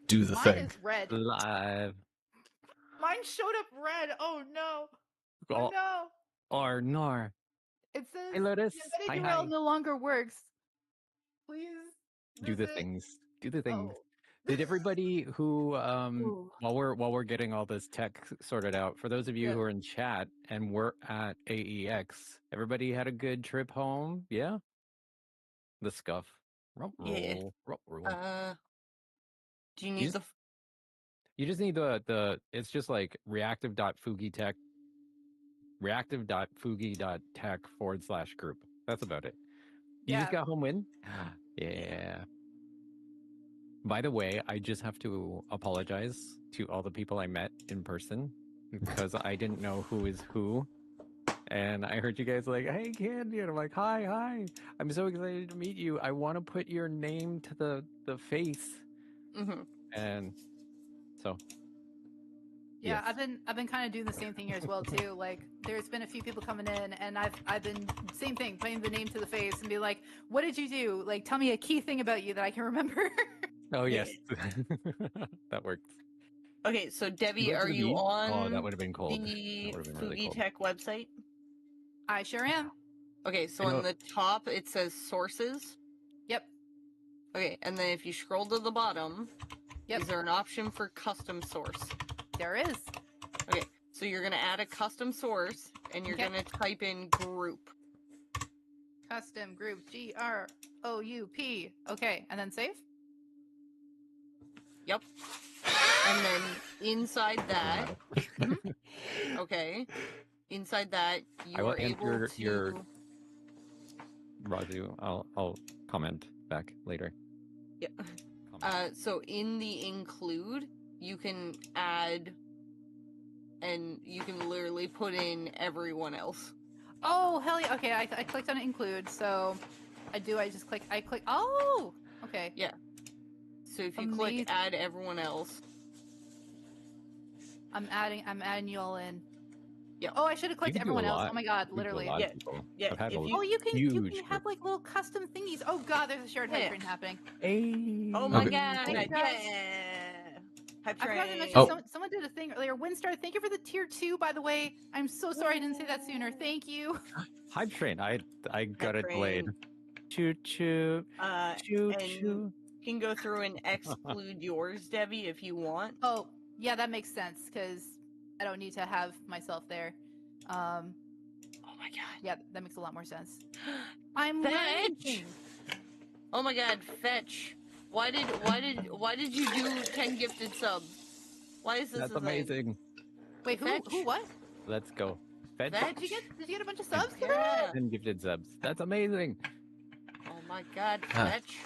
Do the Mine thing. is red. Live. Mine showed up red. Oh no. Oh Oh, no. or nor. It says Hey, Lotus. the embedded Hi, URL hi. no longer works. Please Do the visit. things. Do the things. Oh. Did everybody who Ooh. while we're getting all this tech sorted out, for those of you who are in chat and we're at AEX, everybody had a good trip home? Yeah? The scuff. Rump Yeah. roll. Rump roll. Do you need You just need the it's just like reactive.fugi.tech/group. That's about it. You just got home win? Yeah. By the way, I just have to apologize to all the people I met in person because I didn't know who is who. And I heard you guys like, hey, Candy. And I'm like, hi, hi. I'm so excited to meet you. I want to put your name to the face. And so. Yeah, yes. I've been kind of doing the same thing here as well too. Like, there's been a few people coming in, and I've been same thing, putting the name to the face and be like, "What did you do? Like, tell me a key thing about you that I can remember." Oh yes, that works. Okay, so Debbie, Look are at you me. on Oh, that would have been cold. the That would have been really Fugi cold. Tech website? I sure am. Okay, so You know- on the top it says sources. Yep. Okay, and then if you scroll to the bottom, Yep. is there an option for custom source? There is. Okay, so you're gonna add a custom source, and you're gonna type in group. Custom group GROUP. Okay, and then save. Yep. And then inside that, okay, inside that I you will are able enter to. your Raju. I'll comment back later. Yeah. So in the include, you can add, and you can literally put in everyone else. Oh hell yeah! Okay, I clicked on include, so I just click. I click. Oh, okay. Yeah. So if you click add everyone else, I'm adding you all in. Yeah. Oh, I should have clicked You can do everyone a else. lot. Oh my god, You can do a literally. lot of people. Yeah. I've had a Oh, you can huge have like little custom thingies. Oh god, there's a shared hype train happening. Hey. Oh my Okay. god! Thank you, guys. Yeah. Hype I forgot to train. mention someone did a thing earlier. Winstar, thank you for the tier 2, by the way. I'm so sorry I didn't say that sooner. Thank you. Hype train. I got it delayed. train. Choo choo. Choo And choo. you can go through and exclude yours, Debbie, if you want. Oh, yeah, that makes sense because I don't need to have myself there. Oh my god. Yeah, that makes a lot more sense. I'm Fetch. learning. Oh my god, Fetch. Why did you do 10 gifted subs? Why is this That's a thing? amazing. Wait, who what? Let's go. Fetch. Did you get a bunch of subs? Yeah. And gifted subs. That's amazing. Oh my god, Fetch.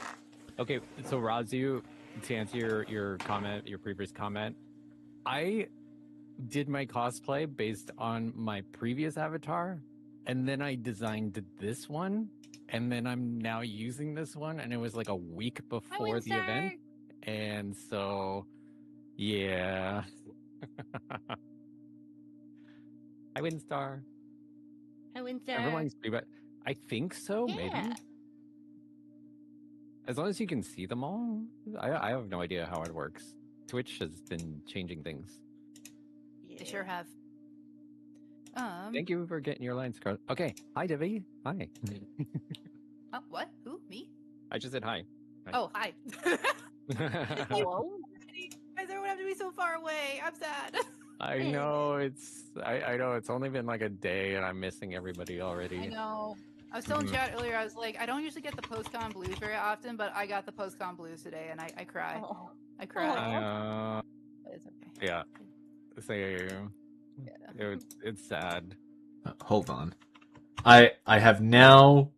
Okay, so Razu, to answer your comment, your previous comment, I did my cosplay based on my previous avatar, and then I designed this one, and then I'm now using this one, and it was like a week before the event, and so yeah. Hi, Winstar. Hi, Winstar. Everyone's free, but I think so, maybe. As long as you can see them all. I have no idea how it works. Twitch has been changing things. They sure have. Thank you for getting your lines crossed. Okay. Hi, Debbie. Hi. What? Who? Me? I just said hi. Oh, hi. Hello? Why does everyone have to be so far away? I'm sad. I know I know it's only been like a day and I'm missing everybody already. I know. I was telling chat earlier, I was like, I don't usually get the post-con blues very often, but I got the post-con blues today, and I cry. Oh. I cry. But it's okay. Yeah. Same. It's sad. Hold on. I have now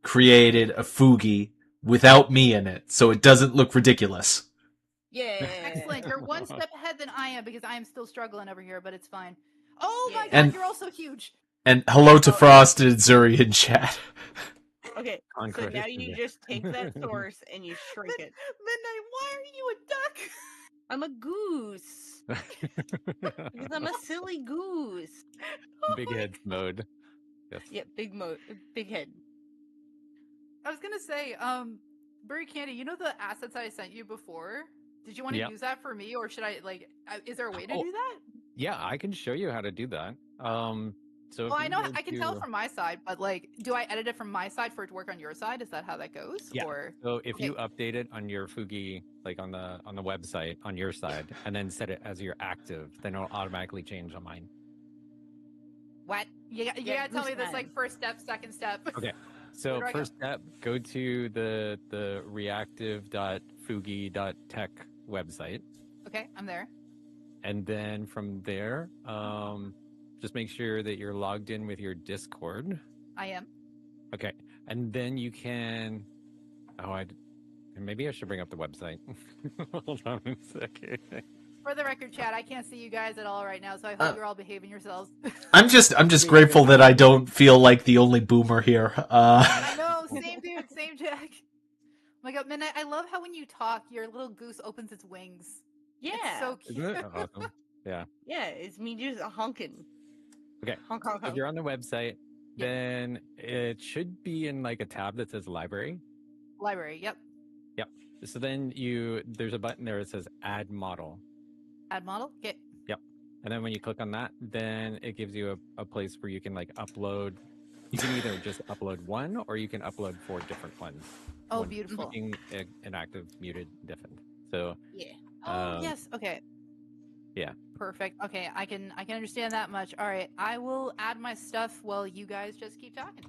created a Fugi without me in it, so it doesn't look ridiculous. Yeah. Excellent. You're one step ahead than I am because I am still struggling over here, but it's fine. Oh my god, And- you're also huge. And hello to Frosted and Zuri in chat. Okay, so now you just take that source and you shrink it. Midnight, why are you a duck? I'm a goose. Because I'm a silly goose. Big heads mode. Yes. Yeah, big head. I was gonna say, Burry Candy, you know the assets I sent you before? Did you want to use that for me, or should I like? Is there a way to do that? Yeah, I can show you how to do that. So well, I know I can tell from my side, but like, do I edit it from my side for it to work on your side? Is that how that goes? Yeah. Or so if you update it on your Fugi, like on the website on your side, and then set it as your active, then it'll automatically change on mine. What? You gotta tell me this like first step, second step. Okay. So first step, go to the reactive.fugi.tech website. Okay, I'm there. And then from there, just make sure that you're logged in with your Discord. I am. Okay. And then you can maybe I should bring up the website. Hold on a second. For the record, chat, I can't see you guys at all right now, so I hope you're all behaving yourselves. I'm just grateful that I don't feel like the only boomer here. I know, same dude, same Jack. Oh my god, Midnight, I love how when you talk, your little goose opens its wings. Yeah. It's so cute. Isn't it awesome? Yeah. Yeah, it's me just honking. Okay. Honk, honk, honk. If you're on the website, then it should be in like a tab that says library. Library, yep. Yep. So then there's a button there that says add model. Add model? Okay. Yep. And then when you click on that, then it gives you a place where you can like upload. You can either just upload one or you can upload 4 different ones. Oh, beautiful. Being inactive, muted, different. So yeah. Oh, yes. Okay. Yeah. Perfect. Okay, I can understand that much. All right, I will add my stuff while you guys just keep talking.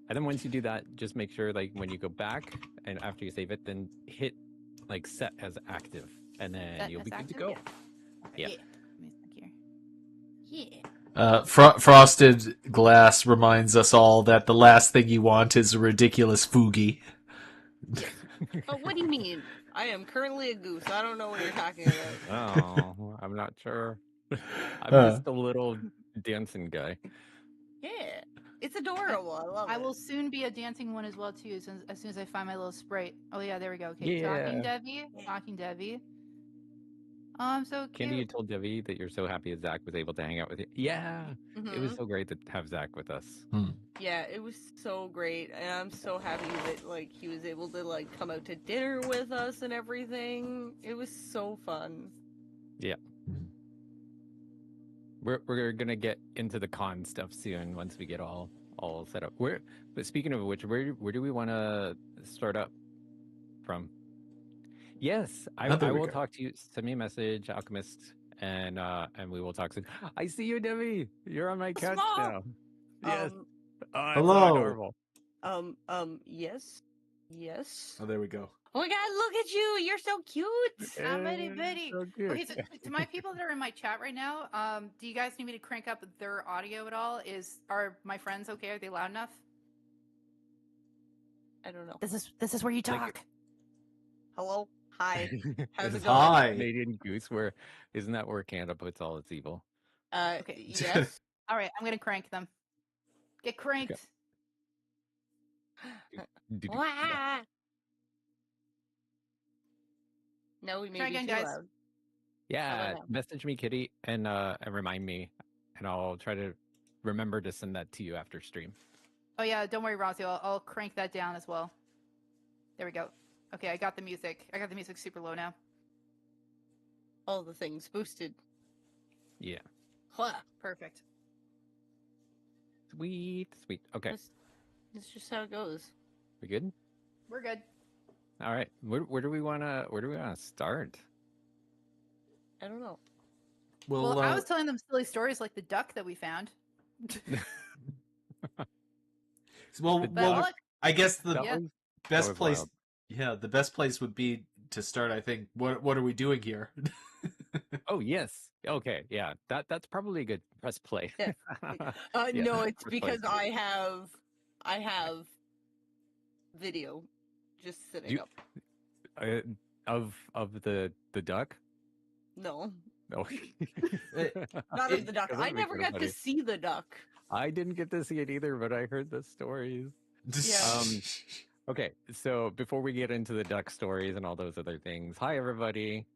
And then once you do that, just make sure like when you go back and after you save it, then hit like set as active, and then you'll be good to go. Yeah. Yeah. Frosted Glass reminds us all that the last thing you want is a ridiculous Fugi. But what do you mean? I am currently a goose. I don't know what you're talking about. Oh, I'm not sure. I'm just a little dancing guy. Yeah, it's adorable. I love it. I will soon be a dancing one as well too, as soon as I find my little sprite. Oh yeah, there we go. Okay, Yeah. Talking Debbie. I'm so cute. Candy, you told Debbie that you're so happy that Zach was able to hang out with you. Yeah, It was so great to have Zach with us. Yeah, it was so great, and I'm so happy that like he was able to like come out to dinner with us and everything. It was so fun. Yeah. We're gonna get into the con stuff soon once we get all set up. But speaking of which, where do we want to start up from? Yes, I will talk to you. Send me a message, Alchemist, and we will talk soon. I see you, Debbie. You're on my couch now. Yes. Hello. So Yes. Yes. Oh, there we go. Oh my god, look at you! You're so cute! I'm Betty Betty. So cute. Okay, so to my people that are in my chat right now, do you guys need me to crank up their audio at all? Are my friends okay? Are they loud enough? I don't know. This is where you talk. Hello? Hi. How's it going? Hi. Canadian Goose, isn't that where Canada puts all its evil? Okay. Yes. All right, I'm gonna crank them. Get cranked. Wah! No, we may Try be again, too guys. loud. Yeah, message me, Kitty, and remind me, and I'll try to remember to send that to you after stream. Oh yeah, don't worry, Rossi. I'll crank that down as well. There we go. Okay, I got the music. I got the music super low now. All the things boosted. Yeah. Perfect. Sweet. Okay. That's just how it goes. We good? We're good. All right. Where do we wanna start? I don't know. Well, I was telling them silly stories like the duck that we found. I guess the best place. Wild. Yeah, the best place would be to start. I think. What are we doing here? Oh yes. Okay. Yeah. That's probably a good press play. Yeah. Yeah, No, it's press play. because I have video just sitting up. Of the duck. No, No. not of the duck. I never got to see the duck. I didn't get to see it either, but I heard the stories. Yeah. Okay, so before we get into the duck stories and all those other things, hi everybody.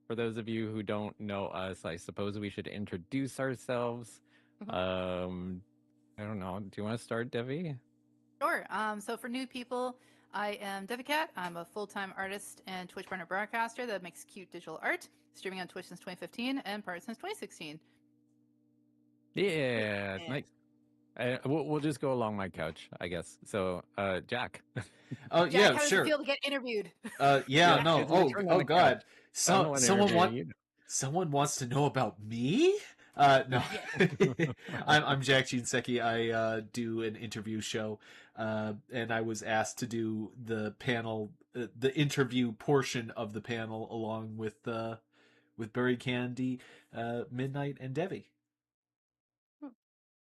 For those of you who don't know us, I suppose we should introduce ourselves. I don't know. Do you want to start, Debbie? Sure. So for new people, I am Devicat. I'm a full-time artist and Twitch partner broadcaster that makes cute digital art, streaming on Twitch since 2015 and part since 2016. Yeah, Yeah. nice. We'll just go along my couch, I guess. So, Jack. Oh Jack, yeah, how does it sure. feel to get interviewed? Yeah, Yeah, no. it's my turn on the God. couch. I'm the one interviewing you. Someone wants to know about me? No. I'm Jack Ginsecki. I do an interview show, and I was asked to do the panel, the interview portion of the panel, along with Berry Candy, Midnight, and Devi.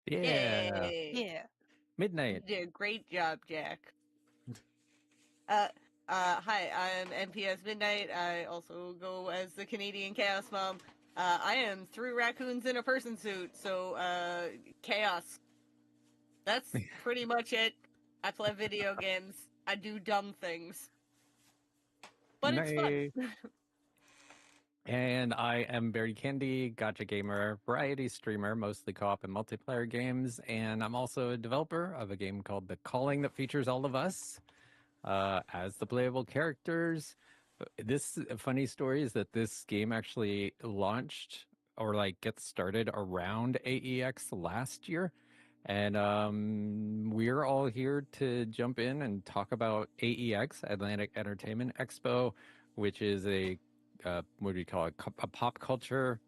Yeah, Yay. Yeah. midnight. You did a great job, Jack. Hi, I'm NPS Midnight. I also go as the Canadian Chaos Mom. I am 3 raccoons in a person suit, so, chaos. That's pretty much it. I play video games. I do dumb things. But it's fun. Nice. And I am Barry Candy, gotcha gamer, variety streamer, mostly co-op and multiplayer games, and I'm also a developer of a game called The Calling that features all of us as the playable characters. This funny story is that this game actually launched or like gets started around AEX last year. And we're all here to jump in and talk about AEX, Atlantic Entertainment Expo, which is a what do you call it? A pop culture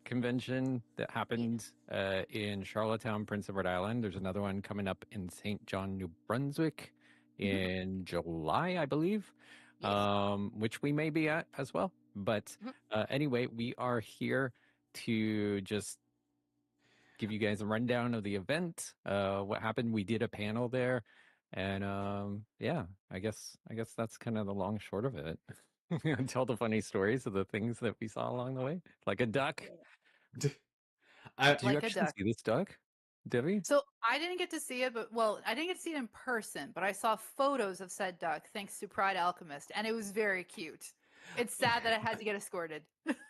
convention that happened in Charlottetown, Prince Edward Island. There's another one coming up in St. John, New Brunswick in July, I believe, Yes. which we may be at as well. But anyway, we are here to just give you guys a rundown of the event, what happened. We did a panel there, and yeah, I guess that's kind of the long short of it. Tell the funny stories of the things that we saw along the way, like a duck. Did you Like a actually duck. see this duck, Debbie? So I didn't get to see it, but well, I didn't get to see it in person, but I saw photos of said duck thanks to Pride Alchemist, and it was very cute. It's sad that I had to get escorted.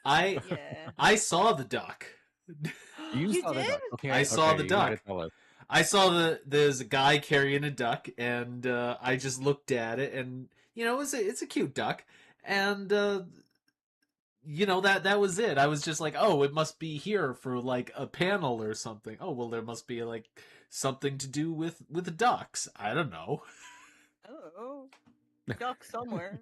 I Yeah. I saw the duck. You You saw the did? duck. Okay, I saw the you gotta duck. tell us. I saw there's a guy carrying a duck, and I just looked at it, and it's a cute duck, and that was it. I was just like, oh, it must be here for like a panel or something. Oh well, there must be like something to do with the ducks. I don't know. Oh. Duck somewhere.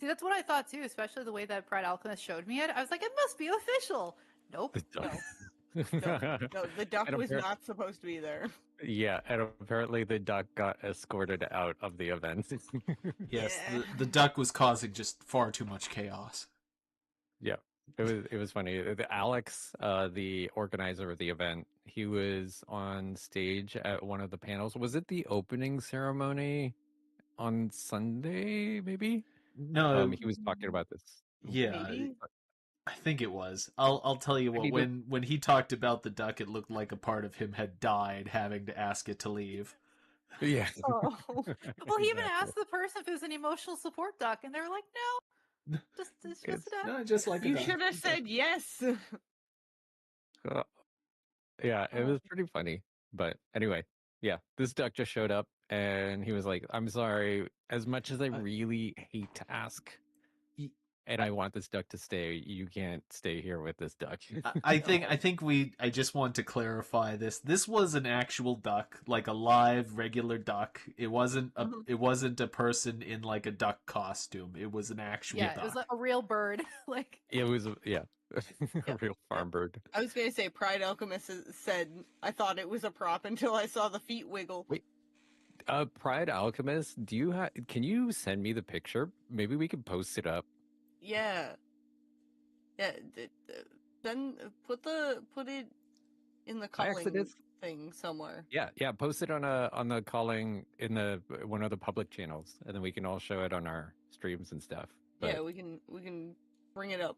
See, that's what I thought too, especially the way that Pride Alchemist showed me it. I was like, it must be official. Nope. The duck. No, the duck And was not supposed to be there. Yeah, and apparently the duck got escorted out of the event. Yes, Yeah. the duck was causing just far too much chaos. Yeah, it was funny. Alex, the organizer of the event, he was on stage at one of the panels. Was it the opening ceremony on Sunday? Maybe. No, He was talking about this. yeah, Maybe. I think it was. I'll tell you And what. he did- When he talked about the duck, it looked like a part of him had died, having to ask it to leave. Yeah. Oh. Well, he even Exactly. asked the person if it was an emotional support duck, and they were like, no, it's just a duck. No, just like a You duck. should have said yes. Uh, yeah, it Oh. was pretty funny. But anyway, yeah, this duck just showed up and he was like, I'm sorry, as much as I really hate to ask, Y- and I want this duck to stay, you can't stay here with this duck. I think I just want to clarify this. This was an actual duck, like a live regular duck. It wasn't a person in like a duck costume. It was an actual Yeah, duck. it was like a real bird. Like, It was, yeah, a real farm bird. I was gonna say Pride Alchemist said I thought it was a prop until I saw the feet wiggle. Wait, Pride Alchemist, can you send me the picture? Maybe we could post it up. Yeah. Yeah. Then put it in the I calling accident- thing somewhere. Yeah, post it on the calling in the one of the public channels, and then we can all show it on our streams and stuff. But, Yeah, we can bring it up.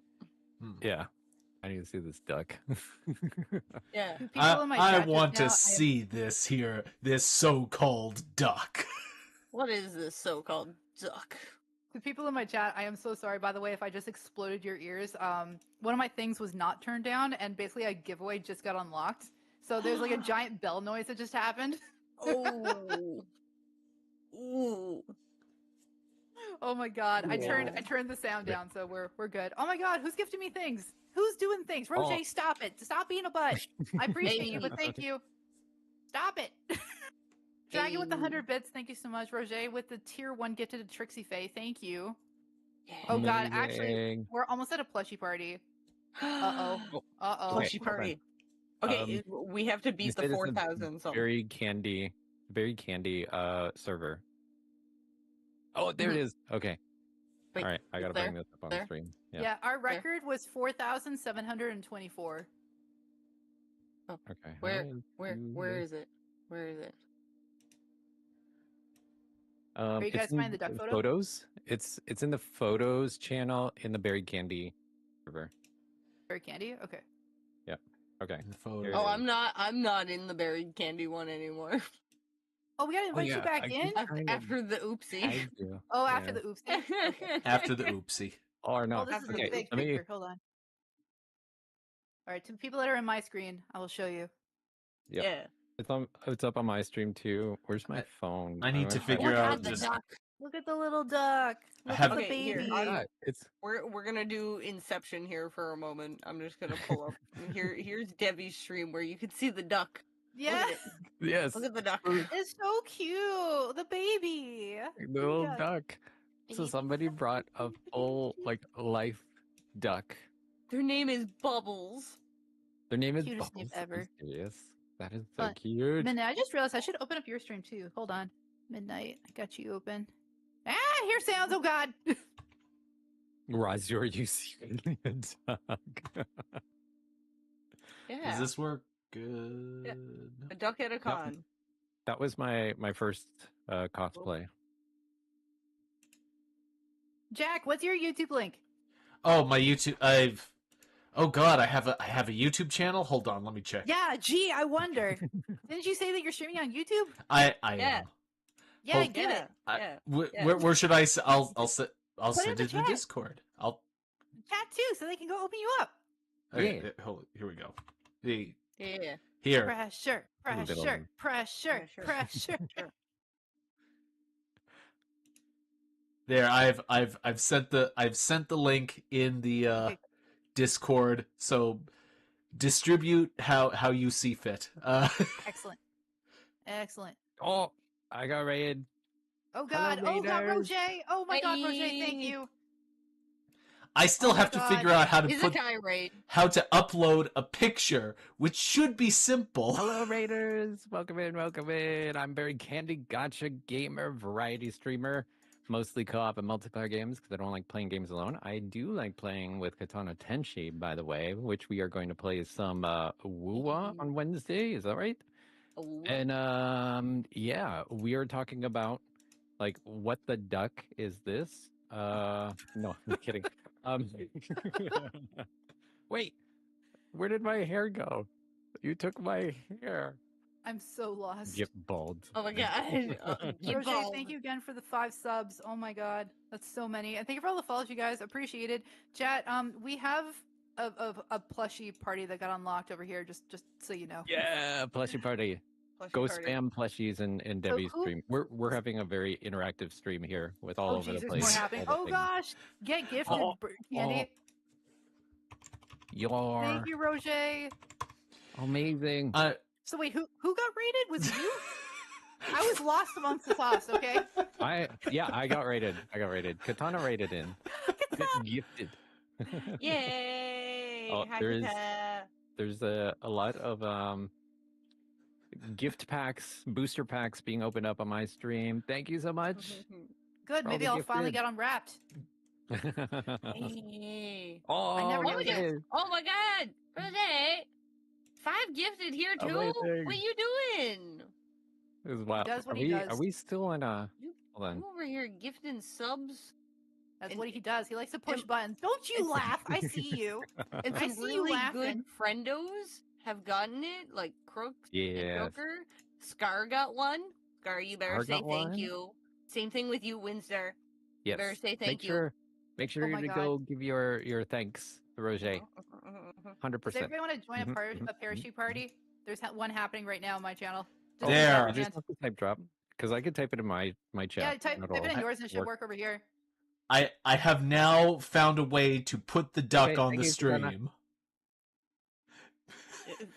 yeah, I need to see this duck. Yeah. people in my I chat just want now, to see this so-called duck. What is this so-called duck? The people in my chat, I am so sorry, by the way, if I just exploded your ears. One of my things was not turned down, and basically a giveaway just got unlocked. So there's like a giant bell noise that just happened. Oh. Ooh. Oh my god. I Yeah. turned the sound down, so we're good. Oh my god, who's gifting me things? Who's doing things? Roger, Oh. stop it. Stop being a butt. I appreciate you, but Hey. thank you. Stop it. Dragon with the 100 bits, thank you so much. Roger with the tier 1 gifted to Trixie Faye, thank you. Oh god, actually, Amazing. we're almost at a plushie party. Uh-oh. Oh, Uh-oh. okay, Plushie hold on. party. Okay, we have to You beat the said it's a 4,000 something. berry candy server. Oh, there it is. Okay. Wait, All right, I gotta there? bring this up on the There? stream. Yeah, our record was 4,724. Okay. Where How do where this? is it? Where is it? Are you It's guys in finding the duck photo? photos. It's in the photos channel in the berry candy server. Berry candy? Okay. Okay. The photo. Here it Oh, is. I'm not in the buried candy one anymore. Oh, we gotta invite you back I in? keep trying to After the oopsie. tag you. Oh, after Yeah. the oopsie? Okay. After the oopsie. Or no. Oh, this is After a the Okay. big Let me. picture. Hold on. All right, to people that are in my screen, I will show you. Yep. Yeah. It's up on my stream too. Where's my I- phone? I need to don't figure have Look out at the just- duck. Look at the little duck. Look have- at the Okay, here, baby. Yeah, it's We're gonna do Inception here for a moment. I'm just gonna pull up. Here's Debbie's stream where you can see the duck. Yeah, Look at it. yes. Look at the duck. it's so cute. The baby. The little Yeah. duck. So somebody brought a full life duck. Their name is Bubbles. Their name is Cutest name Bubbles. Are you ever. serious? That is so Fun. cute. Midnight. I just realized I should open up your stream too. Hold on. Midnight. I got you open. Ah, hear sounds. Oh God. Roz, you're using a duck. Yeah. Does this work good? Yeah. A duck at a con. That was my first cosplay. Jack, what's your YouTube link? Oh, my YouTube. Oh God, I have a YouTube channel. Hold on, let me check. Yeah, gee, I wonder. Didn't you say that you're streaming on YouTube? I Yeah. Yeah, Hold- give it. Yeah. Where should I? I'll Put send it in it the in the chat. Discord. I'll. Chat too, so they can go open you up. Okay, hold. Here we go. Yeah. Here. Pressure, Little pressure, one. pressure, pressure. There, I've sent the link in the Okay. Discord. So distribute how you see fit. Excellent. Excellent. Oh, I got raided. Oh God. Hello, Oh God, Raiders. Roger. Oh my God, Roger, thank Hey. you. I still Oh my have to God. figure out how to He's a put tirade. how to upload a picture, which should be simple. Hello, Raiders. Welcome in, welcome in. I'm Barry Candy, gotcha gamer, variety streamer, mostly co-op and multiplayer games because I don't like playing games alone. I do like playing with Katana Tenshi, by the way, which we are going to play some Wuwa on Wednesday. Is that right? Oh. And yeah, we are talking about like what the duck is this? No, I'm kidding. Wait, where did my hair go? You took my hair. I'm so lost. Get bald. Oh my God. Get Roger, bald. thank you again for the 5 subs. Oh my God, that's so many. And thank you for all the follows, you guys. Appreciated. Chat. We have a plushie party that got unlocked over here. Just so you know. Yeah, plushie party. Plushie Go party. spam plushies in Debbie's who- stream. We're having a very interactive stream here with all Oh over geez, the there's place. more happening. all the Oh things. gosh, get gifted, Oh, Candy. You're Thank you, Roger. amazing. So wait, who got raided? Was it you? I was lost amongst the sauce. Okay. I got rated. Katana rated in. Gifted. Yay! Oh, Hi, there is- Kata. There's a lot of gift packs, booster packs being opened up on my stream. Thank you so much. Good. All Maybe the I'll finally gifted. get unwrapped. Hey. Oh, I never get okay. Oh my God, Rosé! 5 gifted here too. Amazing. What you doing? This is wild. does what are he we does. are we still in a hold on? I'm over here gifting subs. That's And- what he does. He likes to push and- buttons. Don't you and- laugh. I see you. And I some see you really good laughing. friendos have gotten it, like Crooks and Yes. Joker. Scar got one. Scar, you better Scar say got thank one? you. Same thing with you, Winstar. Yes. better say thank make you. sure make sure Oh my to God. go give your thanks to Roger. 100%. Does everybody want to join Mhm, a parachute party? There's one happening right now on my channel. There. raise Just your hand. not the type drop. because I could type it in my chat. Yeah, type It'll it in yours and it should work. work over here. I have now found a way to put the duck Okay, on thank the you, Susanna. stream.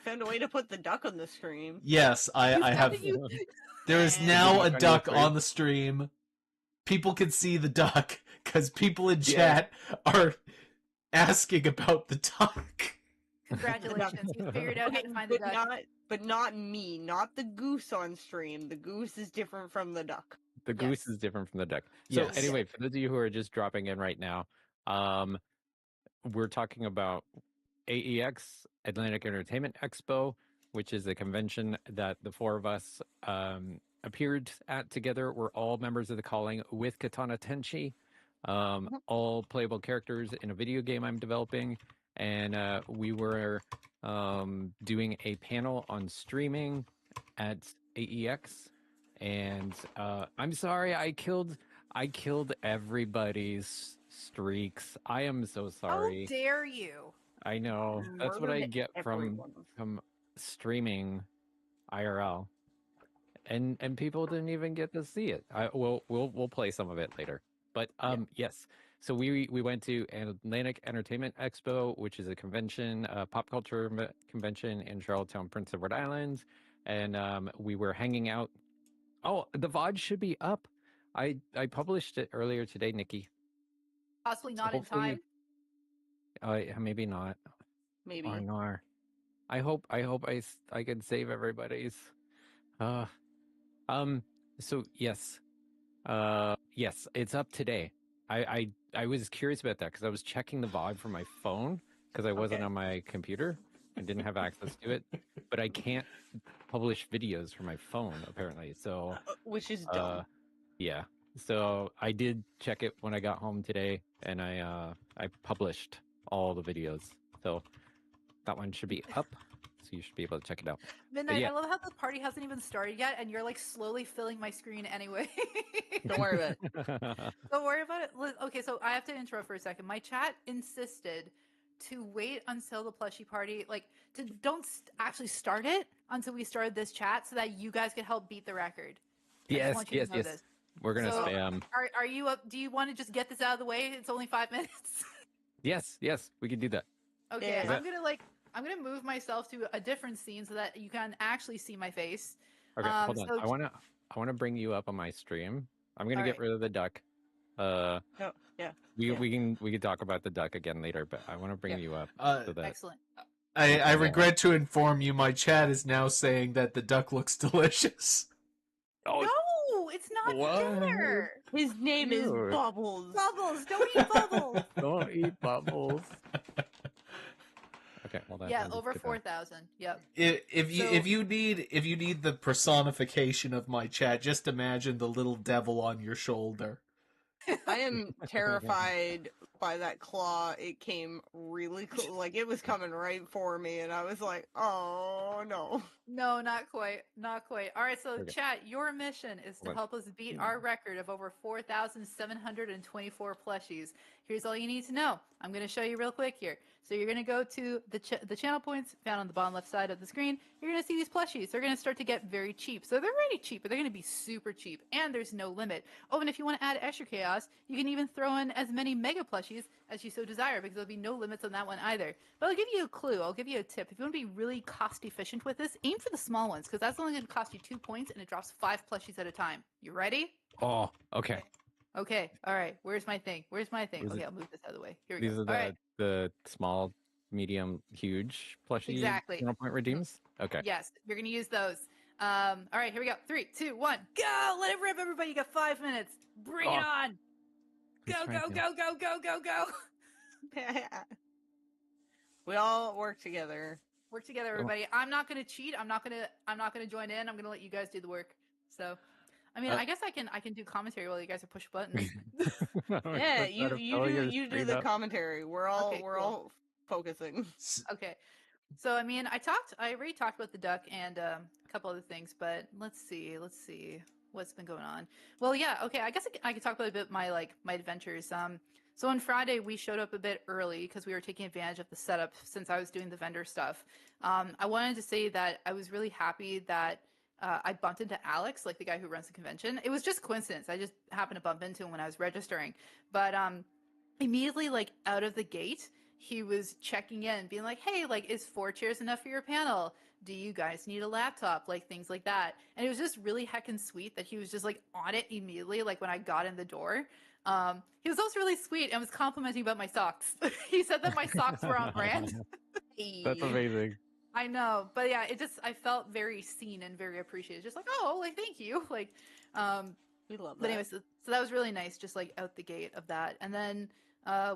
Found a way to put the duck on the stream. Yes, I have. There is now a duck on the stream. People can see the duck because people in chat are asking about the duck. Congratulations, you figured out how to find the duck. But not me, not the goose on stream. The goose is different from the duck. The goose is different from the duck. So Yes. anyway, for those of you who are just dropping in right now, we're talking about AEX, Atlantic Entertainment Expo, which is a convention that the four of us appeared at together. We're all members of the Calling with Katana Tenchi, all playable characters in a video game I'm developing. And we were doing a panel on streaming at AEX. And I'm sorry, I killed everybody's streaks. I am so sorry. How dare you? I know. That's what I get from streaming IRL. And people didn't even get to see it. We'll play some of it later. But yes. So we went to Atlantic Entertainment Expo, which is a convention, pop culture convention in Charlottetown, Prince Edward Island, and we were hanging out. Oh, the VOD should be up. I published it earlier today, Nikki. Possibly not in time. Maybe not. Maybe. Or nor. I hope I can save everybody's. So yes. Yes, it's up today. I was curious about that because I was checking the VOD from my phone because I wasn't on my computer and didn't have access to it. But I can't publish videos from my phone apparently. So which is dumb. Yeah. So I did check it when I got home today, and I published all the videos. So that one should be up. So you should be able to check it out. Midnight, I love how the party hasn't even started yet, and you're like slowly filling my screen anyway. Don't worry about it. Don't worry about it. Okay, so I have to intro for a second. My chat insisted to wait until the plushie party, like to don't actually start it until we started this chat, so that you guys could help beat the record. Yes. We're gonna spam. Are you up? Do you want to just get this out of the way? It's only 5 minutes. Yes, we can do that. Okay, I'm gonna move myself to a different scene so that you can actually see my face. Okay, hold on. I wanna bring you up on my stream. I'm gonna get rid of the duck. We can talk about the duck again later, but I want to bring you up. So that... Excellent. I regret to inform you, my chat is now saying that the duck looks delicious. Oh, no, it's not dinner. His name is Bubbles. Bubbles, don't eat Bubbles. Don't eat Bubbles. Okay, hold on. Yeah, over 4,000. Yep. If you need the personification of my chat, just imagine the little devil on your shoulder. I am terrified by that claw. It came really close. Like, it was coming right for me, and I was like, oh, no. No, not quite. Not quite. All right, so chat, your mission is to help us beat our record of over 4,724 plushies. Here's all you need to know. I'm going to show you real quick here. So you're going to go to the channel points found on the bottom left side of the screen. You're going to see these plushies. They're going to start to get very cheap. So they're already cheap, but they're going to be super cheap. And there's no limit. Oh, and if you want to add extra chaos, you can even throw in as many mega plushies as you so desire, because there'll be no limits on that one either. But I'll give you a clue. I'll give you a tip. If you want to be really cost efficient with this, aim for the small ones, because that's only going to cost you 2 points, and it drops 5 plushies at a time. You ready? Oh, okay. Okay. All right. Where's my thing? Okay, I'll move this out of the way. Here we go. These are the small, medium, huge plushie channel point redeems? Okay. Yes, you're going to use those. All right, here we go. 3, 2, 1, go! Let it rip, everybody. You got 5 minutes. Bring it on. Go. We all work together. Work together, everybody. I'm not going to cheat. I'm not going to join in. I'm going to let you guys do the work. So, I mean, I guess I can do commentary while you guys are push buttons. Yeah, you do the commentary. We're all focusing. Okay. So, I mean, I already talked about the duck and a couple other things, but let's see what's been going on. Well, yeah, okay. I guess I could talk about a bit my adventures. So on Friday we showed up a bit early because we were taking advantage of the setup since I was doing the vendor stuff. I wanted to say that I was really happy that I bumped into Alex, like the guy who runs the convention. It was just coincidence. I just happened to bump into him when I was registering. But immediately, like out of the gate, he was checking in, being like, "Hey, like, is 4 chairs enough for your panel? Do you guys need a laptop?" Like things like that. And it was just really heckin' sweet that he was just like on it immediately, like when I got in the door. He was also really sweet and was complimenting about my socks. He said that my socks were on brand. That's amazing. I know, but yeah, I felt very seen and very appreciated. Just like, oh, like thank you, like, We love that. but anyways, so that was really nice, just like out the gate of that. And then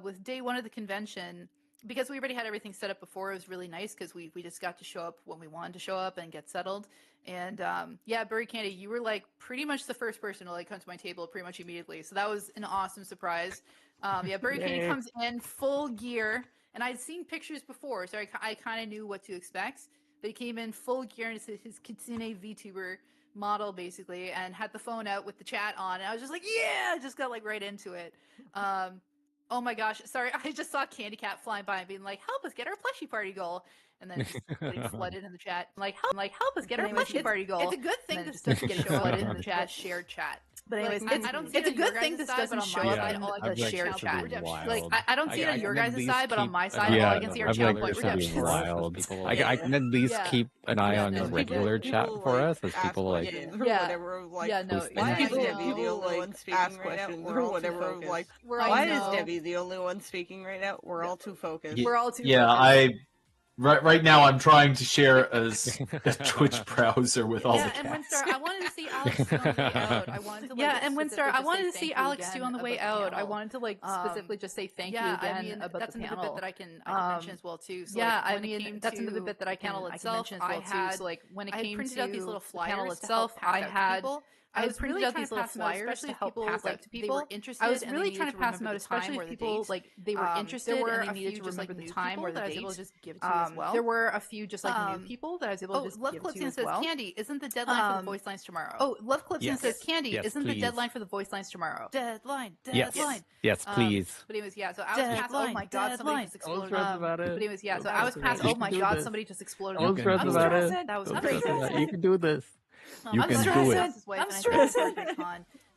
with day 1 of the convention, because we already had everything set up before, it was really nice because we just got to show up when we wanted to show up and get settled. And yeah, Burry Candy, you were like pretty much the first person to like come to my table pretty much immediately. So that was an awesome surprise. Yeah, Burry Candy comes in full gear. And I'd seen pictures before, so I kind of knew what to expect. But he came in full gear into his Kitsune VTuber model, basically, and had the phone out with the chat on. And I was just like, yeah! I just got like right into it. Oh my gosh, sorry, I just saw Candy Cat flying by and being like, help us get our plushie party goal. And then just getting flooded in the chat. Like, help us get our plushie party goal. It's a good thing this doesn't get flooded in the chat, shared chat. But anyways, I don't see it's a good thing this doesn't show up in the shared chat. Like, I don't see it on your guys' side, but on my side, all I can see are channel point redemptions. I can at least keep an eye on the regular chat for us as people like whatever, like, no, why is Debbie the only one speaking right now? Or whatever, like, why is Debbie the only one speaking right now? We're all too focused. We're all too focused. Right now, I'm trying to share a Twitch browser with all the cats. And Winstar, I wanted to see Alex do on the way out. I wanted to and Winstar, I wanted to see Alex do on the way out. I wanted to like specifically just say thank you again about that's the panel. Another bit that I can mention as well too. So, yeah, like, I mean that's another bit that I can mention as well too. So like when it came to out these little flyers panel itself, I had. I was printed out these little flyers to help pass out to people. I was really trying to pass them out, especially if people like they were interested and they needed to remember the time or the date. I was able to just give it to you as well. There were a few just like new people that I was able to just give to you as well. Candy, isn't the deadline for the voice lines tomorrow? Oh, Love Clips says Candy, isn't the deadline for the voice lines tomorrow? Deadline. Yes, please. But anyways, yeah. So I was past. Oh my god, somebody just exploded. But anyways, yeah. So I was past. Oh my god, somebody just exploded. I'm stressed about it. That was crazy. You can do this. You can do it. I'm stressed.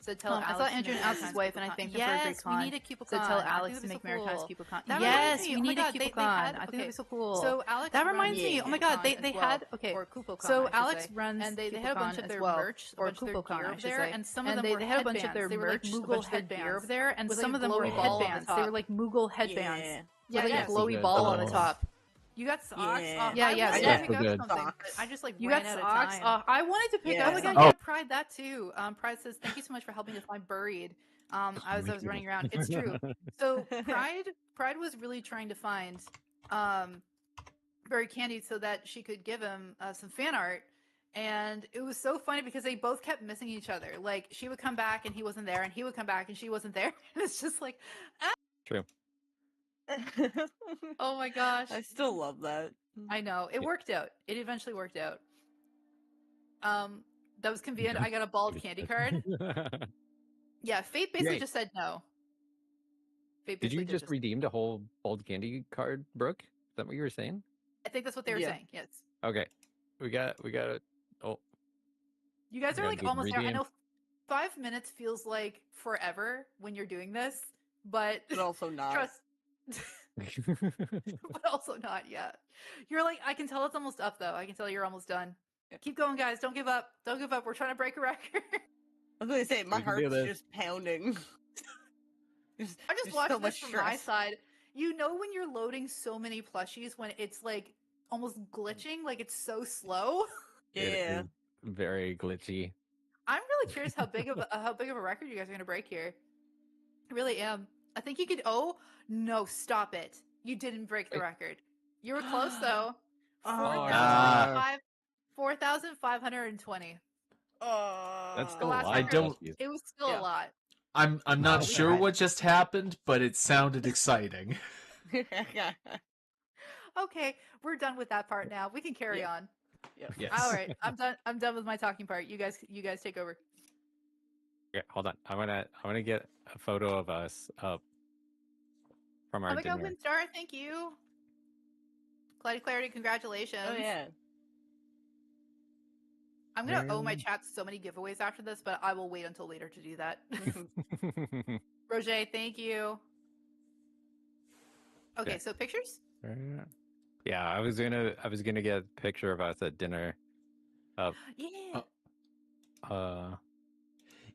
So tell I saw Andrew and Alex's wife, and I thanked her for a great con. We need a CubeCon. So tell Alex to make Maritime's CubeCon. Yes, we need a CubeCon. I think that'd be so cool. So Alex, that reminds me. Oh my god, they had or CubeCon. So Alex runs. And they had a bunch of their merch or CubeCon over there, and some of them they had a bunch of their merch, Moogle headbands over there, and some of them were headbands. They were like Moogle headbands. Yeah, like a glowy ball on the top. You got socks? Yeah. I just like ran out of time. I wanted to pick up. Pride that too. Pride says, thank you so much for helping us find Buried. As I was running around. It's true. So Pride was really trying to find Buried Candy so that she could give him some fan art. And it was so funny because they both kept missing each other. Like she would come back and he wasn't there, and he would come back and she wasn't there. And it's just like True. Oh my gosh. I still love that. I know. It worked out. It eventually worked out. That was convenient. I got a bald candy card. Yeah, Fate basically just said no. Did you just redeem the whole bald candy card, Brooke? Is that what you were saying? I think that's what they were saying, yes. Okay. We got it. Oh. You guys are like almost there. I know 5 minutes feels like forever when you're doing this, but also not. Trust but also not yet. You're like, I can tell it's almost up though. I can tell you're almost done. Keep going, guys. Don't give up. Don't give up. We're trying to break a record. I was going to say, my heart's just pounding. I'm just watching this from my side. You know when you're loading so many plushies when it's like almost glitching, like it's so slow? Yeah. Very glitchy. I'm really curious how big of a record you guys are going to break here. I really am. I think you could. Oh no! Stop it! You didn't break the record. You were close though. 4,520. That's still a lot. I don't. It was still a lot. I'm not sure what just happened, but it sounded exciting. Okay, we're done with that part now. We can carry on. Yes. All right, I'm done. I'm done with my talking part. You guys take over. Okay, hold on. I wanna get a photo of us up from our dinner. Oh my god, Winstar, thank you. Clarity, congratulations. Oh yeah. I'm gonna owe my chat so many giveaways after this, but I will wait until later to do that. Roger, thank you. Okay, so pictures? Yeah, I was gonna get a picture of us at dinner. Yeah.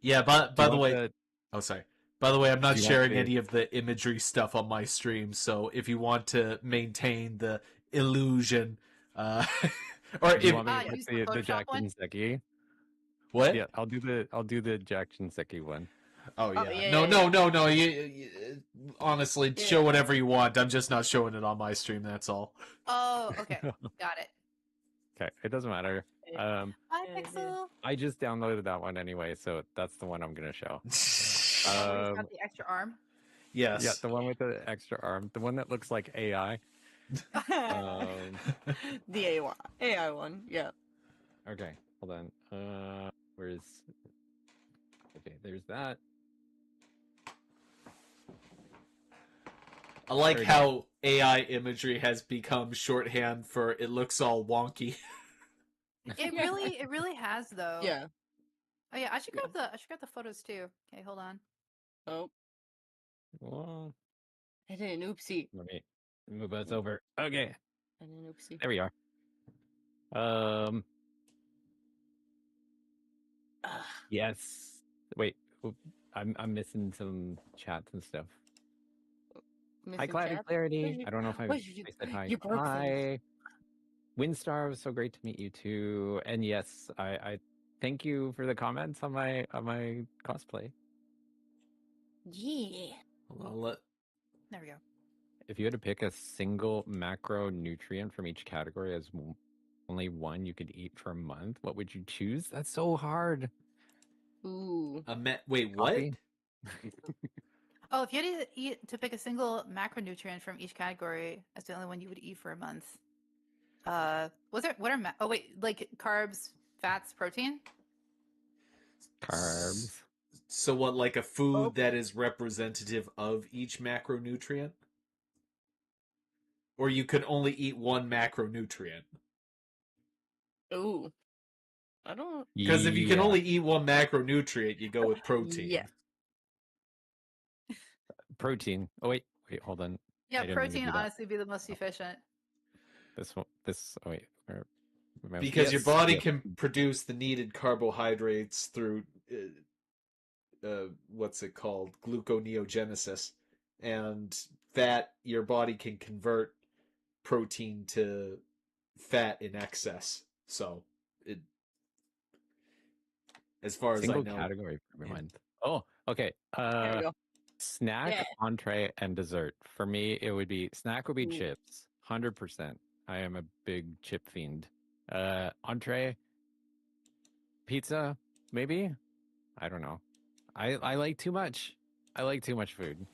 Yeah, by the way, oh sorry. By the way, I'm not sharing the... any of the imagery stuff on my stream, so if you want to maintain the illusion, or do you if want me to put the Jack Shinseki? What? Yeah, I'll do the Jack Shinseki one. Oh yeah. No. You honestly show whatever you want. I'm just not showing it on my stream. That's all. Oh, okay, got it. Okay, it doesn't matter. Hi, Pixel. I just downloaded that one anyway, so that's the one I'm gonna show. He's got the extra arm. Yes. Yeah, the one with the extra arm, the one that looks like AI. The AI one, yeah. Okay, hold on. Where's? Okay, there's that. I like how AI imagery has become shorthand for it looks all wonky. It really has though. Yeah. Oh yeah, I should grab the photos too. Okay, hold on. Oh. Well, I did an oopsie. let me move us over. Okay. I did an oopsie. There we are. Yes. Wait. I'm missing some chats and stuff. Hi, Clarity. I don't know if I said hi. Hi. Windstar, was so great to meet you too. And yes, I thank you for the comments on my cosplay. Yeah. There we go. If you had to pick a single macronutrient from each category as only one you could eat for a month, what would you choose? That's so hard. Ooh. Wait, what? Oh, if you had to pick a single macronutrient from each category as the only one you would eat for a month, like carbs, fats, protein? Carbs. So what, like a food that is representative of each macronutrient? Or you could only eat one macronutrient? Ooh. I don't... Because if you can only eat one macronutrient, you go with protein. Yeah. Protein. Oh, wait, hold on. Yeah, protein honestly be the most efficient. Because your body can produce the needed carbohydrates through what's it called, gluconeogenesis, and fat. Your body can convert protein to fat in excess. So it, as far as I know, category for every month. Oh, okay. There we go. Snack, entree, and dessert. For me, it would be snack would be chips, 100%. I am a big chip fiend. Entree, pizza, maybe. I don't know. I like too much. I like too much food.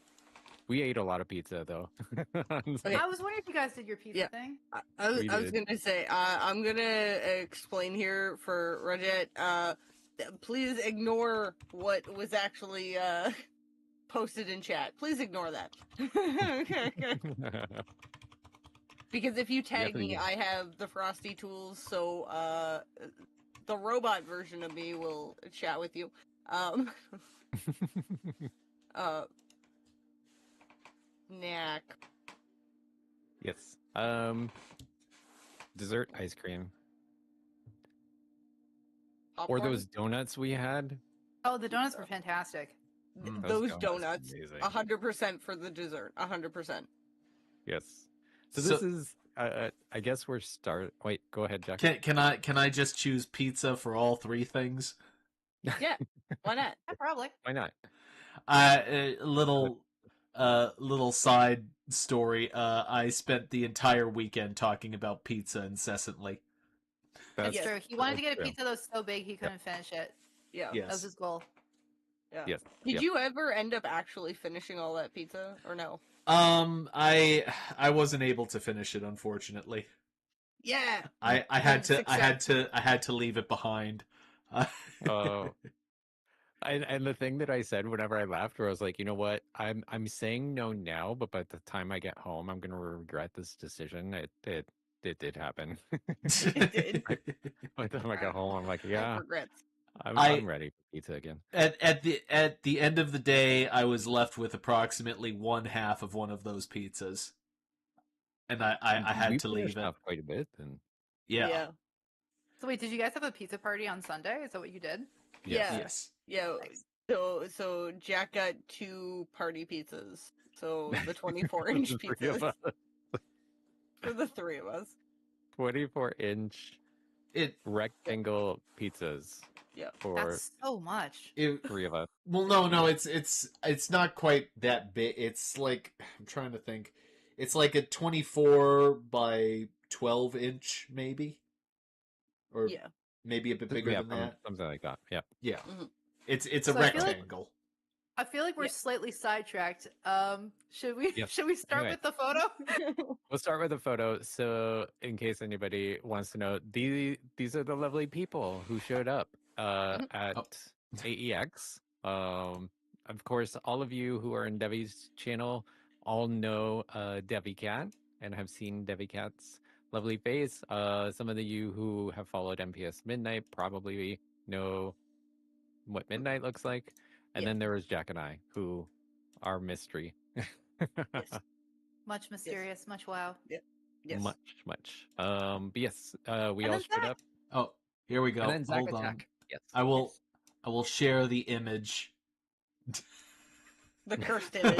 We ate a lot of pizza though. Okay. I was wondering if you guys did your pizza thing. I was gonna say I'm gonna explain here for Rajette. Please ignore what was actually posted in chat. Please ignore that. Okay. Because if you tag me, I have the Frosty tools, so the robot version of me will chat with you. Snack. Yes. Dessert ice cream. Popcorn? Or those donuts we had. Oh, the donuts were fantastic. Those donuts, 100% for the dessert. 100%. Yes. So this is. I guess we're Wait, go ahead, Jack. Can I just choose pizza for all three things? Yeah. Why not? Yeah, probably. Why not? Little side story. I spent the entire weekend talking about pizza incessantly. That's true. He wanted to get a pizza that was so big he couldn't finish it. Yeah. That was his goal. Yeah. Yes. Did you ever end up actually finishing all that pizza, or no? I wasn't able to finish it, unfortunately. Yeah. I had to leave it behind. Oh. And the thing that I said whenever I left, where I was like, you know what, I'm saying no now, but by the time I get home, I'm gonna regret this decision. it did happen. It did. By the time I got home, I'm like, yeah, Regrets. I'm ready for pizza again. At the end of the day, I was left with approximately one half of one of those pizzas, and I had We to leave finished it. off quite a bit, and Yeah. So wait, did you guys have a pizza party on Sunday? Is that what you did? Yeah. Yes. Yeah. Nice. So Jack got 2 party pizzas. So the 24-inch the three of pizzas us, for the 3 of us. 24-inch It rectangle pizzas Yeah. for That's so much. 3 of us. well, no, it's not quite that big. It's like I'm trying to think. It's like a 24 by 12-inch, maybe, or Yeah. maybe a bit bigger Yeah, than that. something like that. Yeah. Yeah, Mhm. it's a So I feel like- rectangle. I feel like we're slightly sidetracked. Should we Yes. should we start Anyway. with the photo? We'll start with a photo. So, in case anybody wants to know, these are the lovely people who showed up at Oh. AEX. Of course, all of you who are in Devi's channel all know Devi Cat and have seen Devi Cat's lovely face. Some of you who have followed MPS Midnight probably know what Midnight looks like. And then there was Jack and I, who are mystery. Yes. Much mysterious, much wow. Yes. Much. But yes, we And all then showed Zach. up. Oh, here we go. And then Zach Hold on. attack. Yes. I will share the image. The cursed image.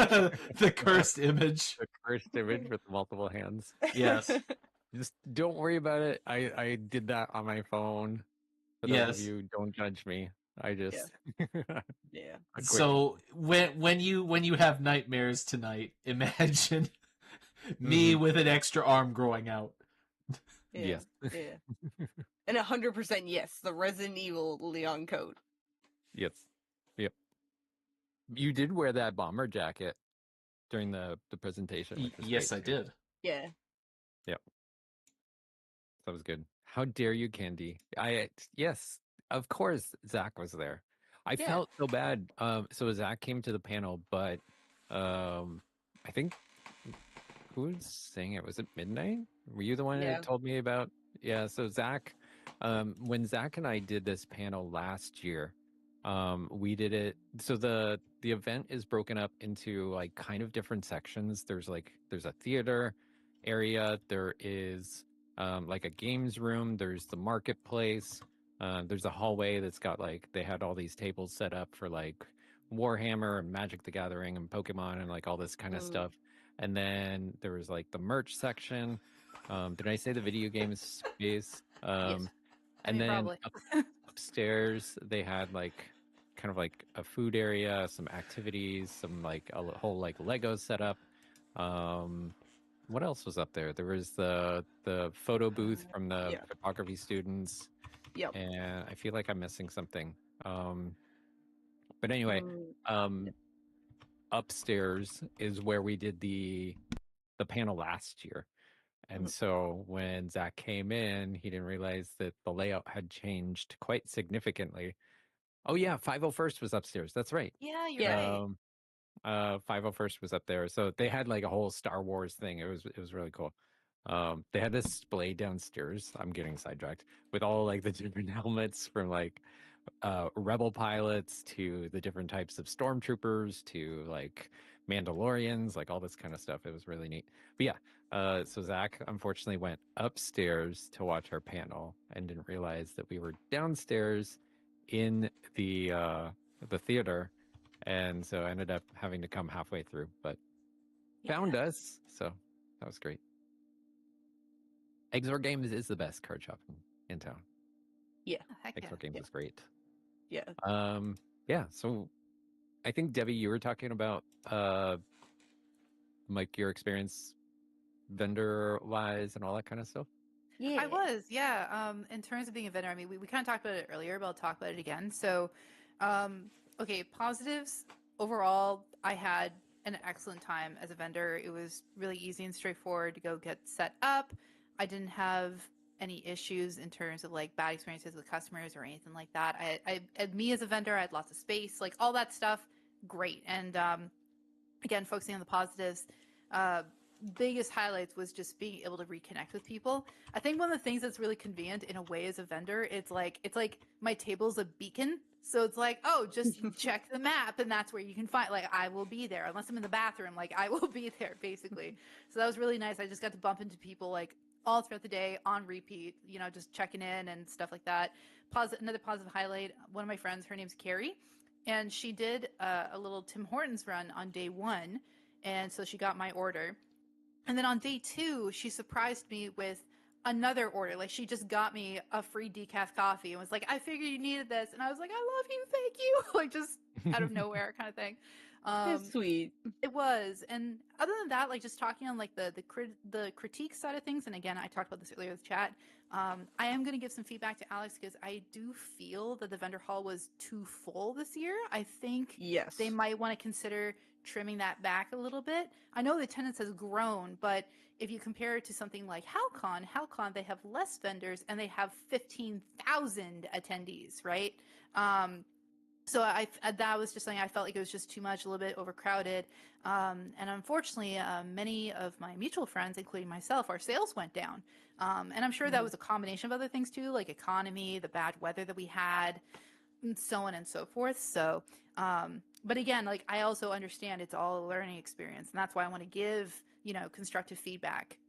The cursed image. The cursed image with multiple hands. Yes. Just don't worry about it. I did that on my phone. For those of Yes. you, don't judge me. I just Yeah. a quick- So when you have nightmares tonight, imagine me with an extra arm growing out. Yeah. Yes. Yeah. And 100% yes, the Resident Evil Leon coat. Yes. Yep. You did wear that bomber jacket during the presentation, which was Yes, great, I too. did. Yeah. That was good. How dare you, Candy? Yes, of course Zach was there. I Yeah. felt so bad. So Zach came to the panel, but I think who was saying it? Was it Midnight? Were you the one Yeah. that told me about? Yeah. So Zach, when Zach and I did this panel last year, we did it. So the event is broken up into like kind of different sections. There's a theater area. There is like a games room. There's the marketplace. There's a hallway that's got like they had all these tables set up for like Warhammer and Magic the Gathering and Pokemon and like all this kind of stuff. And then there was like the merch section. Did I say the video games space? Yes. And then Probably. upstairs they had like kind of like a food area, some activities, some like a whole like Lego setup. What else was up there? There was the photo booth from the photography students. Yep. And I feel like I'm missing something. But anyway, upstairs is where we did the panel last year. And so when Zach came in, he didn't realize that the layout had changed quite significantly. Oh yeah, 501st was upstairs. That's right. Yeah, you're right. 501st was up there. So they had like a whole Star Wars thing. It was really cool. They had a display downstairs. I'm getting sidetracked with all like the different helmets from like rebel pilots to the different types of stormtroopers to like Mandalorians, like all this kind of stuff. It was really neat. But yeah, so Zach unfortunately went upstairs to watch our panel and didn't realize that we were downstairs in the theater, and so ended up having to come halfway through, but found us. So that was great. Exor Games is the best card shop in town. Yeah. Heck yeah. Exor Games is great. Yeah. Yeah, so I think Debbie, you were talking about like your experience vendor wise and all that kind of stuff. Yeah. I was, yeah. In terms of being a vendor, I mean, we kind of talked about it earlier, but I'll talk about it again. So, okay, positives. Overall, I had an excellent time as a vendor. It was really easy and straightforward to go get set up. I didn't have any issues in terms of like bad experiences with customers or anything like that. Me as a vendor, I had lots of space, like all that stuff. Great. And again, focusing on the positives, biggest highlights was just being able to reconnect with people. I think one of the things that's really convenient in a way as a vendor, it's like my table's a beacon. So it's like, oh, just check the map and that's where you can find, like, I will be there unless I'm in the bathroom, like I will be there basically. So that was really nice. I just got to bump into people like all throughout the day on repeat, you know, just checking in and stuff like that. Another positive highlight, one of my friends, her name's Carrie, and she did a little Tim Hortons run on day 1. And so she got my order. And then on day 2, she surprised me with another order. Like, she just got me a free decaf coffee and was like, I figured you needed this. And I was like, I love you. Thank you. Like, just out of nowhere kind of thing. That's sweet. It was. And other than that, like, just talking on like the critique side of things. And again, I talked about this earlier with chat. I am going to give some feedback to Alex because I do feel that the vendor hall was too full this year. I think Yes. they might want to consider trimming that back a little bit. I know the attendance has grown, but if you compare it to something like HowlCon, they have less vendors and they have 15,000 attendees, right? So that was just something I felt like it was just too much, a little bit overcrowded. And unfortunately, many of my mutual friends, including myself, our sales went down. And I'm sure that was a combination of other things too, like economy, the bad weather that we had, and so on and so forth. So, but again, like, I also understand it's all a learning experience, and that's why I want to give, you know, constructive feedback.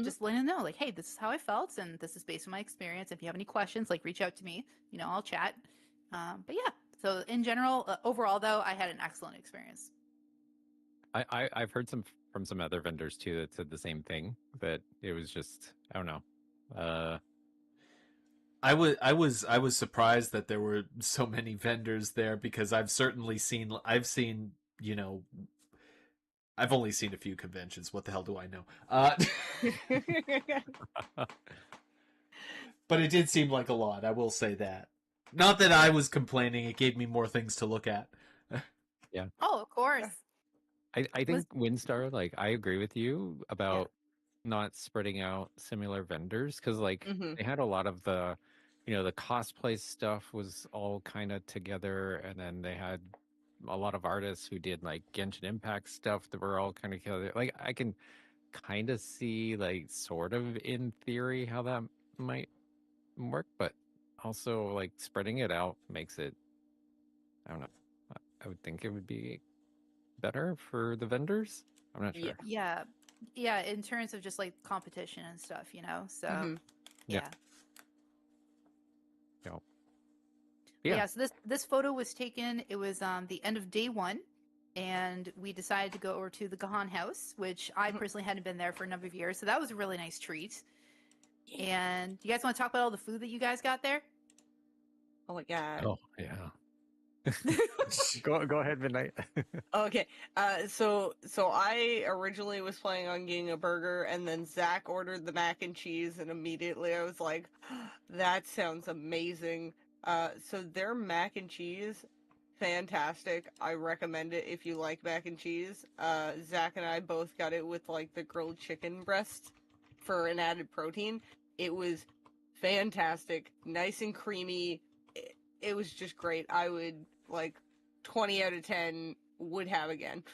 Just letting them know, like, hey, this is how I felt, and this is based on my experience. If you have any questions, like, reach out to me. You know, I'll chat. But yeah, so in general, overall though, I had an excellent experience. I've heard from some other vendors too that said the same thing, that it was just, I don't know. I was surprised that there were so many vendors there, because I've seen, you know, I've only seen a few conventions. What the hell do I know? But it did seem like a lot. I will say that. Not that I was complaining. It gave me more things to look at. Yeah. Oh, of course. I think WinStar, like, I agree with you about not spreading out similar vendors, because like they had a lot of the, you know, the cosplay stuff was all kind of together, and then they had a lot of artists who did like Genshin Impact stuff that were all kind of together. Like, I can kind of see, like, sort of in theory how that might work, but also like spreading it out makes it, I don't know. I would think it would be better for the vendors. I'm not sure. Yeah, in terms of just like competition and stuff, you know. So Yeah. Yeah. So this photo was taken. It was the end of day 1, and we decided to go over to the Gahan House, which I personally hadn't been there for a number of years. So that was a really nice treat. And you guys want to talk about all the food that you guys got there? Oh my god. Oh yeah. Go ahead, Midnight. Okay. So I originally was planning on getting a burger, and then Zach ordered the mac and cheese, and immediately I was like, that sounds amazing. So their mac and cheese, fantastic. I recommend it if you like mac and cheese. Zach and I both got it with like the grilled chicken breast for an added protein. It was fantastic, nice and creamy. It was just great. I would, like, 20 out of 10 would have again.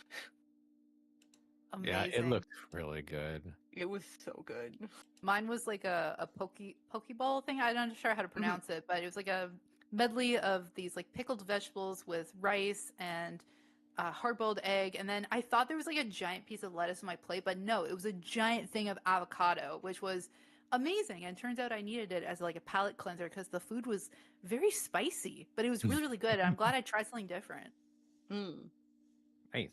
Amazing. Yeah, it looked really good. It was so good. Mine was like a pokeball thing. I'm not sure how to pronounce it, but it was like a medley of these like pickled vegetables with rice and hard-boiled egg, and then I thought there was like a giant piece of lettuce on my plate, but no, it was a giant thing of avocado, which was amazing. And turns out I needed it as like a palate cleanser because the food was very spicy, but it was really, really good. And I'm glad I tried something different. Nice.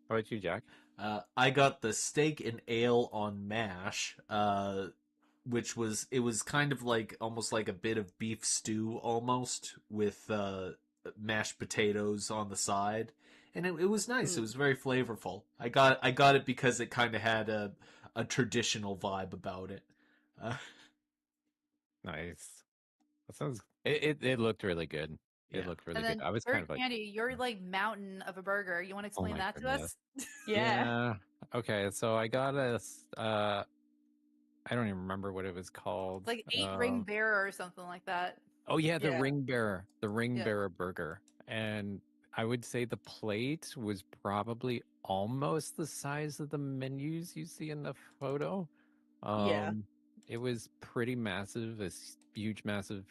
How about you, Jack? I got the steak and ale on mash, which was kind of like almost like a bit of beef stew almost, with mashed potatoes on the side, and it was nice. It was very flavorful. I got it because it kind of had a traditional vibe about it. Nice. That sounds. It looked really good. Yeah. It looked really And then good. I was Bird kind of like, Candy, you're like mountain of a burger. You want to explain my that goodness. to us? Yeah. Okay, so I got a. I don't even remember what it was called. Like 8 ring bearer or something like that. Oh yeah, the Yeah. ring bearer burger, and I would say the plate was probably almost the size of the menus you see in the photo. Yeah. It was pretty massive, this huge, massive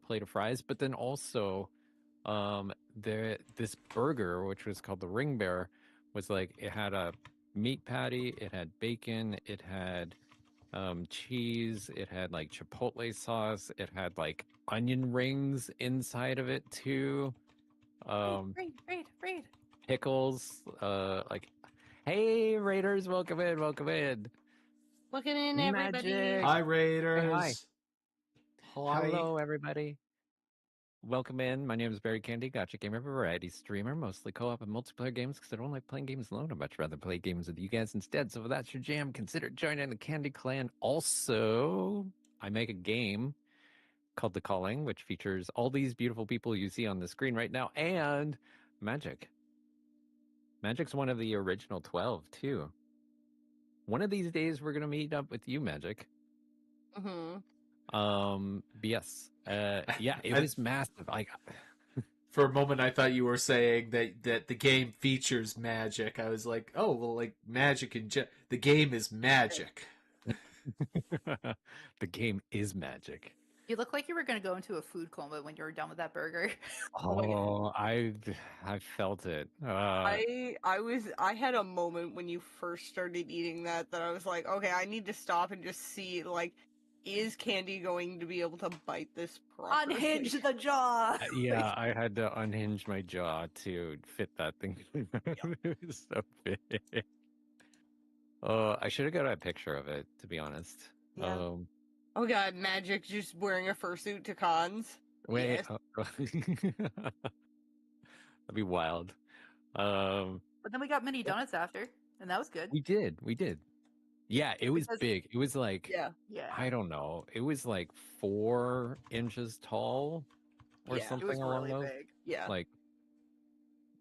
plate of fries. But then also, this burger, which was called the Ring Bear, was like it had a meat patty, it had bacon, it had cheese, it had like chipotle sauce, it had like onion rings inside of it too. Raid. Pickles, like, hey Raiders, welcome in, welcome in. Looking in, everybody. Magic. Hi, Hey, hi. Raiders. Hi. Hello, everybody. Welcome in. My name is Barry Candy, Gotcha Gamer, variety streamer, mostly co-op and multiplayer games because I don't like playing games alone. I'd much rather play games with you guys instead. So if that's your jam, consider joining the Candy Clan. Also, I make a game called The Calling, which features all these beautiful people you see on the screen right now, and Magic. Magic's one of the original 12, too. One of these days, we're going to meet up with you, Magic. Yes. Yeah, it was massive. For a moment, I thought you were saying that the game features magic. I was like, oh, well, like magic the game is magic. The game is magic. You look like you were going to go into a food coma when you were done with that burger. Oh, I felt it. I had a moment when you first started eating that I was like, okay, I need to stop and just see, like, is Candy going to be able to bite this properly? Unhinge the jaw. Yeah, I had to unhinge my jaw to fit that thing. It was so big. I should have got a picture of it, to be honest. Yeah. Oh god, Magic just wearing a fursuit to cons. Wait. Yes. That'd be wild. But then we got mini donuts after, and that was good. We did. Yeah, it was big. It was like, yeah. I don't know. It was like 4 inches tall or something it was along really those. big. Yeah. Like,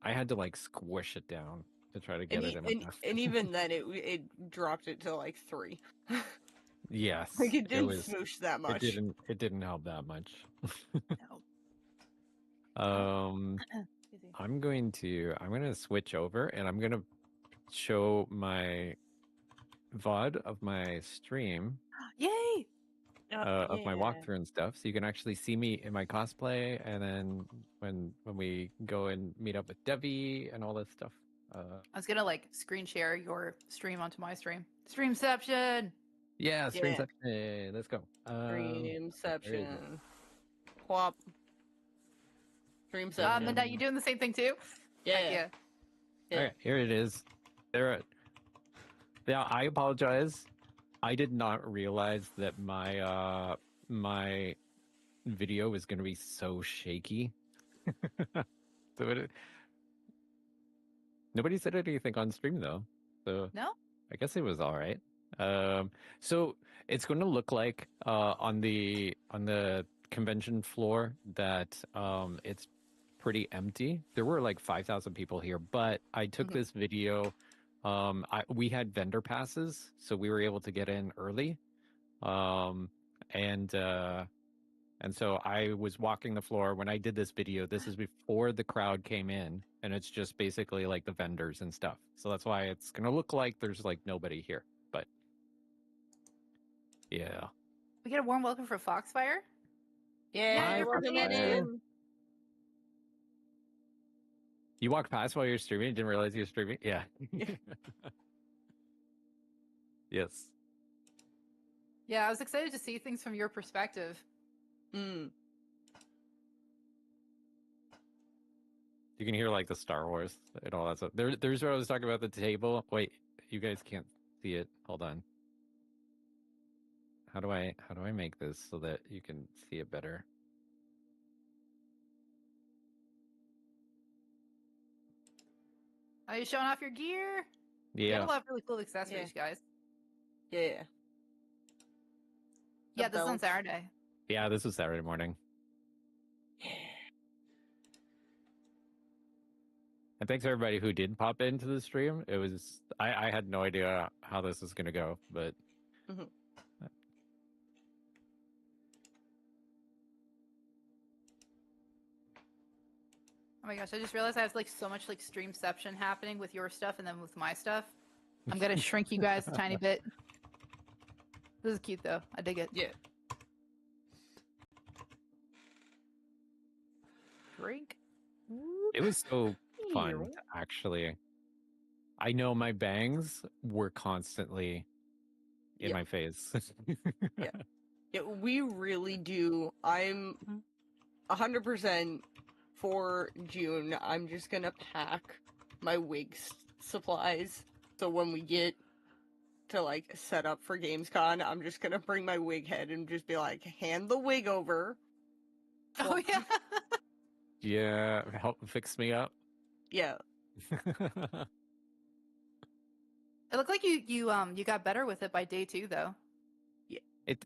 I had to like squish it down to try to get it in my mouth. And even then, it dropped it to like 3. Yes, like it didn't smoosh that much. It didn't help that much. No. I'm going to switch over and I'm going to show my VOD of my stream. Yay! Of my walkthrough and stuff, so you can actually see me in my cosplay, and then when we go and meet up with Devi and all this stuff. I was gonna like screen share your stream onto my stream. Streamception. Yeah, Streamception. Let's go. Streamception. Plop. Streamception. Midnight, you doing the same thing too? Yeah. All right, here it is. There. Yeah, I apologize. I did not realize that my my video was going to be so shaky. Nobody said anything on stream though, so no, I guess it was all right. So it's going to look like on the convention floor that it's pretty empty. There were like 5,000 people here, but I took this video. We had vendor passes, so we were able to get in early. And so I was walking the floor when I did this video. This is before the crowd came in, and it's just basically like the vendors and stuff. So that's why it's gonna look like there's like nobody here. But yeah, we get a warm welcome for Foxfire. Yeah, welcome in. You walked past while you're streaming and didn't realize you were streaming? Yeah. Yes. Yeah, I was excited to see things from your perspective. You can hear like the Star Wars and all that stuff. There's what I was talking about, the table. Wait, you guys can't see it. Hold on. How do I make this so that you can see it better? Are you showing off your gear? Yeah. You have a lot of really cool accessories, guys. Yeah. Yeah, this is on Saturday. Yeah, this was Saturday morning. And thanks everybody who did pop into the stream. It was I had no idea how this was gonna go, but Oh my gosh, I just realized I have like so much like streamception happening with your stuff and then with my stuff. I'm gonna shrink you guys a tiny bit. This is cute though. I dig it. Yeah. Drink. It was so fun, actually. I know my bangs were constantly in my face. Yeah, we really do. I'm 100% for June. I'm just gonna pack my wig supplies. So when we get to like set up for Gamescom, I'm just gonna bring my wig head and just be like, hand the wig over. Oh yeah. Yeah, help fix me up. Yeah. It looked like you got better with it by day 2 though.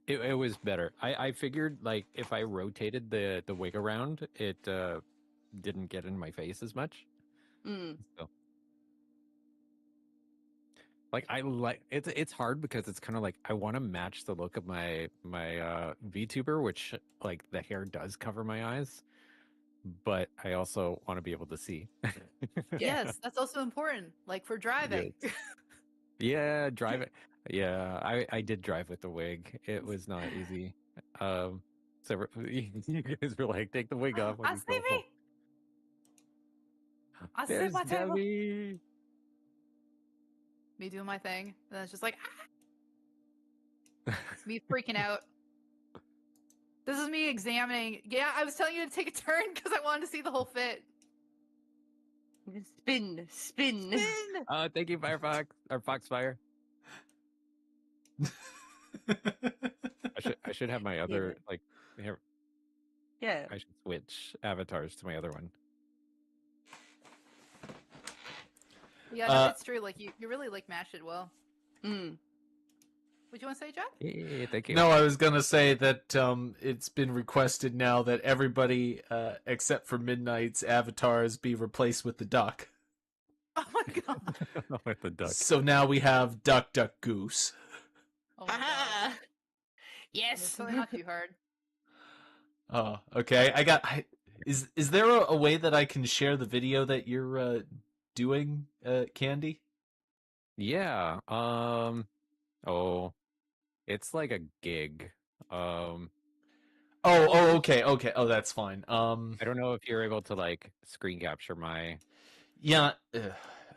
It was better. I figured like if I rotated the wig around, it didn't get in my face as much. So, like it's hard because it's kind of like I want to match the look of my VTuber, which like the hair does cover my eyes, but I also want to be able to see. Yes, that's also important. Like for driving. Yes. Yeah, driving. Yeah, I did drive with the wig. It was not easy. So you guys were like, take the wig off when I you see go home. me. I see There's my table. Debbie. Me doing my thing, and then it's just like it's me freaking out. This is me examining. Yeah, I was telling you to take a turn because I wanted to see the whole fit. Spin. Spin. Thank you, Firefox or Foxfire. I should have my other like here. Yeah. I should switch avatars to my other one. Yeah, no, it's true. Like you really like matched it well. What you want to say, Jack? Yeah, thank you. No, I was gonna say that it's been requested now that everybody except for Midnight's avatars be replaced with the duck. Oh my god! With the duck. So now we have Duck Duck Goose. Oh my god! Yes. It's really not too hard. Oh, okay. Is there a way that I can share the video that you're doing, Candy? Yeah. Oh, it's like a gig. Oh, okay. Oh, that's fine. I don't know if you're able to like screen capture my. Yeah.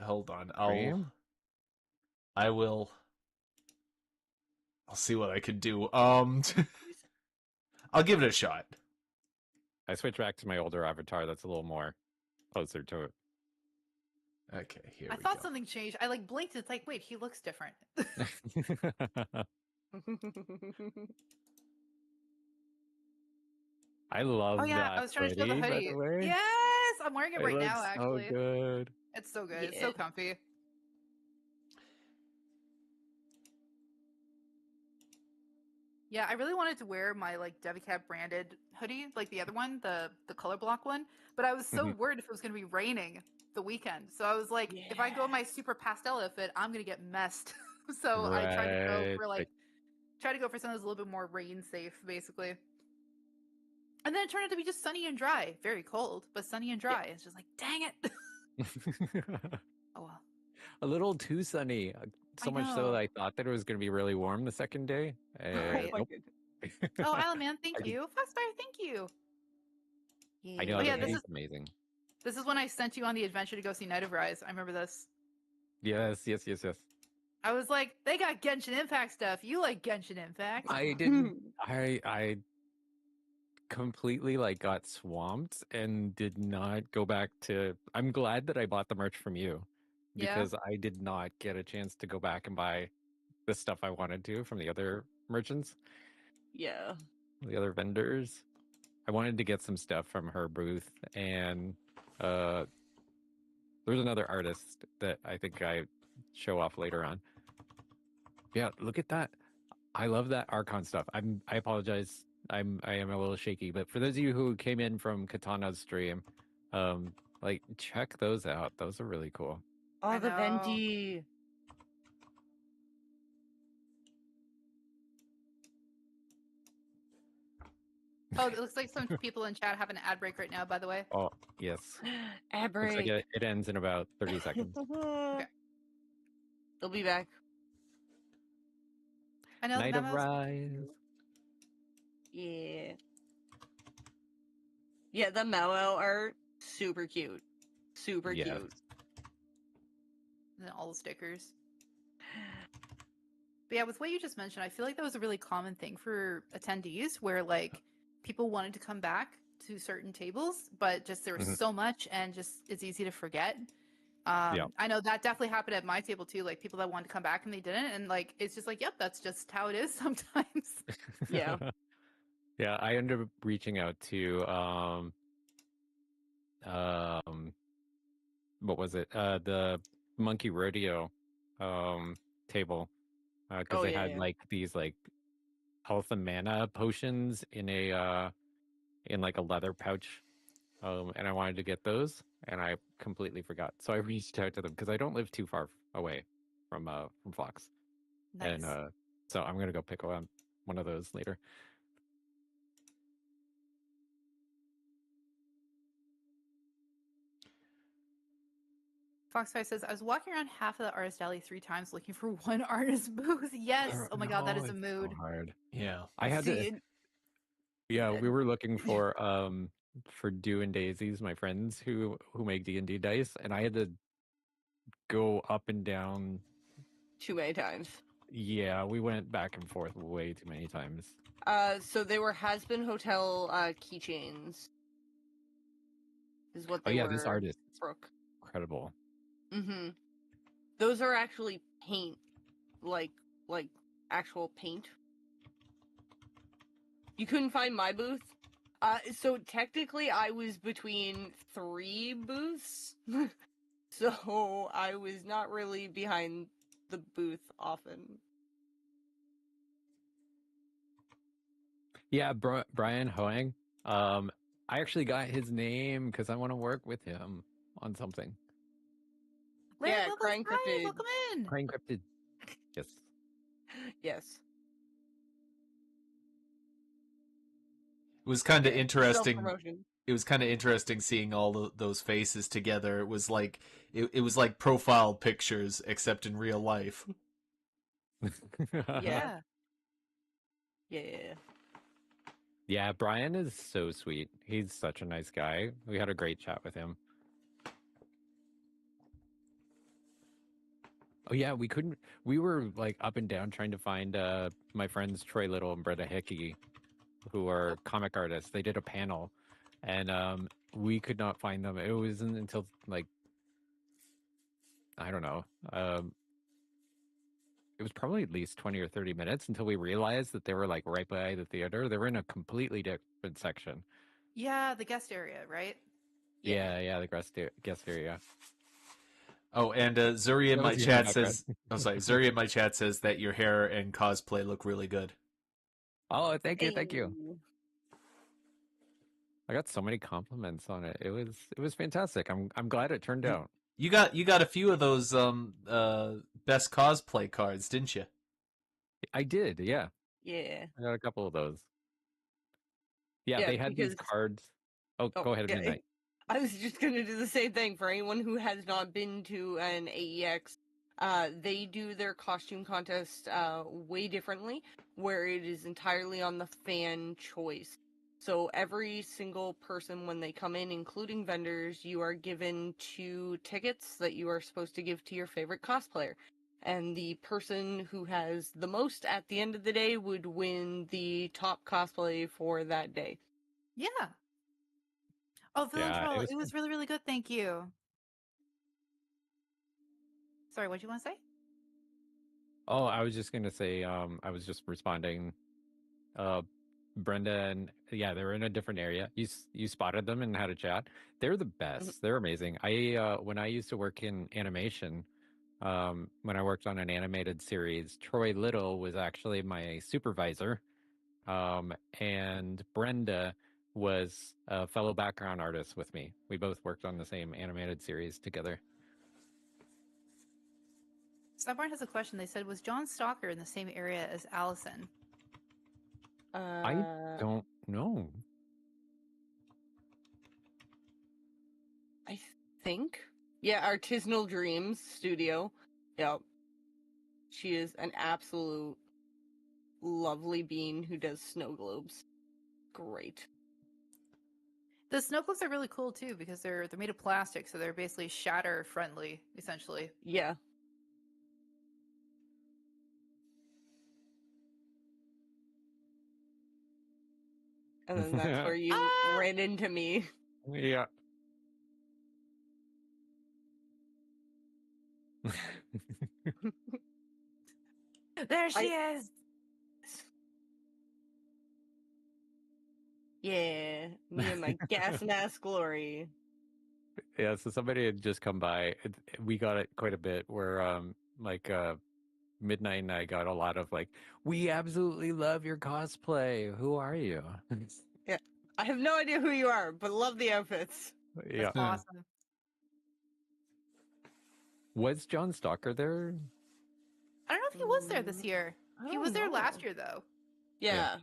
Hold on. Stream? I will. I'll see what I can do. I'll give it a shot. I switched back to my older avatar. That's a little more closer to it. Okay, here I we thought go. something changed. I like blinked. It's like, wait, he looks different. I love that. I was trying to show the hoodie, by hoodie. the way. Yes, I'm wearing it It right now. looks Actually, so good. it's so good. It's Yeah. so comfy. Yeah, I really wanted to wear my like DeviCat branded hoodie, like the other one, the color block one. But I was so worried if it was going to be raining the weekend. So I was like, if I go in my super pastel outfit, I'm going to get messed. So I tried to go for something that's a little bit more rain safe, basically. And then it turned out to be just sunny and dry. Very cold, but sunny and dry. It's just like, dang it. Oh well. A little too sunny. So much so know. that I thought that it was going to be really warm the second day. Right. Nope. Oh, Alan, man, thank you. Foxfire, thank you. I know. Oh, yeah, This is amazing. This is when I sent you on the adventure to go see Night of Rise. I remember this. Yes. I was like, they got Genshin Impact stuff. You like Genshin Impact? I didn't. I completely like got swamped and did not go back to. I'm glad that I bought the merch from you because I did not get a chance to go back and buy the stuff I wanted to from the other merchants. Yeah. The other vendors. I wanted to get some stuff from her booth, and there's another artist that I think I show off later on. Yeah, look at that. I love that Archon stuff. I apologize. I am a little shaky, but for those of you who came in from Katana's stream, like check those out. Those are really cool. Oh, the Venti. Oh, it looks like some people in chat have an ad break right now, by the way. Oh, yes. Ad Looks like break. it ends in about 30 seconds. Okay. They'll be back. I know Night the of memos. Rise. Yeah. Yeah, the Mallow art, super cute. Super Yes. cute. And then all the stickers. But yeah, with what you just mentioned, I feel like that was a really common thing for attendees where like people wanted to come back to certain tables, but just there was Mhm. so much and just it's easy to forget. Yeah. I know that definitely happened at my table too, like people that wanted to come back and they didn't, and like it's just like, yep, that's just how it is sometimes. Yeah. Yeah, I ended up reaching out to what was it? The Monkey Rodeo table. Because Oh, they yeah, had yeah. like these like health and mana potions in a in like a leather pouch. And I wanted to get those and I completely forgot. So I reached out to them because I don't live too far away from Fox. Nice. And so I'm gonna go pick one of those later. Foxfire says, I was walking around half of the artist alley 3 times looking for one artist booth. Yes. Oh my god, that No, is a it's mood. so hard. Yeah. I had to. Yeah, we were looking for Dew and Daisies, my friends who make D&D dice, and I had to go up and down. Too many times. Yeah, we went back and forth way too many times. So they were Has-Been Hotel keychains. Is what Oh they yeah, were. this artist is Brooke. incredible. Mm-hmm. Those are actually paint, like actual paint. You couldn't find my booth. So technically I was between 3 booths. So I was not really behind the booth often. Yeah, Brian Hoang. I actually got his name because I want to work with him on something. Larry Yeah, Bubbles, Crying hi, Cryptid. welcome in. Crying Cryptid. Yes. Yes. It was kind of interesting. Self-promotion. It was kind of interesting seeing all those faces together. It was like it was like profile pictures, except in real life. Yeah. Yeah. Yeah, Brian is so sweet. He's such a nice guy. We had a great chat with him. Oh yeah, we were like up and down trying to find my friends Troy Little and Brenda Hickey, who are comic artists. They did a panel and we could not find them. It wasn't until like I don't know. It was probably at least 20 or 30 minutes until we realized that they were like right by the theater. They were in a completely different section. Yeah, the guest area, right? Yeah, the guest area. Oh, and Zuri in That my was the only chat background. says, "Oh, sorry, Zuri in my chat says that your hair and cosplay look really good." Oh, thank you. Hey. I got so many compliments on it. It was fantastic. I'm glad it turned out. You got a few of those best cosplay cards, didn't you? I did, yeah. Yeah. I got a couple of those. Yeah, Yeah, they had these because- cards. Oh, go ahead, yeah, Midnight. I was just gonna do the same thing for anyone who has not been to an AEX. They do their costume contest way differently, where it is entirely on the fan choice. So every single person, when they come in, including vendors, you are given 2 tickets that you are supposed to give to your favorite cosplayer. And the person who has the most at the end of the day would win the top cosplay for that day. Yeah. Oh, Villain Yeah, Troll, it was it was really, really good. Thank you. Sorry, what do you want to say? Oh, I was just gonna say, I was just responding. Brenda and yeah, they were in a different area. You spotted them and had a chat. They're the best. They're amazing. When I used to work in animation, when I worked on an animated series, Troy Little was actually my supervisor, and Brenda was a fellow background artist with me. We both worked on the same animated series together. Snowborn has a question. They said, was John Stalker in the same area as Allison? I don't know. I think. Yeah, Artisanal Dreams Studio. Yep. She is an absolute lovely bean who does snow globes. Great. The snow globes are really cool too because they're made of plastic, so they're basically shatter friendly, essentially. Yeah. And then that's where you ran into me. Yeah. There she is. Yeah, me and my gas mask glory. Yeah, so somebody had just come by. We got it quite a bit where Midnight and I got a lot of like, we absolutely love your cosplay. Who are you? Yeah. I have no idea who you are, but love the outfits. Yeah. That's awesome. Was John Stalker there? I don't know if he was there this year. He was there last year though. Yeah.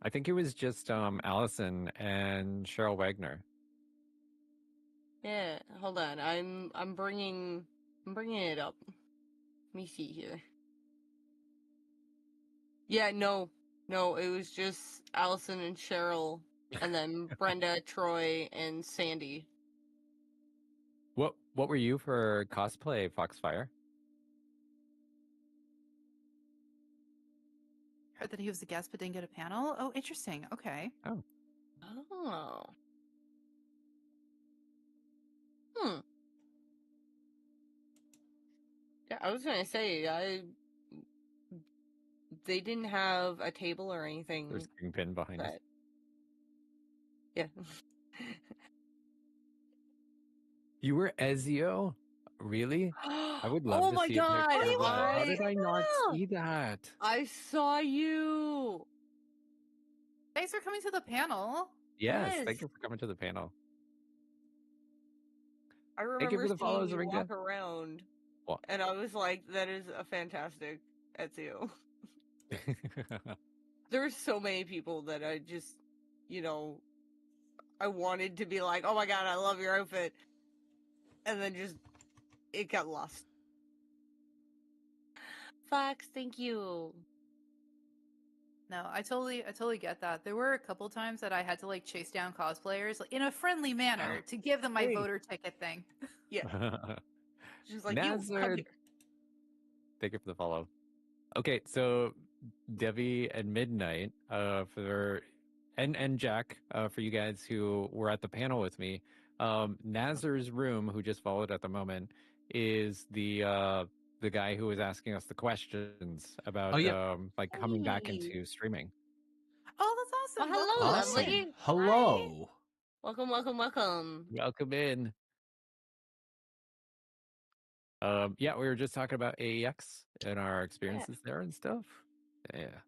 I think it was just Allison and Cheryl Wagner. Yeah. Hold on. I'm bringing it up. Let me see here. Yeah, no, it was just Allison and Cheryl, and then Brenda, Troy, and Sandy. What were you for cosplay, Foxfire? Heard that he was a guest but didn't get a panel. Oh, interesting. Okay. Oh. Yeah, I was gonna say they didn't have a table or anything. There's Kingpin behind us. Yeah. You were Ezio? Really? I would love Oh to my see a God, picture of that. How I- did I not see that? I saw you. Thanks for coming to the panel. Yes, Yes. thank you for coming to the panel. I Thank you remember for the seeing follows, you Ringa. walk around, What? and I was like, "That is a fantastic Ezio." There were so many people that I just, I wanted to be like, "Oh my God, I love your outfit," and then just it got lost. Fox, thank you. No, I totally get that. There were a couple times that I had to like chase down cosplayers like, in a friendly manner to give them my Hey. voter ticket thing. Yeah, she's like, "You come Nazard, here." thank you for the follow. Okay, so Debbie and Midnight and Jack for you guys who were at the panel with me. Nazar's room, who just followed at the moment, is the guy who was asking us the questions about like coming back into streaming. Oh, that's awesome. Oh, hello, Welcome. lovely. Hello. Welcome. Welcome in. Yeah, we were just talking about AEX and our experiences there and stuff. Yeah.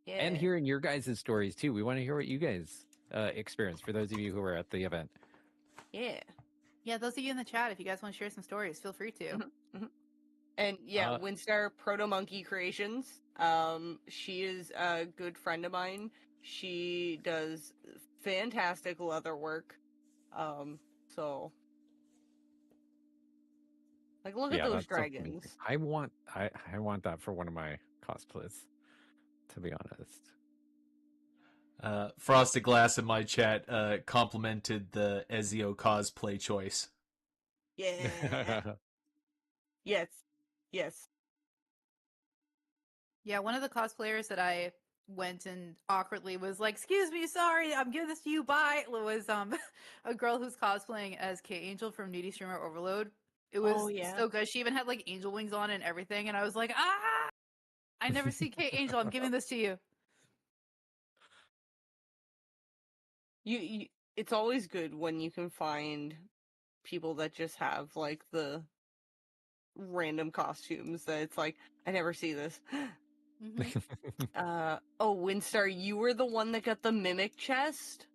And hearing your guys' stories too. We want to hear what you guys experienced for those of you who were at the event. Yeah, those of you in the chat, if you guys want to share some stories, feel free to. And Winstar Proto Monkey Creations. She is a good friend of mine. She does fantastic leather work. So like, look at those dragons. I want that for one of my cosplays, to be honest. Frosted Glass in my chat complimented the Ezio cosplay choice. Yeah. Yes. Yeah, one of the cosplayers that I went and awkwardly was like, "Excuse me, sorry, I'm giving this to you." Bye. It was a girl who's cosplaying as K Angel from Needy Streamer Overload. It was so good. She even had like angel wings on and everything, and I was like, "Ah, I never see K Angel. I'm giving this to you." You it's always good when you can find people that just have like the random costumes that it's like, I never see this. Winstar, you were the one that got the mimic chest?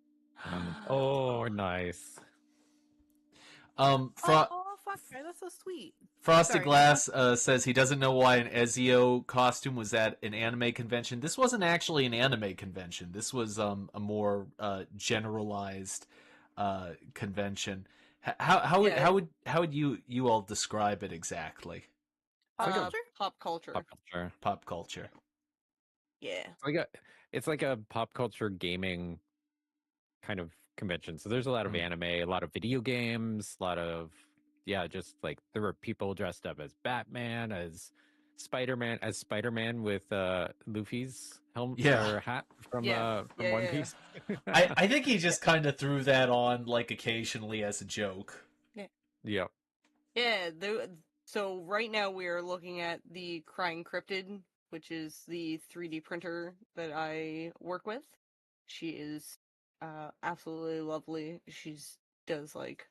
Oh, nice. Oh, fuck, that's so sweet. Frosted Glass says he doesn't know why an Ezio costume was at an anime convention. This wasn't actually an anime convention. This was a more generalized convention. How would you all describe it exactly? It's like a Pop culture. pop culture. Pop culture. Yeah. It's like a pop culture gaming kind of convention. So there's a lot of anime, a lot of video games, a lot of just like there were people dressed up as Batman, as Spider-Man with Luffy's helmet or hat from One Piece. I think he just kind of threw that on like occasionally as a joke. Yeah. Yeah. So right now we are looking at the Crying Cryptid, which is the 3D printer that I work with. She is absolutely lovely. She's does like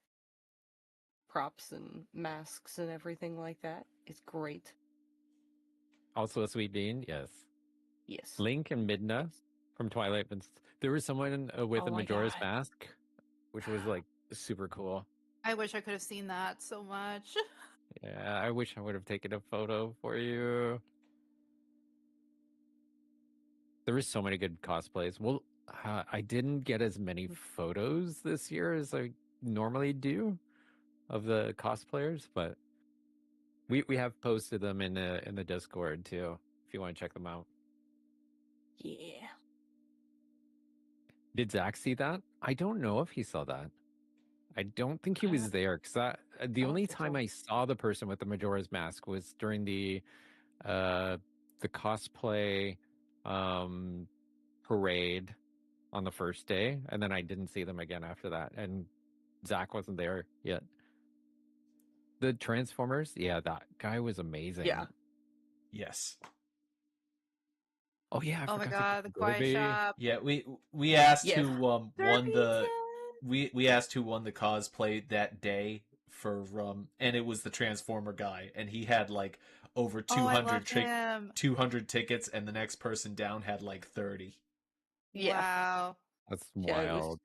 props and masks and everything like that. It's great. Also a sweet bean, yes. Yes. Link and Midna from Twilight Princess. There was someone with a Majora's Mask, which was like super cool. I wish I could have seen that so much. Yeah, I wish I would have taken a photo for you. There was so many good cosplays. Well, I didn't get as many photos this year as I normally do of the cosplayers, but we have posted them in the Discord too, if you want to check them out. Yeah. Did Zach see that? I don't know if he saw that. I don't think he was there because the only time I saw the person with the Majora's Mask was during the cosplay parade on the first day, and then I didn't see them again after that. And Zach wasn't there yet. The Transformers, yeah, that guy was amazing. Yeah. Yes. Oh yeah. Oh my god, the Quiet Shop. Yeah, we asked who won the we asked who won the cosplay that day for and it was the Transformer guy, and he had like over 200 tickets, and the next person down had like 30. Yeah. Wow. That's wild.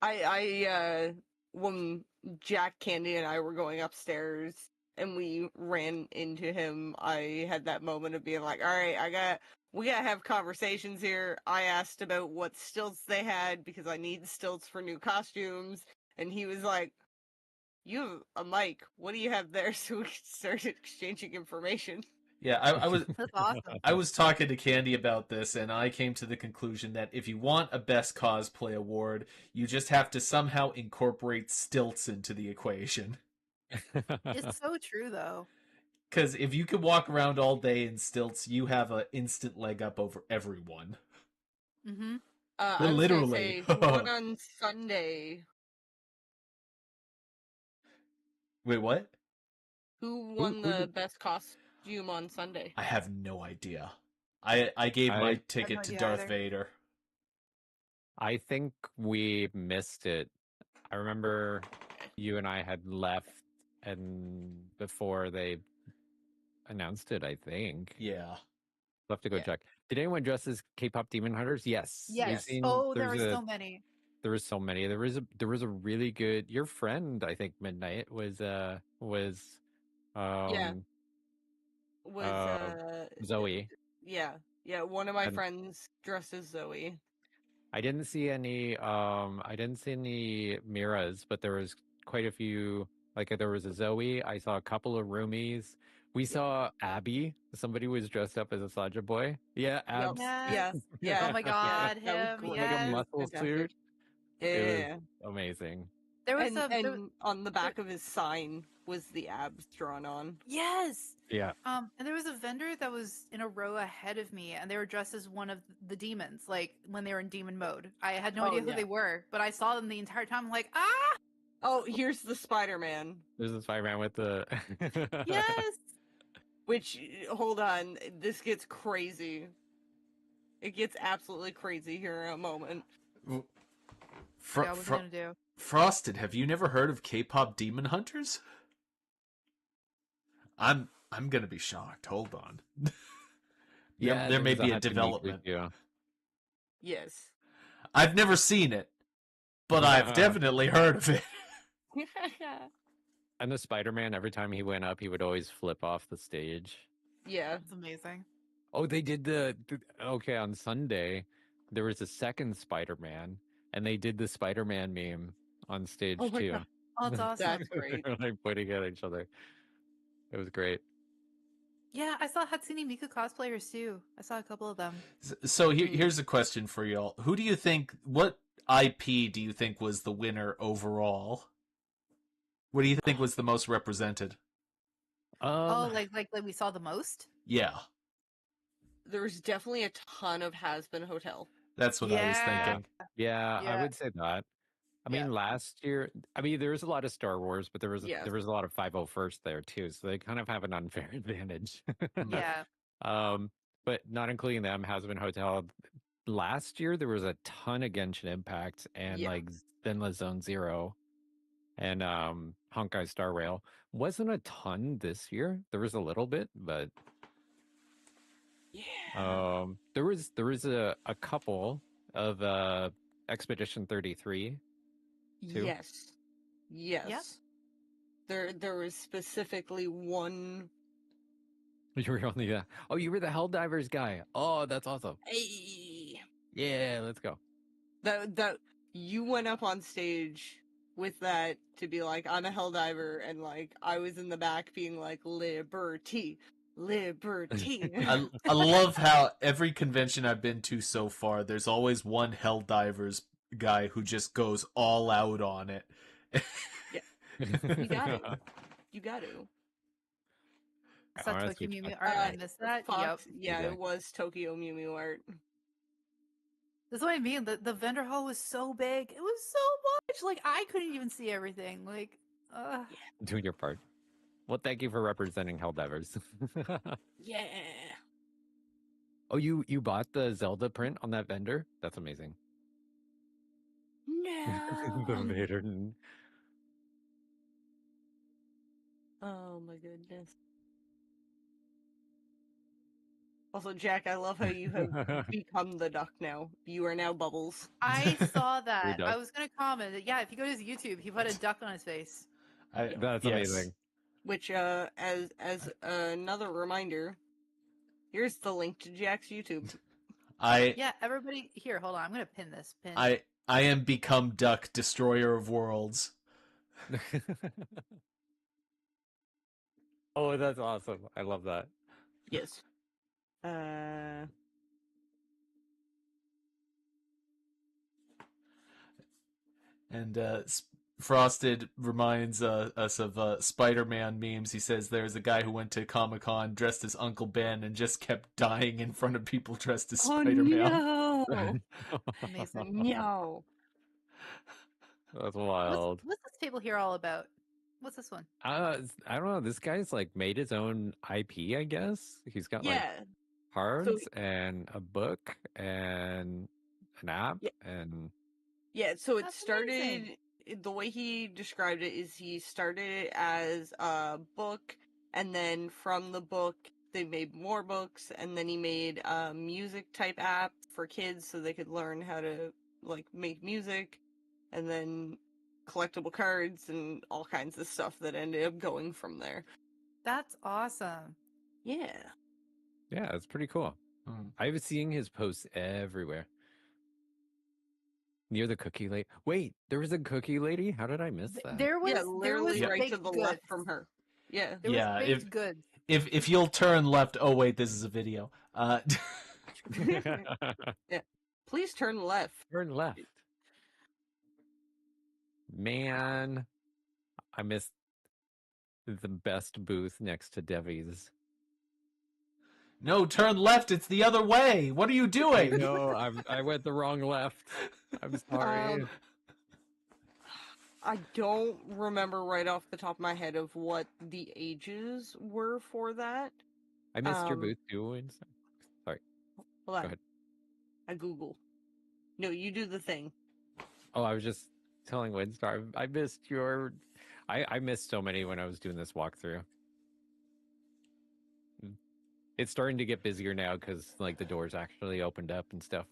I when Jack, Candy, and I were going upstairs and we ran into him, I had that moment of being like, all right, we gotta have conversations here. I asked about what stilts they had because I need stilts for new costumes, and he was like, you have a mic, what do you have there? So we started exchanging information. Yeah, I was That's awesome. I was talking to Candy about this, and I came to the conclusion that if you want a best cosplay award, you just have to somehow incorporate stilts into the equation. It's so true, though. Because if you can walk around all day in stilts, you have an instant leg up over everyone. Mm-hmm. I was literally. Gonna say, who won on Sunday? Wait, what? Who won the best costume on Sunday? I have no idea. I gave my ticket to Darth Vader. I think we missed it. I remember you and I had left and before they announced it, I think. Yeah. We'll have to go check. Did anyone dress as K-pop Demon Hunters? Yes. Yes. There were so many. There was so many. There was a really good. Your friend, I think, Midnight was Zoe. Yeah. One of my friends dressed as Zoe. I didn't see any. I didn't see any Miras, but there was quite a few. Like there was a Zoe. I saw a couple of roomies. We saw Abby. Somebody was dressed up as a Saja boy. Yeah, Abs. Yeah. Oh my god, him. Like a muscle suit. Yeah. It was amazing. There was and on the back of his sign was the abs drawn on. Yes. Yeah. And there was a vendor that was in a row ahead of me, and they were dressed as one of the demons, like when they were in demon mode. I had no idea who they were, but I saw them the entire time. I'm like, ah! Oh, here's the Spider-Man. There's the Spider-Man with the yes. Which, hold on, this gets crazy. It gets absolutely crazy here in a moment. Frosted, have you never heard of K-pop Demon Hunters? I'm gonna be shocked. Hold on. Yeah, there may be a development. Yes. I've never seen it, but I've definitely heard of it. And the Spider-Man, every time he went up, he would always flip off the stage. Yeah. It's amazing. Oh, they did okay, on Sunday, there was a second Spider-Man, and they did the Spider-Man meme on stage Oh my too. God. Oh, it's awesome. That's great. They're like pointing at each other. It was great. Yeah, I saw Hatsune Miku cosplayers too. I saw a couple of them. So here's a question for y'all. Who do you think, what IP do you think was the winner overall? What do you think was the most represented? Oh, like we saw the most? Yeah, There's definitely a ton of Has Been Hotel. that's what I was Yeah. thinking. Yeah, I Yeah. would say that. I mean, Yeah. last year, I mean, there was a lot of Star Wars, but there was Yes. a lot of 501st there too, so they kind of have an unfair advantage. Yeah. But not including them, Has Been Hotel. Last year there was a ton of Genshin Impact and Yeah. like Zenless Zone Zero and Honkai Star Rail. Wasn't a ton this year. There was a little bit, but Yeah. there was a couple of Expedition 33 too. Yes. Yes. There was specifically one. You were on the oh, you were the Helldivers guy. Oh, that's awesome. Hey. Yeah, let's go. That you went up on stage with that to be like, I'm a Helldiver, and like I was in the back being like, liberty, liberty. I love how every convention I've been to so far, there's always one Helldivers guy who just goes all out on it. You got to. You got to. Is that Tokyo Mew Mew art? I missed that. Fox, Yep. yeah, Exactly. it was Tokyo Mew Mew art. That's what I mean. The vendor hall was so big. It was so much. Like I couldn't even see everything. Like, Doing your part. Well, thank you for representing Helldivers. Yeah. Oh, you bought the Zelda print on that vendor? That's amazing. the No. Vader. Oh my goodness. Also, Jack, I love how you have become the duck now. You are now Bubbles. I saw that. duck. I was gonna comment. Yeah, if you go to his YouTube, he put a duck on his face. That's Yes. amazing. Which, as another reminder, here's the link to Jack's YouTube. Yeah, everybody here. Hold on, I'm gonna pin this. Pin. I am become Duck, destroyer of worlds. Oh, that's awesome. I love that. Yes. And Frosted reminds us of Spider-Man memes. He says there's a guy who went to Comic-Con dressed as Uncle Ben and just kept dying in front of people dressed as Spider-Man. No! Amazing. No. That's wild. What's this table here all about? What's this one? I don't know. This guy's like made his own IP, I guess. He's got like Yeah. cards and a book and an app Yeah. and Yeah, so it That's started, amazing. the way he described it is he started it as a book, and then from the book, they made more books, and then he made a music type app for kids so they could learn how to, like, make music, and then collectible cards and all kinds of stuff that ended up going from there. That's awesome. Yeah. yeah, it's pretty cool. I was seeing his posts everywhere. Near the cookie lady. Wait, there was a cookie lady? How did I miss that? There was literally right to baked the goods. left from her. Yeah. There Yeah, was baked goods. If you'll turn left, oh wait, this is a video. Yeah. Please turn left. Turn left. Man, I missed the best booth next to Devi's. No, turn left. It's the other way. What are you doing? No, I went the wrong left. I'm sorry. I don't remember right off the top of my head of what the ages were for that. I missed your booth too. Sorry. Hold on. Go ahead. I Google. No, you do the thing. Oh, I was just telling Windstar. I missed your. I missed so many when I was doing this walkthrough. It's starting to get busier now because like the doors actually opened up and stuff.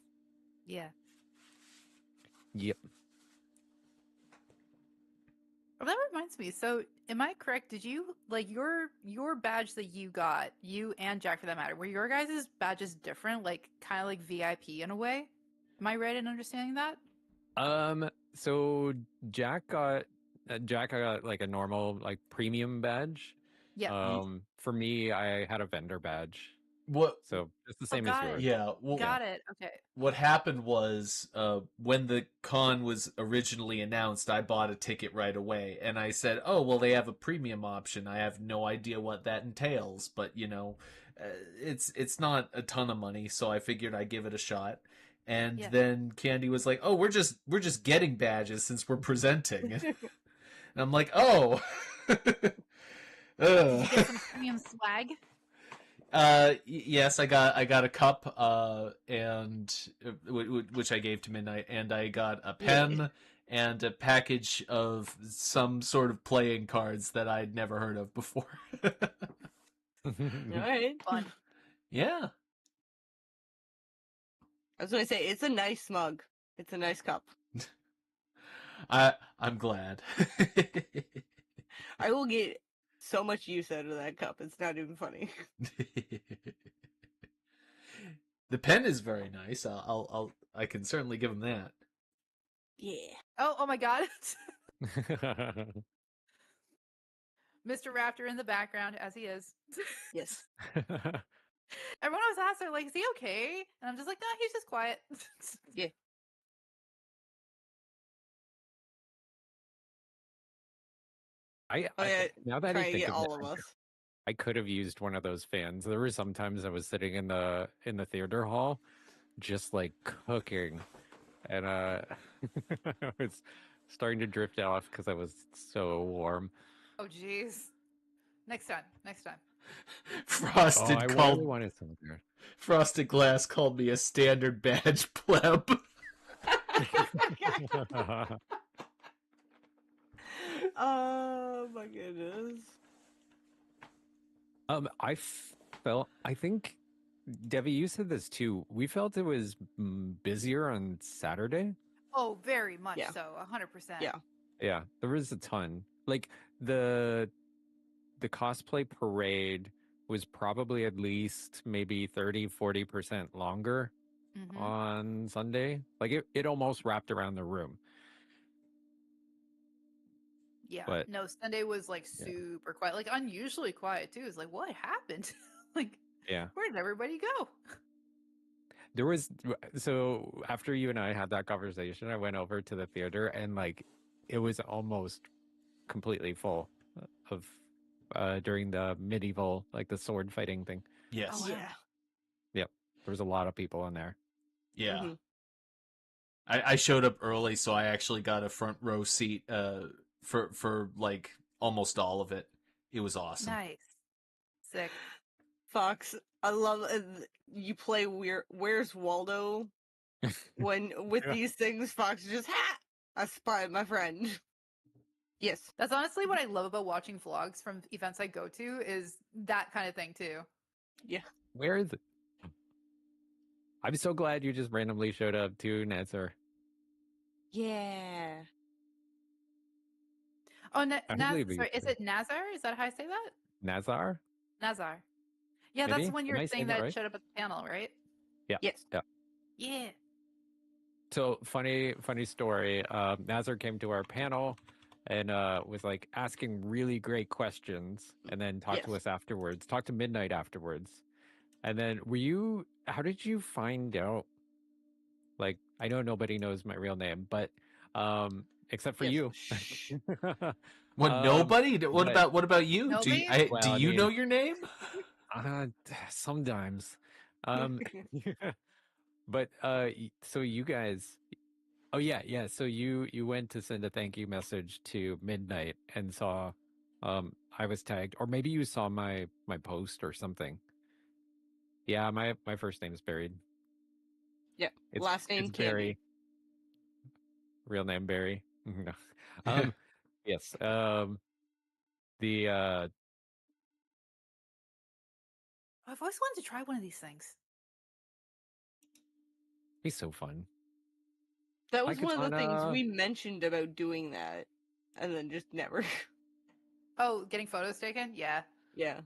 Yeah. Yep. Well, that reminds me. So, am I correct? Did you like your badge that you got, you and Jack for that matter? Were your guys' badges different, like kind of like VIP in a way? Am I right in understanding that? So Jack got like a normal like premium badge. Yeah. For me, I had a vendor badge. What? So it's the Oh, same as got it. yours. Yeah. Well, Got it. Okay. what happened was when the con was originally announced, I bought a ticket right away, and I said, "Oh, well, they have a premium option. I have no idea what that entails, but it's not a ton of money, so I figured I'd give it a shot." And Yeah. then Candy was like, "Oh, we're just getting badges since we're presenting," and I'm like, "Oh." Did you get some premium swag? Yes, I got a cup, and which I gave to Midnight, and I got a pen and a package of some sort of playing cards that I'd never heard of before. All right. Fun. Yeah. I was gonna say it's a nice mug. It's a nice cup. I'm glad. I will get so much use out of that cup. It's not even funny. The pen is very nice. I can certainly give him that. Yeah. Oh my God. Mr. Raptor in the background, as he is. Yes. Everyone always asks, they're like, is he okay? And I'm just like, no, he's just quiet. Yeah. Now that I trying to think get of all it, of us. I could have used one of those fans. There were sometimes I was sitting in the theater hall, just like cooking, and I was starting to drift off because I was so warm. Oh, jeez. Next time. Frosted I called really wanted some there. Frosted Glass called me a standard badge pleb. Oh my goodness. I think, Debbie, you said this too. We felt it was busier on Saturday. Oh, very much Yeah. so. 100%. Yeah. Yeah, there was a ton. Like the cosplay parade was probably at least maybe 30-40% longer on Sunday. Like it almost wrapped around the room. Yeah. But no, Sunday was like super quiet. Like unusually quiet too. It's like, what happened? Like, yeah. where did everybody go? There was, so after you and I had that conversation, I went over to the theater and like it was almost completely full of during the medieval, like the sword fighting thing. Yes. Oh, wow. Yeah. Yep. There was a lot of people in there. Yeah. Mhm. I showed up early, so I actually got a front row seat for like almost all of it. It was awesome. Nice. Sick. Fox, I love you play Where's Waldo when with these things. Fox just I spied my friend. Yes. That's honestly what I love about watching vlogs from events I go to is that kind of thing too. Yeah. Where is it? I'm so glad you just randomly showed up too, Netzer. Yeah. Oh, believe sorry, you. is it Nazar? Is that how I say that? Nazar? Nazar. Yeah, Maybe? that's when you Am were I saying saying that that right? showed up at the panel, right? Yeah. Yes. Yeah. Yeah. So funny story. Nazar came to our panel and was like asking really great questions, and then talked to us afterwards. Talked to Midnight afterwards, and then how did you find out? Like, I know nobody knows my real name, but except for you. What nobody? What about you? Nobody? Do you know your name? Sometimes. But so you guys, oh yeah. So you went to send a thank you message to Midnight and saw I was tagged, or maybe you saw my post or something. Yeah, my first name is buried. Yeah. Last name it's Candy. Barry. Real name Barry. No. Yes. The I've always wanted to try one of these things. he's so fun. That was one of the things we mentioned about doing that, and then just never. Oh, getting photos taken? Yeah. Yeah.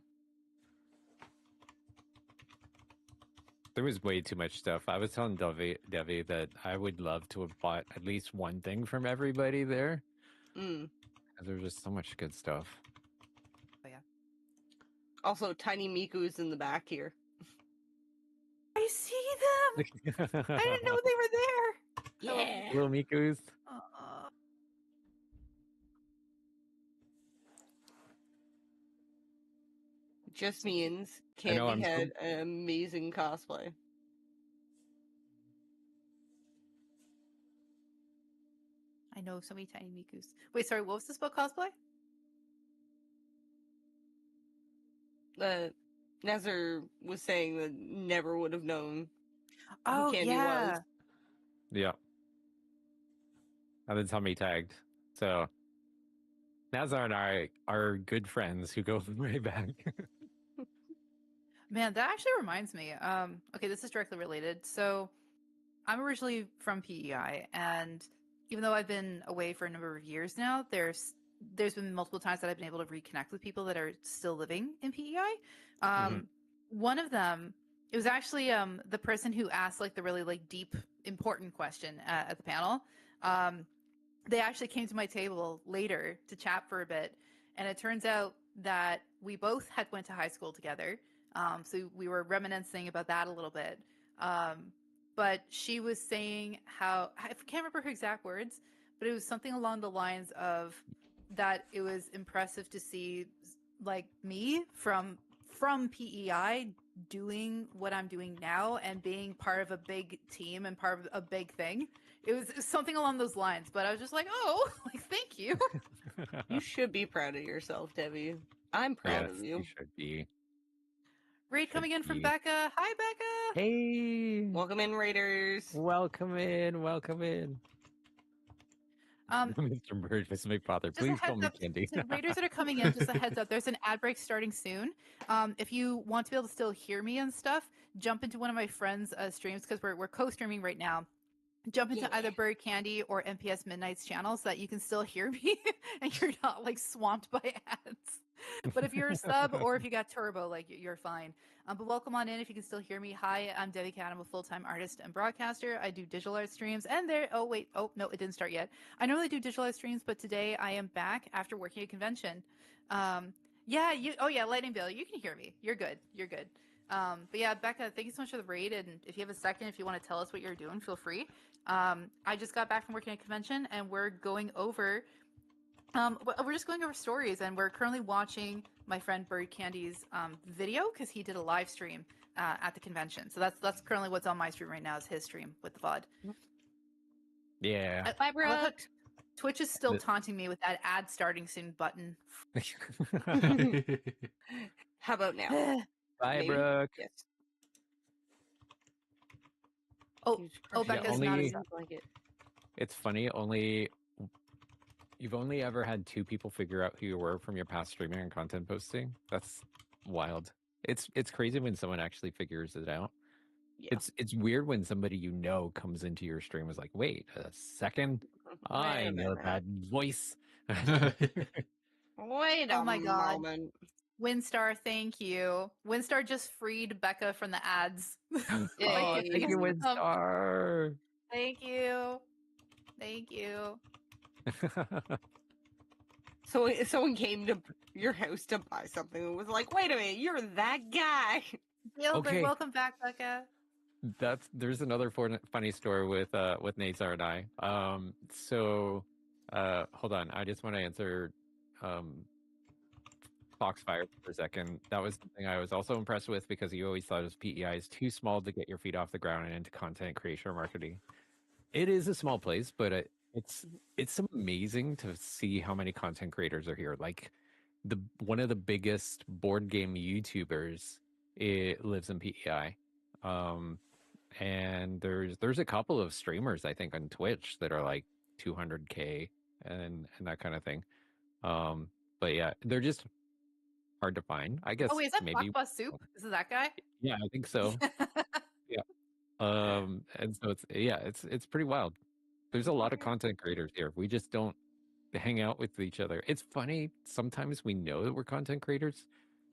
there was way too much stuff. I was telling Devi that I would love to have bought at least one thing from everybody there. There's just so much good stuff. Oh, yeah. Also, tiny Miku's in the back here. I see them! I didn't know they were there! Yeah! Little Miku's. Just means Candy had an amazing cosplay. I know so many tiny Mikus. Wait, sorry, what was this about cosplay? Nazar was saying that never would have known who Candy was. Yeah. And then somebody tagged. So Nazar and I are good friends who go way back. Man, that actually reminds me. Okay, this is directly related. So I'm originally from PEI, and even though I've been away for a number of years now, there's been multiple times that I've been able to reconnect with people that are still living in PEI. One of them, it was actually the person who asked like the really like deep, important question at the panel. They actually came to my table later to chat for a bit, and it turns out that we both had went to high school together. So we were reminiscing about that a little bit. But she was saying how, I can't remember her exact words, but it was something along the lines of that it was impressive to see like me from PEI doing what I'm doing now and being part of a big team and part of a big thing. It was something along those lines, but I was just like, oh, like, thank you. You should be proud of yourself, Debbie. I'm proud of you. You should be. Raid coming in from Becca. Hi, Becca. Hey. Welcome in, Raiders. Welcome in. Welcome in. Mr. Bird, Mr. McFather, please call me Candy. To Raiders that are coming in, just a heads up. There's an ad break starting soon. If you want to be able to still hear me and stuff, jump into one of my friends' streams because we're co-streaming right now. Jump into either Bird Candy or MPS Midnight's channel so that you can still hear me and you're not like swamped by ads. But if you're a sub or if you got turbo, like you're fine. But welcome on in if you can still hear me. Hi, I'm Debbie Cat. I'm a full-time artist and broadcaster. I do digital art streams and oh no, it didn't start yet. I normally do digital art streams, but today I am back after working at a convention. Lightning Bill, you can hear me. You're good. But yeah, Becca, thank you so much for the raid. And if you have a second, if you want to tell us what you're doing, feel free. I just got back from working at a convention and we're going over we're just going over stories, and we're currently watching my friend Bird Candy's video because he did a live stream at the convention. So that's currently what's on my stream right now is his stream with the VOD. Yeah. Bye, Brooke. Twitch is still taunting me with that ad starting soon button. How about now? Bye, Brooke. Yes. Becca's not a blanket. It's funny, you've only ever had two people figure out who you were from your past streaming and content posting. That's wild. It's crazy when someone actually figures it out. Yeah. It's weird when somebody you know comes into your stream is like, wait a second, I know that voice. Wait a moment. Winstar, thank you. Winstar just freed Becca from the ads. Thank you, Winstar. Thank you. So someone came to your house to buy something and was like, wait a minute, you're that guy. Gilbert, welcome back, Becca. There's another funny story with Nazar and I. Hold on, I just want to answer Foxfire for a second. That was something I was also impressed with because you always thought PEI is too small to get your feet off the ground and into content creation or marketing. It is a small place, but it's amazing to see how many content creators are here. Like one of the biggest board game YouTubers, it lives in PEI. And there's a couple of streamers I think on Twitch that are like 200K and that kind of thing. But yeah, they're just hard to find, I guess. Oh, wait, is that maybe Black Bus Soup? Is it that guy? Yeah, I think so. Yeah. And so it's pretty wild. There's a lot of content creators here. We just don't hang out with each other. It's funny, sometimes we know that we're content creators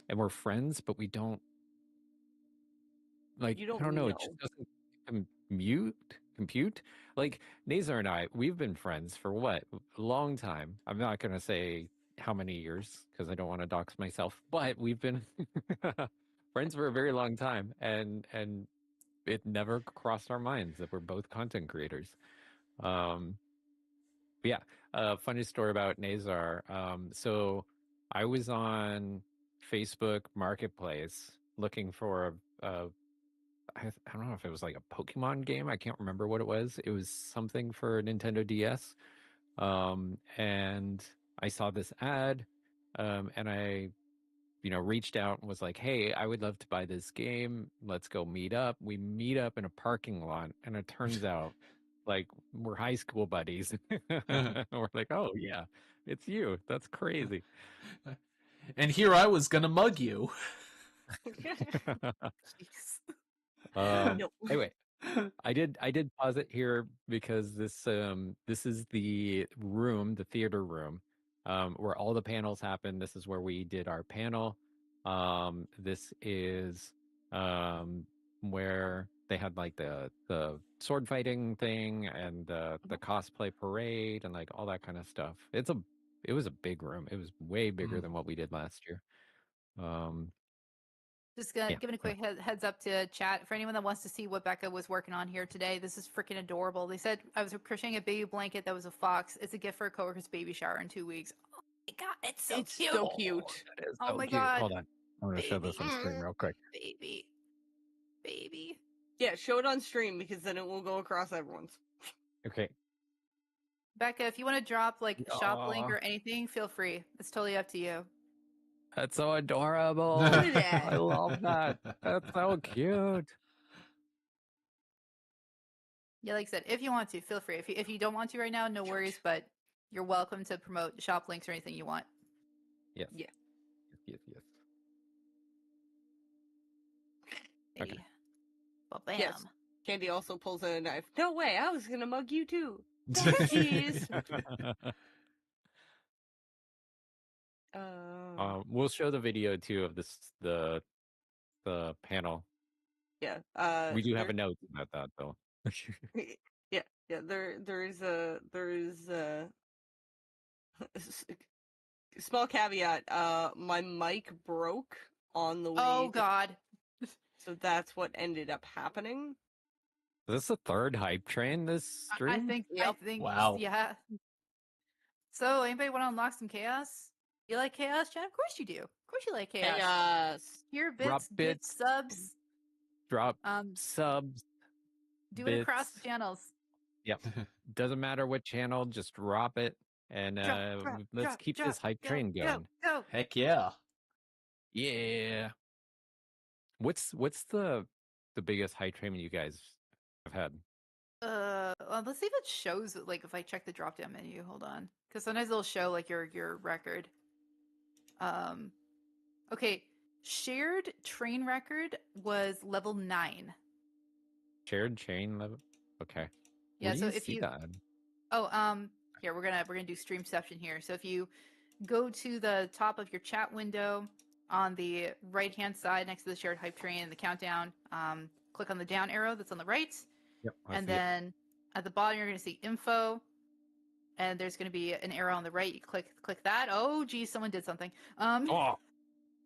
and we're friends, but we don't like, You don't I don't know, it know. just doesn't compute. Like Nazar and I, we've been friends for what? A long time. I'm not gonna say how many years because I don't want to dox myself, but we've been friends for a very long time, and it never crossed our minds that we're both content creators. Um, but yeah, funny story about Nazar. So I was on Facebook Marketplace looking for I don't know if it was like a Pokemon game. I can't remember what it was. It was something for Nintendo DS. And I saw this ad, and I, reached out and was like, "Hey, I would love to buy this game. Let's go meet up." We meet up in a parking lot, and it turns out, like, we're high school buddies. We're like, "Oh yeah, it's you. That's crazy." And here I was gonna mug you. Jeez. No. Anyway, I did pause it here because this is the room, the theater room, where all the panels happen. This is where we did our panel. This is where they had like the sword fighting thing and the cosplay parade and like all that kind of stuff. It was a big room. It was way bigger than what we did last year. Just gonna Yeah. giving a quick heads up to chat for anyone that wants to see what Becca was working on here today. This is freaking adorable. They said I was crocheting a baby blanket that was a fox. It's a gift for a coworker's baby shower in 2 weeks. Oh my god, it's so cute. So cute. That is Oh so my cute. god, Hold on. I'm gonna show this on screen real quick. baby. Yeah, show it on stream because then it will go across everyone's. Okay. Becca, if you want to drop like a shop link Aw. or anything, feel free. It's totally up to you. That's so adorable. Look at that. I love that. That's so cute. Yeah, like I said, if you want to, feel free. If you don't want to right now, no worries. But you're welcome to promote shop links or anything you want. Yes. Yeah. Yes. Hey. Okay. Well, bam. Yes. Candy also pulls out a knife. No way, I was gonna mug you too. Jeez. We'll show the video too of the panel. Yeah. We do have a note about that though. Yeah. There is a small caveat. My mic broke on the way. Oh god. So that's what ended up happening. Is this the third hype train this stream? I think. Wow. Yeah. So, anybody want to unlock some chaos? You like chaos, Jen? Of course you do. Of course you like chaos. Chaos. Here, Drop bits, bits. subs. Drop subs. Do bits. it across the channels. Yep. Doesn't matter what channel, just drop it, and let's keep this hype train going. Go. Heck yeah. Yeah. What's the biggest hype train you guys have had? Let's see if it shows. Like, if I check the drop down menu, hold on, because sometimes it'll show like your record. Okay, shared train record was level 9. Shared chain level. Okay. Yeah. Where do So you if see you, that? here we're gonna do streamception here. So if you go to the top of your chat window on the right hand side next to the shared hype train and the countdown, click on the down arrow that's on the right. Yep. And then at the bottom you're going to see info, and there's going to be an arrow on the right. You click that. Oh geez, someone did something. Oh,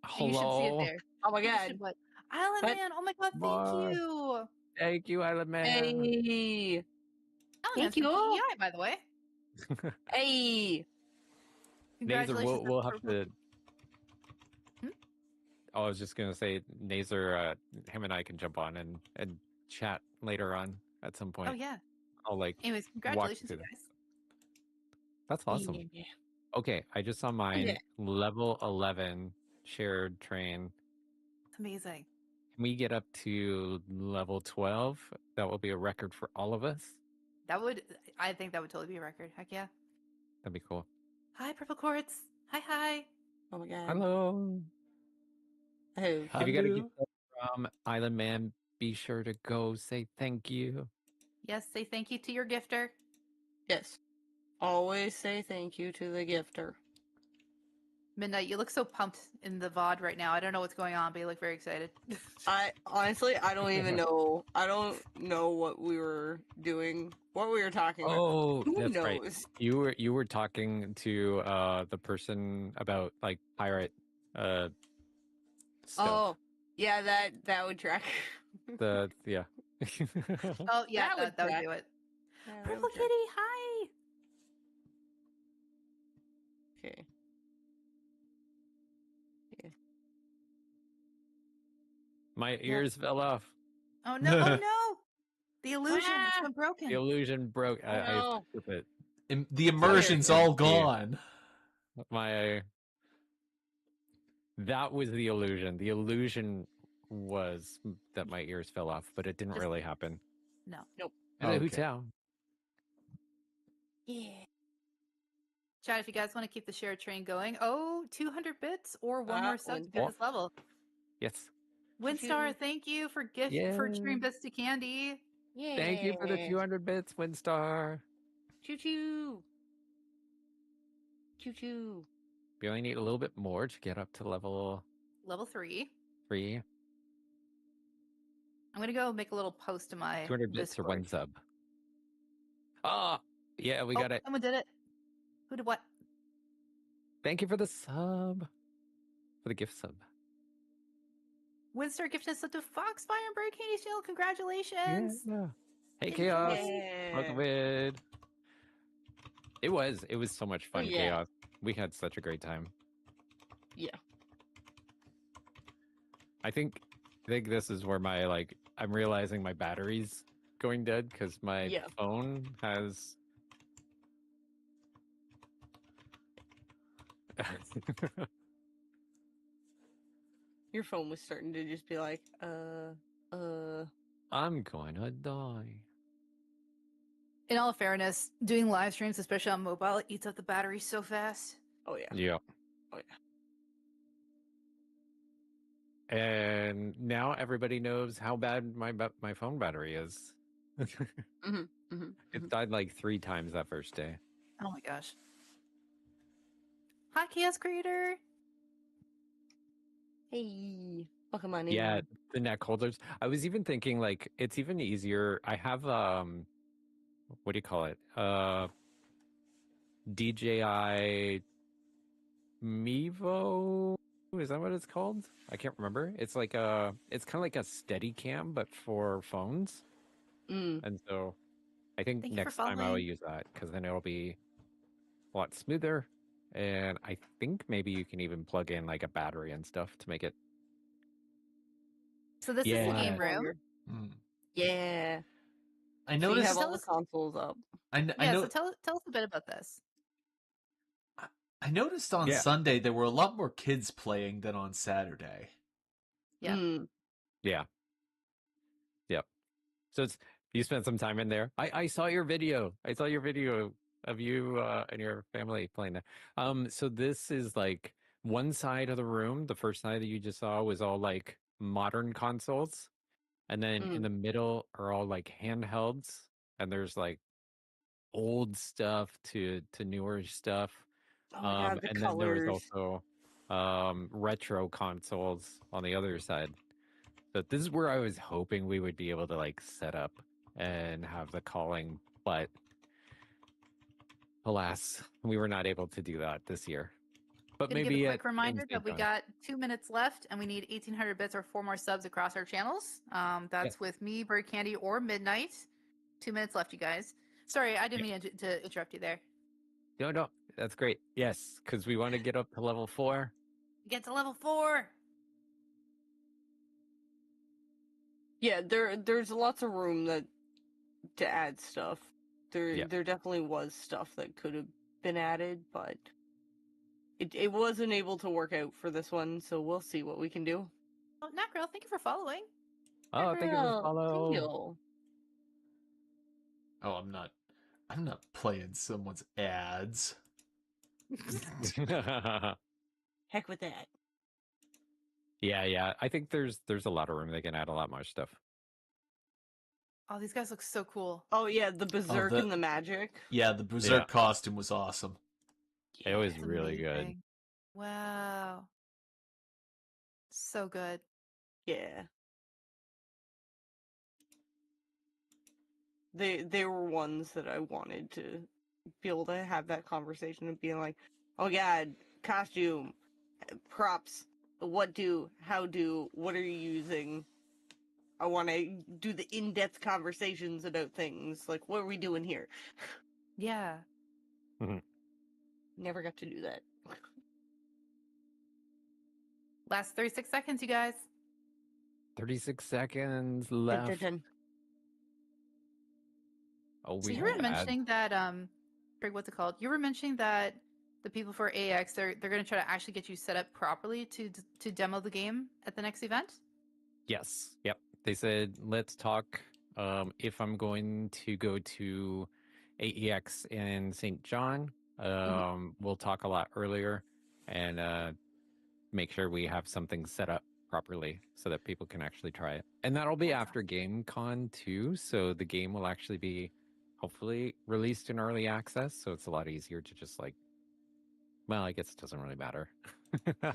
hello. You should see it there. Oh my god. Island Man, oh my god, thank you. Thank you, Island Man. Hey. Island Thank Man's from you. PEI, by the way. Hey. Congratulations. We'll have to. I was just gonna say, Nazar, him and I can jump on and chat later on at some point. Oh yeah. I'll like. Anyways, congratulations, you guys. That's awesome. Yeah. Okay, I just saw mine. Level 11 shared train. It's amazing. Can we get up to level 12? That will be a record for all of us. I think that would totally be a record. Heck yeah. That'd be cool. Hi, Purple Quartz. Hi. Oh my god. Hello. Oh. If you got a gift from Island Man, be sure to go say thank you. Yes, say thank you to your gifter. Yes. Always say thank you to the gifter. Midnight, you look so pumped in the VOD right now. I don't know what's going on, but you look very excited. I honestly, I don't even know. I don't know what we were doing, what we were talking about. Oh, Who that's right. knows? You were talking to the person about like pirate stuff. Oh, yeah, that would track. Yeah. Oh yeah, That would that would track. do it. Yeah, that Purple would track. Kitty, hi. Okay. My ears fell off. Oh no! Oh no! The illusion, it's Ah! been broken. The illusion broke. Oh, I no. skipped it. The immersion's all gone. That was the illusion. The illusion was that my ears fell off, but it didn't really happen. No. Nope. And Okay. who tell? Yeah. Chat, if you guys want to keep the share train going, 200 bits or one more sub to get this level. Yes. Windstar, thank you for sharing bits to Candy. Yeah. Thank you for the 200 bits, Windstar. Choo choo. Choo choo. We only need a little bit more to get up to level 3. 3. I'm gonna go make a little post to my 200 bits Discord. or 1 sub. Ah, yeah, we got it. Someone did it. Who did what? Thank you for the sub. For the gift sub. Windstar gifted us up to Foxfire and Bird Candy's channel. Congratulations. Yeah. Hey, Thank Chaos. Yeah. Welcome in. It was so much fun, Chaos. We had such a great time. Yeah. I think this is where my I'm realizing my battery's going dead because my phone has Your phone was starting to just be like, I'm gonna die. In all fairness, doing live streams, especially on mobile, it eats up the battery so fast. Oh yeah. Yeah. Oh yeah. And now everybody knows how bad my phone battery is. It died like 3 times that first day. Oh my gosh. Hi, Chaos Creator. Hey, welcome on in. Yeah, the neck holders. I was even thinking it's even easier. I have what do you call it? DJI Mevo. Is that what it's called? I can't remember. It's it's kind of like a steady cam, but for phones. And so I think next time I will use that because then it'll be a lot smoother. And I think maybe you can even plug in like a battery and stuff to make it. So this is the game room. Yeah. I noticed you have all the consoles up. I know. So tell us a bit about this. I noticed on Sunday there were a lot more kids playing than on Saturday. Yeah. Yeah. Yep. So you spent some time in there. I saw your video. I saw your video of you and your family playing that. So this is like one side of the room. The first side that you just saw was all like modern consoles. And then in the middle are all like handhelds. And there's like old stuff to newer stuff. Oh my God, the and colors. then there was also retro consoles on the other side. So this is where I was hoping we would be able to like set up and have the calling, but alas, we were not able to do that this year. But maybe give a quick reminder that we got 2 minutes left and we need 1,800 bits or 4 more subs across our channels. That's with me, Bird Candy, or Midnight. 2 minutes left, you guys. Sorry, I didn't mean to interrupt you there. No, that's great. Yes, because we want to get up to level 4. Get to level 4. Yeah, there's lots of room to add stuff. There definitely was stuff that could have been added, but it wasn't able to work out for this one, so we'll see what we can do. Oh, Nakril, thank you for following. Oh, thank you for the follow. Oh, I'm not playing someone's ads. Heck with that. Yeah. I think there's a lot of room. They can add a lot more stuff. Oh, these guys look so cool. Oh yeah, the Berserk and the magic. Yeah, the Berserk costume was awesome. It was really good. Wow. So good. Yeah. They were ones that I wanted to be able to have that conversation of being like, oh god, costume, props, what do, how do, what are you using? I want to do the in-depth conversations about things, like what are we doing here? Yeah. Never got to do that. Last 36 seconds, you guys. 36 seconds Dun, left. dun, dun. Oh, So we you have were mentioning that Frig, what's it called? You were mentioning that the people for AX they're going to try to actually get you set up properly to demo the game at the next event. Yes. Yep. They said, let's talk. If I'm going to go to AEX in St. John, we'll talk a lot earlier and make sure we have something set up properly so that people can actually try it. And that'll be after GameCon too. So the game will actually be hopefully released in early access. So it's a lot easier to just like, well, I guess it doesn't really matter.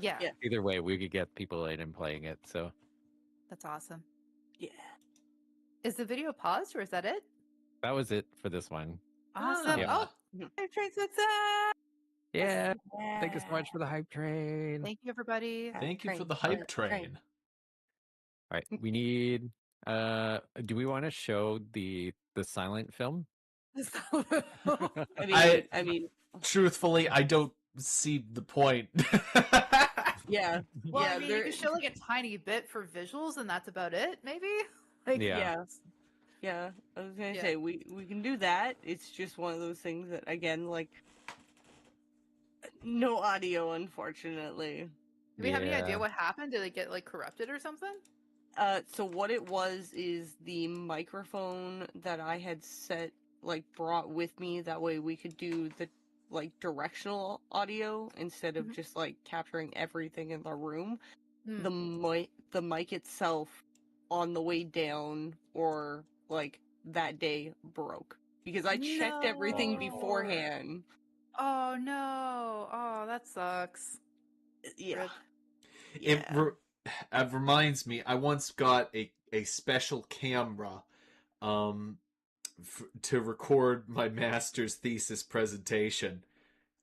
Yeah. Yeah. Either way, we could get people in and playing it. So That's awesome. Yeah. Is the video paused or is that it? that was it for this one. Awesome. Yeah. Oh, Hype Train success. Yeah. Thank you so much for the hype train. Thank you, everybody. Thank you for Train, the hype train. train. All right. We need do we want to show the silent film? I mean, Truthfully, I don't see the point. yeah. Well, yeah, I mean, you could show like a tiny bit for visuals, and that's about it, maybe. Like, Yeah. Yeah, I was gonna Yeah. say we can do that. It's just one of those things that again, like, no audio, unfortunately. do we have any idea what happened? Did it get like corrupted or something? So what it was is the microphone that I had set, like, brought with me. That way we could do the like directional audio instead of Mhm. just like capturing everything in the room. Hmm. The mic itself on the way down or like that day broke because I checked everything No. beforehand. Oh no! Oh, that sucks. Yeah. Rip. It, Yeah. it reminds me, I once got a special camera to record my master's thesis presentation.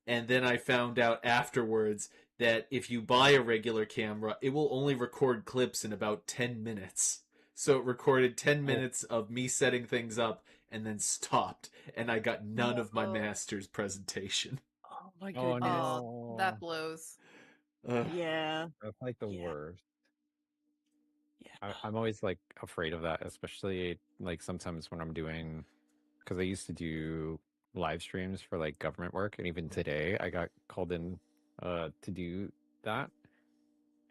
And then I found out afterwards that if you buy a regular camera, it will only record clips in about 10 minutes. So it recorded 10 minutes of me setting things up and then stopped. And I got none of my master's presentation. Oh my Oh goodness. no. That blows. Yeah. That's like the Yeah. worst. Yeah. I'm always like afraid of that, especially like sometimes when I'm doing, because I used to do live streams for like government work, and even today I got called in to do that,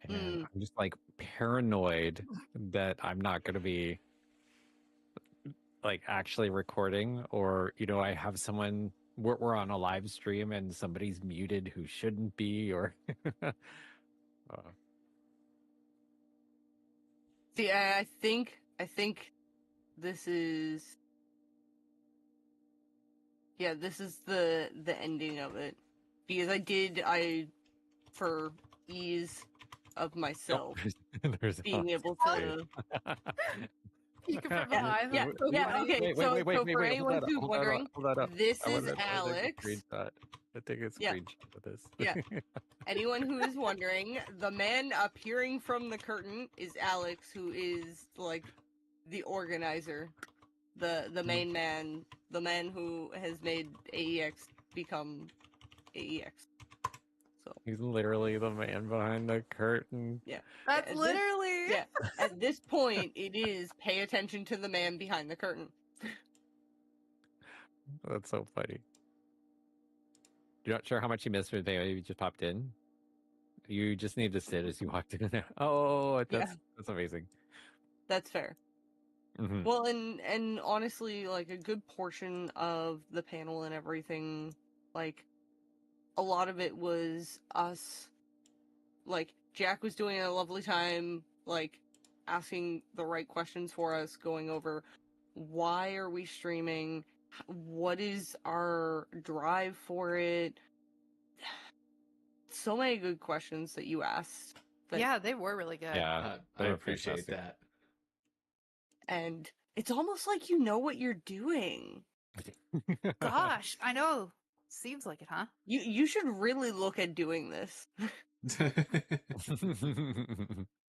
and I'm just like paranoid that I'm not going to be like actually recording, or I have someone we're on a live stream and somebody's muted who shouldn't be, or See, I think this is this is the ending of it because I for ease of myself there's being able to Peeking from behind. yeah That's so funny. okay so for anyone who's wondering, hold that up. this I is wanna take a Alex. screenshot. I take a Yeah. screenshot of this. Yeah. Anyone who is wondering, the man appearing from the curtain is Alex, who is like the organizer, the main man, the man who has made AEX become AEX. So He's literally the man behind the curtain. yeah, That's literally. At this point, it is pay attention to the man behind the curtain. That's so funny. You're not sure how much you missed with Bailey. You just popped in. You just need to sit as you walked in. Oh, that's amazing. That's fair. Mm-hmm. Well, and honestly, like a good portion of the panel and everything, like a lot of it was us. Like Jack was doing a lovely time, like asking the right questions for us, going over why are we streaming, what is our drive for it. so many good questions that you asked. Yeah, they were really good. Yeah, I they were appreciate fantastic. that. And it's almost like you know what you're doing. Gosh, I know. Seems like it, huh? You should really look at doing this.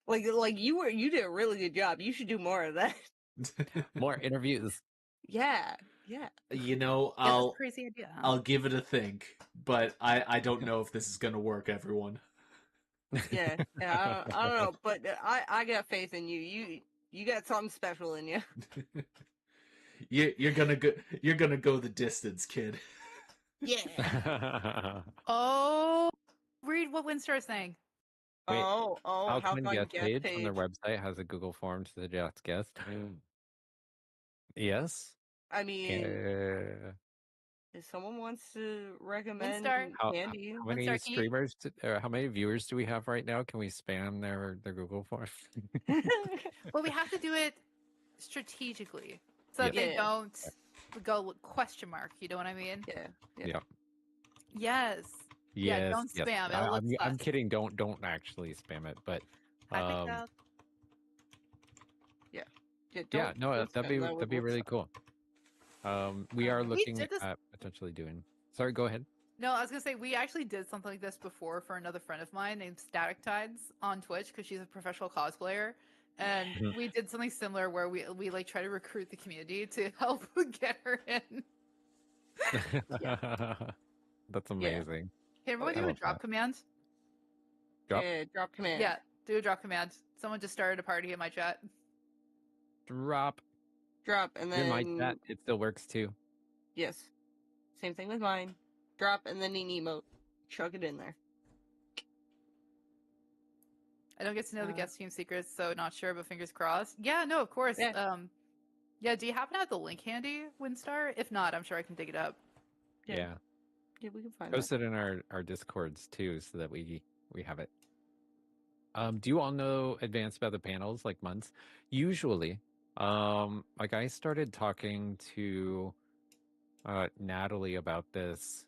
Like you did a really good job. You should do more of that. More interviews. Yeah. Yeah. You know, Yeah, that's a crazy idea, huh? I'll give it a think, but I don't know if this is gonna work, everyone. Yeah. Yeah. I don't know, but I got faith in you. You got something special in you. You're gonna go the distance, kid. Yeah. Oh, read what Winstar's saying. Wait, Oh, how Alcman can guest guest page on page? their website has a Google form to suggest guest. Yes. I mean, Uh, if someone wants to recommend Winstar, how candy, many Winstar, can you? streamers? How many viewers do we have right now? Can we spam their Google form? Well, we have to do it strategically so that Yeah. they Yeah. don't go with question mark. You know what I mean? yeah. Yeah. Yes. Yeah, Yes. don't Yes. spam. It'll look I'm sus. kidding. Don't actually spam it. But Technical. Yeah, yeah, don't no, spam, that would that'd be look really fun. cool. We are We looking did this. at potentially doing. Sorry, go ahead. No, I was gonna say we actually did something like this before for another friend of mine named Static Tides on Twitch because she's a professional cosplayer, and Mhm. we did something similar where we like try to recruit the community to help get her in. That's amazing. Can everyone I do a love drop that. command? Drop. Yeah, drop command. Yeah, do a drop command. Someone just started a party in my chat. Drop. Drop, and In my then chat, it still works too. yes, same thing with mine. Drop, and then an emote. Chuck it in there. I don't get to know the guest team secrets, so not sure, but fingers crossed. Yeah, no, of course. Yeah. Yeah, do you happen to have the link handy, Winstar? If not, I'm sure I can dig it up. Yeah. Yeah, we can find Post it in our discords too, so that we have it. Do you all know advanced about the panels like months? Usually, like I started talking to Natalie about this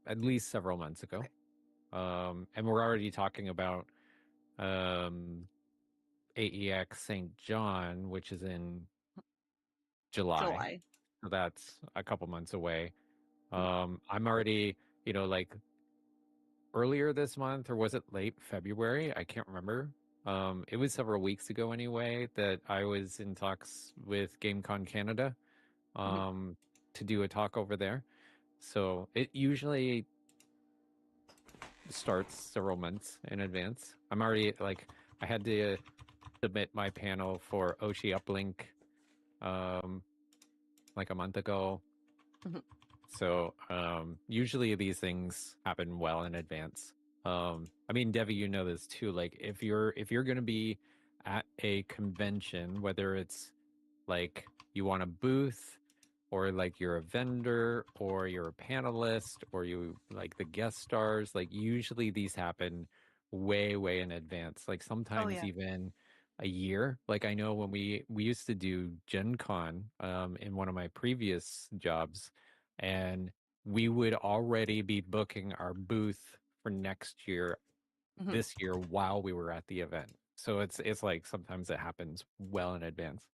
at least several months ago. And we're already talking about AEX St. John, which is in July. So that's a couple months away. I'm already, like earlier this month, or was it late February? I can't remember. It was several weeks ago anyway that I was in talks with GameCon Canada to do a talk over there. So it usually starts several months in advance. I'm already I had to submit my panel for Oshi Uplink like a month ago. So usually these things happen well in advance. I mean, Devi, you know this too. Like if you're going to be at a convention, whether it's like you want a booth or like you're a vendor or you're a panelist or you like the guest stars, like usually these happen way in advance, like sometimes even a year. Like I know when we used to do Gen Con in one of my previous jobs, and we would already be booking our booth for next year this year while we were at the event. So it's like sometimes it happens well in advance.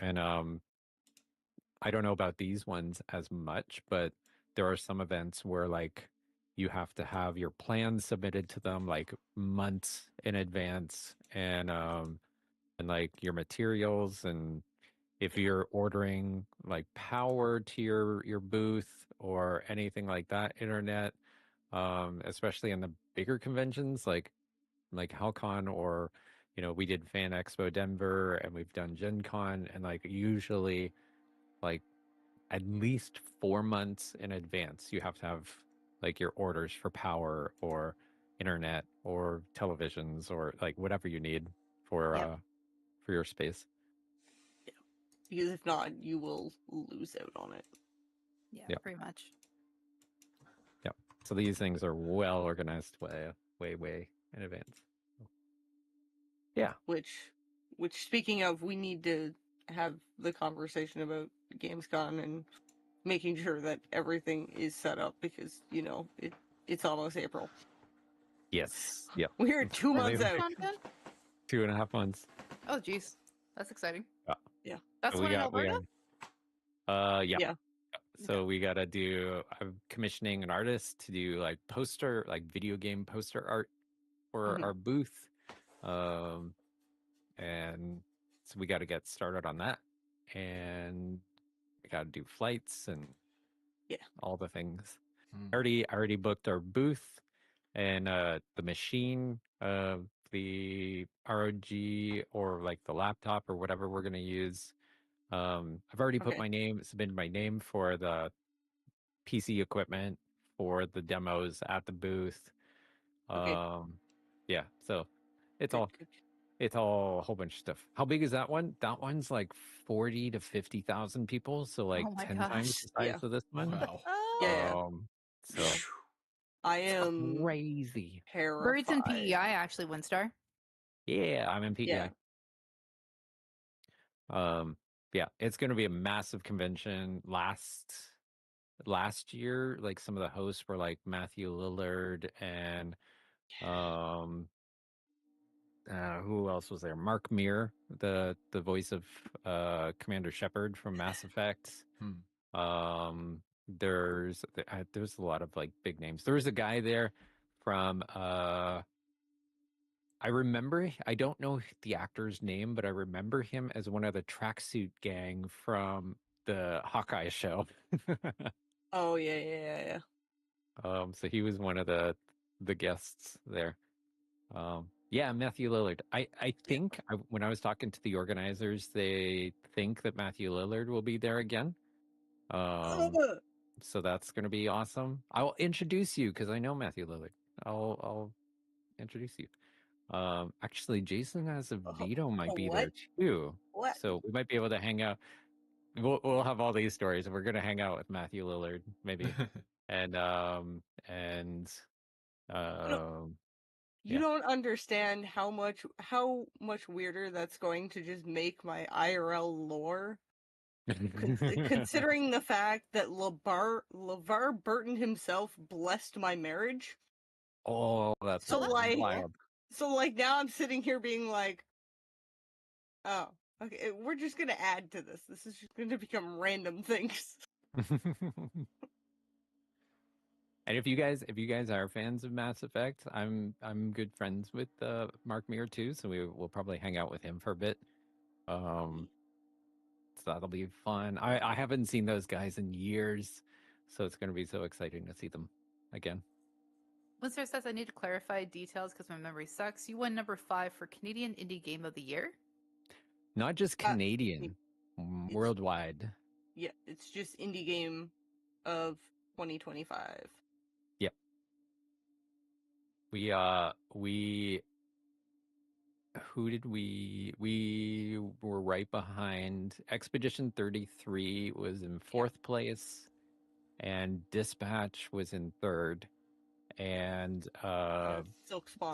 And I don't know about these ones as much, but there are some events where like you have to have your plans submitted to them like months in advance, and like your materials, and if you're ordering like power to your booth or anything like that, internet, especially in the bigger conventions like HalCon, or we did Fan Expo Denver, and we've done Gen Con, and like usually like at least 4 months in advance you have to have like your orders for power or internet or televisions or like whatever you need for your space. Yeah, because if not, you will lose out on it. Yeah, pretty much. Yeah, so these things are well organized way in advance. Yeah. Which speaking of, we need to have the conversation about Gamescom and making sure that everything is set up because, it's almost April. Yes. Yep. We're 2 months out. Content? 2.5 months. Oh, geez. That's exciting. Yeah. That's So one in Alberta? Yeah. Yeah. So we got to do, I'm commissioning an artist to do like video game poster art for our booth. And so we got to get started on that. And we got to do flights and all the things. I already booked our booth and the machine, the ROG or like the laptop or whatever we're going to use. I've already put submitted my name for the PC equipment for the demos at the booth. Yeah, so it's all a whole bunch of stuff. How big is that one? That one's like 40 to 50,000 people, so like Oh my 10 times gosh. the size of this one. Wow. So I am crazy. terrified. Birds in PEI actually, Winstar. Yeah, I'm in PEI. Yeah. Yeah, it's going to be a massive convention. Last year, like some of the hosts were like Matthew Lillard and who else was there? Mark Meir, the voice of Commander Shepard from Mass Effect. There's a lot of like big names. There was a guy there from I remember, I don't know the actor's name, but I remember him as one of the tracksuit gang from the Hawkeye show. Oh yeah. So he was one of the guests there. Yeah, Matthew Lillard. I think when I was talking to the organizers, they think that Matthew Lillard will be there again. So that's going to be awesome. I will introduce you because I know Matthew Lillard. I'll introduce you. Actually, Jason Azevedo might be there too. What? So we might be able to hang out. We'll have all these stories. We're gonna hang out with Matthew Lillard, maybe, and you don't understand how much weirder that's going to just make my IRL lore. Considering the fact that LeVar Burton himself blessed my marriage. Oh, that's wild. So like now I'm sitting here being like, oh, okay, we're just gonna add to this. This is just gonna become random things. And if you guys are fans of Mass Effect, I'm good friends with Mark Meir too, so we'll probably hang out with him for a bit. So that'll be fun. I haven't seen those guys in years, so it's going to be so exciting to see them again. Winstar says I need to clarify details because my memory sucks. You won number 5 for Canadian Indie Game of the Year. Not just Canadian, worldwide. Yeah, it's just Indie Game of 2025. Yep. Who did we were right behind. Expedition 33 was in 4th place, and Dispatch was in 3rd, and Silksong,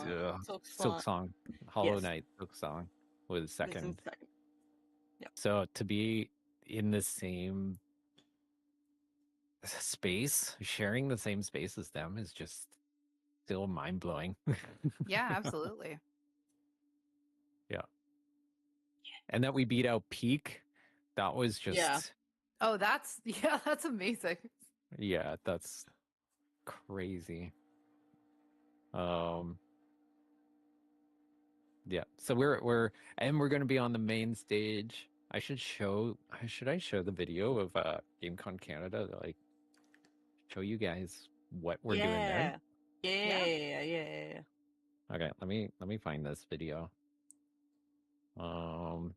Hollow Knight Silksong was second. Yep. So to be in the same space, sharing the same space as them is just still mind-blowing. Yeah, absolutely. Yeah. And that we beat out Peak, that was just Oh, that's amazing. Yeah, that's crazy. Yeah. So we're going to be on the main stage. Should I show the video of GameCon Canada to like show you guys what we're doing there? Yeah. Okay, let me find this video. We're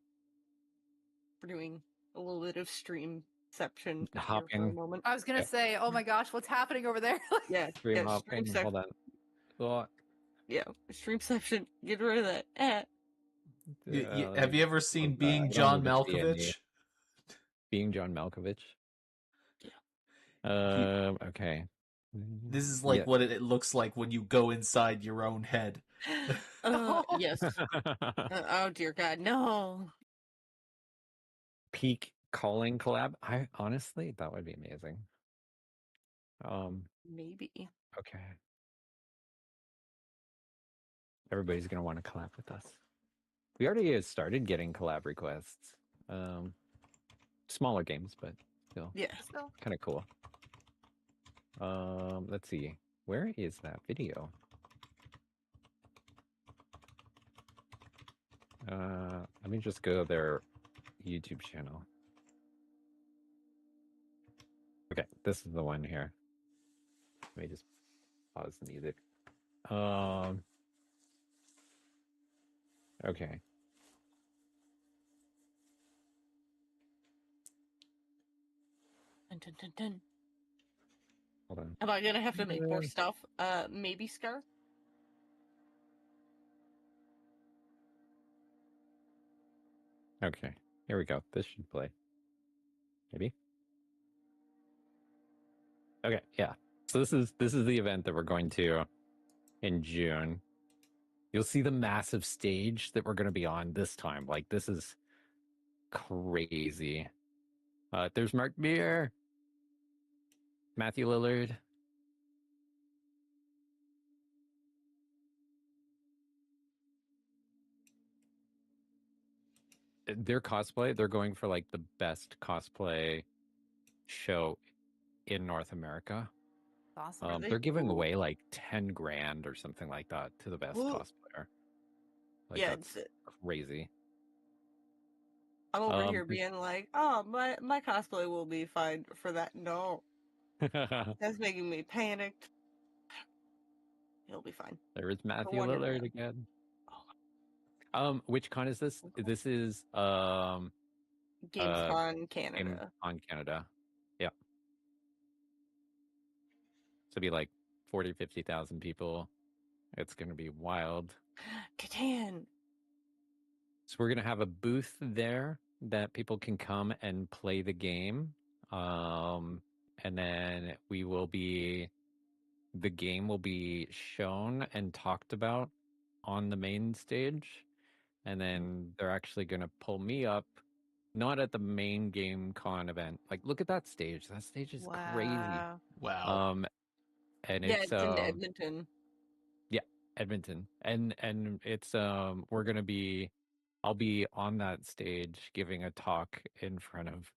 doing a little bit of streamception hopping here for a moment. I was gonna say, oh my gosh, what's happening over there? Stream hopping. Hold on. Yeah, streamception. Get rid of that. Have you ever seen Being John Malkovich? Being John Malkovich? Yeah. Okay. This is like what it looks like when you go inside your own head. Yes. Oh dear God, no. Peak calling collab. I honestly, that would be amazing. Maybe. Okay. Everybody's gonna want to collab with us. We already started getting collab requests. Smaller games, but still. Yeah. Still. Kind of cool. Let's see. Where is that video? Let me just go to their YouTube channel. Okay, this is the one here. Let me just pause the music. Okay. Dun, dun, dun, dun. Hold on. Am I gonna have to make more stuff? Maybe Scar? Okay, here we go. This should play. Maybe. Okay, yeah. So this is the event that we're going to in June. You'll see the massive stage that we're going to be on this time. Like, this is crazy. There's Mark Beer, Matthew Lillard. Their cosplay, they're going for like the best cosplay show in North America. Awesome. They're giving away like 10 grand or something like that to the best cosplayer. Like, yeah, that's crazy. I'm over here being like, oh, my cosplay will be fine for that. No. That's making me panicked. He'll be fine. There is Matthew Lillard again. Which con is this? This is GamesCon Canada. GamesCon Canada. Yeah. So it'll be like 40, 50,000 people. It's going to be wild. Catan. So we're going to have a booth there that people can come and play the game. And then the game will be shown and talked about on the main stage. And then they're actually going to pull me up, not at the main game con event. Like, look at that stage. That stage is crazy. Wow. And yeah, it's in Edmonton. Yeah, Edmonton. And it's I'll be on that stage giving a talk in front of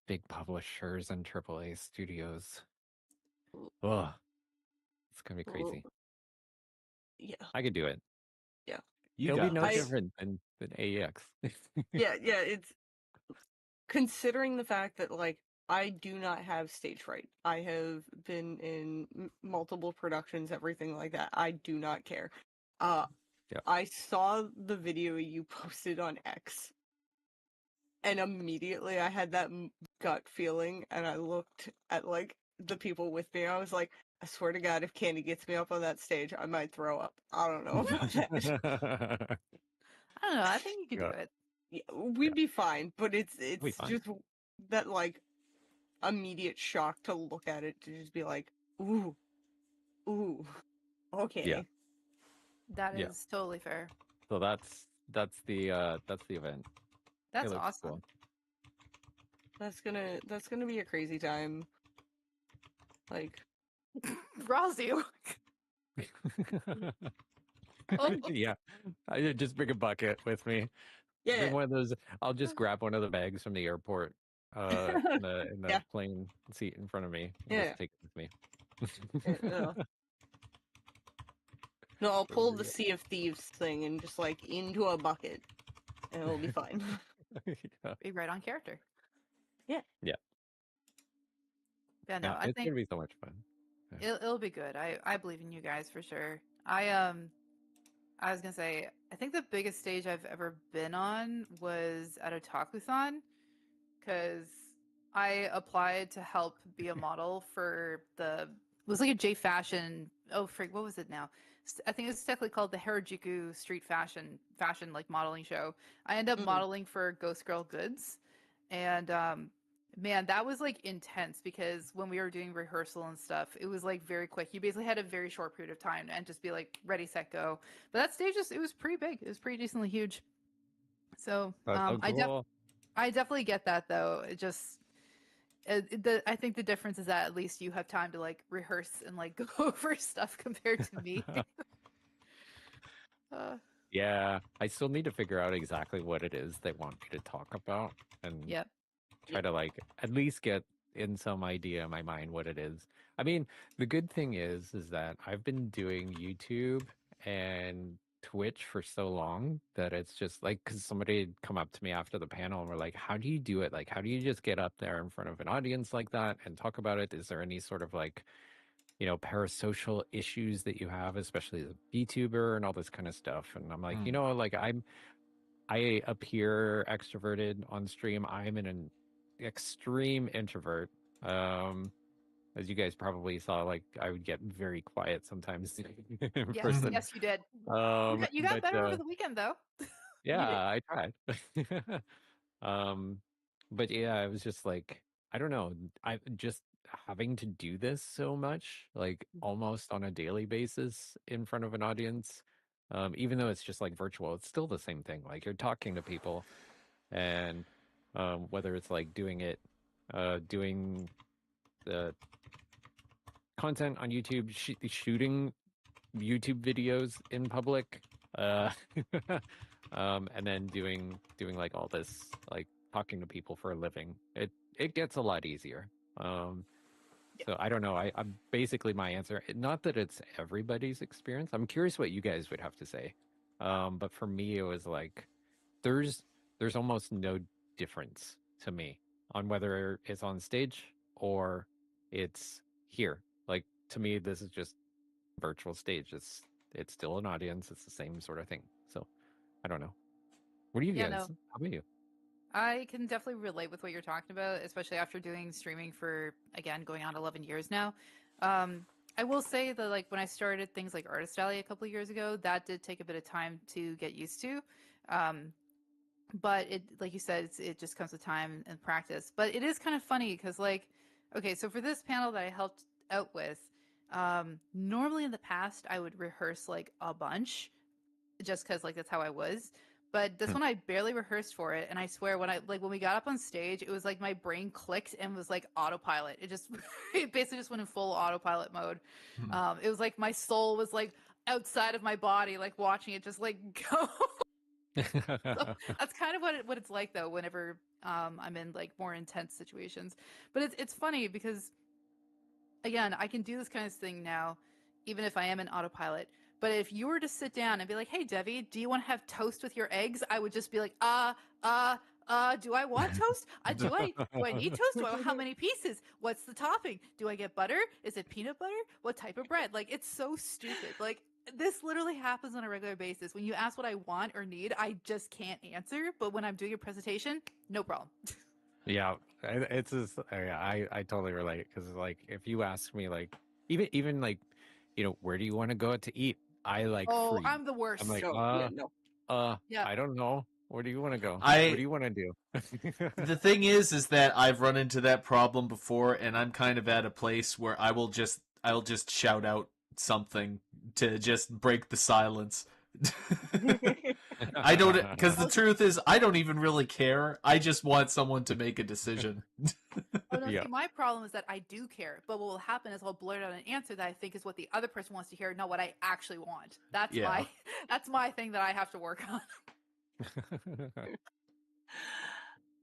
big publishers and AAA studios. Oh, it's gonna be crazy. Yeah, I could do it. Yeah, it'll be no different than AEX. yeah. It's considering the fact that like I do not have stage fright. I have been in multiple productions, everything like that. I do not care. I saw the video you posted on X, and immediately I had that gut feeling, and I looked at like the people with me. I was like, I swear to God, if Candy gets me up on that stage, I might throw up. I don't know about that. I don't know. I think you could do it. Yeah, we'd be fine, but it's just that like immediate shock to look at it, to just be like, ooh, okay. Yeah. That is totally fair. So that's the event. That's awesome. Cool. That's gonna be a crazy time. Like, Razio. Yeah, I just bring a bucket with me. Yeah, bring one of those. I'll just grab one of the bags from the airport, in the plane seat in front of me, and just take it with me. No, I'll pull the Sea of Thieves thing and just like into a bucket, and it'll be fine. Be right on character. Yeah. Yeah. Yeah. No, I it's think gonna be so much fun. It'll be good. I believe in you guys for sure. I was gonna say, I think the biggest stage I've ever been on was at Otakuthon, because I applied to help be a model for it was like a J Fashion. Oh, freak! What was it now? I think it's technically called the Harajuku Street Fashion like modeling show. I ended up modeling for Ghost Girl Goods, and man, that was like intense, because when we were doing rehearsal and stuff, it was like very quick. You basically had a very short period of time and just be like ready, set, go. But that stage it was pretty big. It was pretty decently huge. So That's so cool. I definitely get that though. It just I think the difference is that at least you have time to like rehearse and like go over stuff compared to me. Yeah, I still need to figure out exactly what it is they want me to talk about and Yep. try to like at least get in some idea in my mind what it is. I mean, the good thing is that I've been doing YouTube and Twitch for so long that it's just like because somebody had come up to me after the panel and were like, "How do you do it? Like, how do you just get up there in front of an audience like that and talk about it? Is there any sort of like, parasocial issues that you have, especially as a VTuber and all this kind of stuff?" And I'm like, like I appear extroverted on stream. I'm an extreme introvert. As you guys probably saw, like I would get very quiet sometimes in Yes, person. yes, you did. You got But better over the weekend though. yeah, I tried. um, but yeah, it was just like I don't know. I just having to do this so much, like almost on a daily basis in front of an audience. Even though it's just like virtual, it's still the same thing. Like you're talking to people, and whether it's like doing the content on YouTube, shooting YouTube videos in public, uh, and then doing like all this, like talking to people for a living. It gets a lot easier. So I don't know. I'm basically my answer. Not that it's everybody's experience. I'm curious what you guys would have to say. But for me, it was like there's almost no difference to me on whether it's on stage or it's here. Like to me, this is just virtual stage. It's still an audience. It's the same sort of thing. So I don't know. What do you Yeah, guys? no. How about you? I can definitely relate with what you're talking about, especially after doing streaming for again going on 11 years now. I will say that like when I started things like Artist Alley a couple of years ago, that did take a bit of time to get used to. Um, but it, like you said, it just comes with time and practice. But it is kind of funny because like, okay, so for this panel that I helped out with, normally in the past I would rehearse like a bunch just because like that's how I was. But this one I barely rehearsed for it, and I swear when we got up on stage, it was like my brain clicked and was like autopilot. It just it basically just went in full autopilot mode. It was like my soul was like outside of my body, like watching it just like go. So that's kind of what it's like though whenever I'm in like more intense situations. But it's funny because again, I can do this kind of thing now, even if I am in autopilot. But if you were to sit down and be like, "Hey, Debbie, do you want to have toast with your eggs?" I would just be like, do I want toast? Do I need toast? How many pieces? What's the topping? Do I get butter? Is it peanut butter? What type of bread?" Like it's so stupid. Like this literally happens on a regular basis. When you ask what I want or need, I just can't answer. But when I'm doing a presentation, no problem. Yeah, it's just yeah, I totally relate because like if you ask me like even like where do you want to go out to eat? I like Oh, freeze. I'm the worst. I'm like No. Yeah. I don't know. Where do you want to go? What do I you want to do? the thing is that I've run into that problem before, and I'm kind of at a place where I'll just shout out something to just break the silence. I don't, because the truth is I don't even really care. I just want someone to make a decision. Oh no, Yeah. see, my problem is that I do care, but what will happen is I'll blurt out an answer that I think is what the other person wants to hear, not what I actually want. That's Yeah. my that's my thing that I have to work on.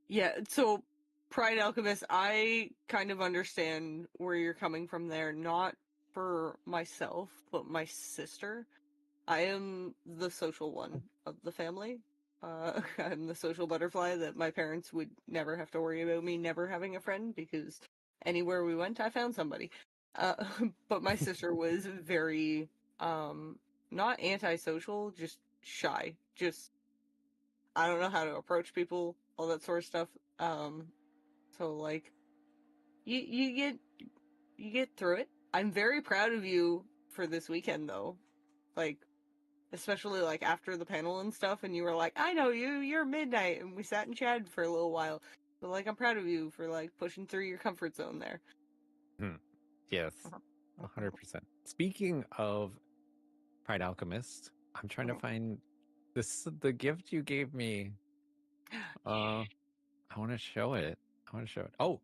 Yeah, so Pride Alchemist, I kind of understand where you're coming from there, not for myself, but my sister. I am the social one of the family. I'm the social butterfly that my parents would never have to worry about me never having a friend because anywhere we went, I found somebody. Uh, but my sister was very, not antisocial, just shy. Just, I don't know how to approach people, all that sort of stuff. So like, you get through it. I'm very proud of you for this weekend though. Like, especially like after the panel and stuff, and you were like, "I know you. You're Midnight," and we sat and chatted for a little while. So like, I'm proud of you for like pushing through your comfort zone there. Yes, 100%. Speaking of Pride Alchemist, I'm trying to find the gift you gave me. I want to show it. I want to show it. Oh,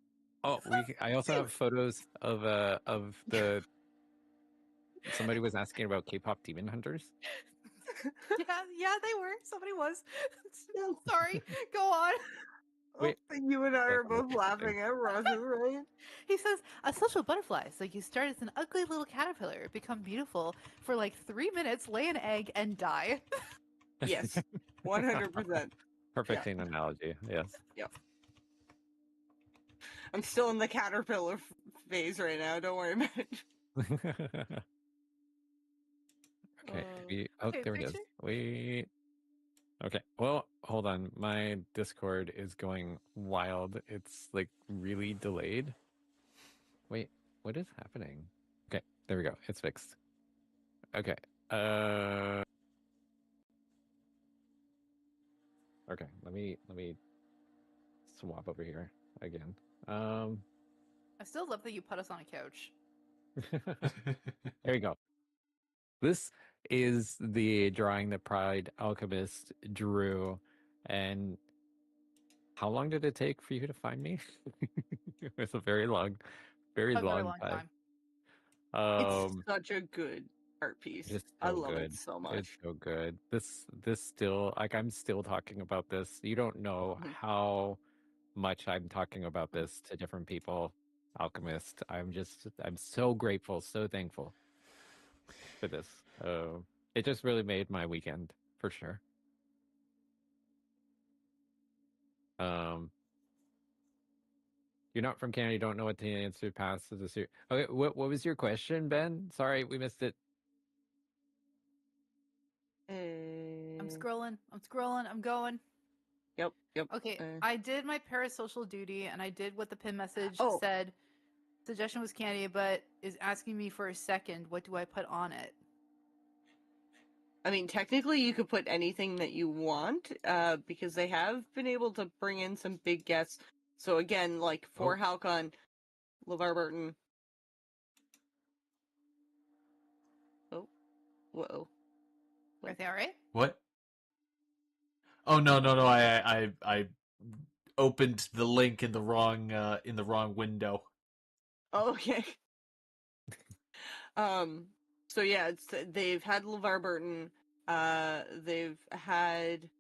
I also have photos of the. Somebody was asking about K-pop Demon Hunters. Yeah, they were. Somebody was. Sorry. Go on. Wait, You and I are that's both laughing at Razu, right? He says a social butterfly. So you start as an ugly little caterpillar, become beautiful for like 3 minutes, lay an egg, and die. Yes, 100%. Perfect analogy. Yes. Yep. I'm still in the caterpillar phase right now. Don't worry about it. Okay. Okay, There it is. picture? Wait. Okay. Well, hold on. My Discord is going wild. It's like really delayed. Wait, what is happening? Okay, there we go. It's fixed. Okay. Okay, let me swap over here again. I still love that you put us on a couch. There you go. This is the drawing that Pride Alchemist drew. And how long did it take for you to find me? It was a very long A very long time. time. It's such a good art piece. It's I so love good. it so much. It's so good. This still, like, I'm still talking about this. You don't know how much I'm talking about this to different people. Alchemist. I'm so grateful, so thankful for this. It just really made my weekend for sure. You're not from Canada. You don't know what the answer pass to the series. Okay, what was your question, Ben? Sorry, we missed it. I'm scrolling. I'm going. Yep. Okay, I did my parasocial duty and I did what the pin message said. Suggestion was candy, but is asking me for a second. What do I put on it? I mean, technically, you could put anything that you want, because they have been able to bring in some big guests. So again, like for Halcon, LeVar Burton. Oh, whoa. Are they all right? What? Oh no! I opened the link in the wrong window. Okay. So yeah, they've had LeVar Burton. They've had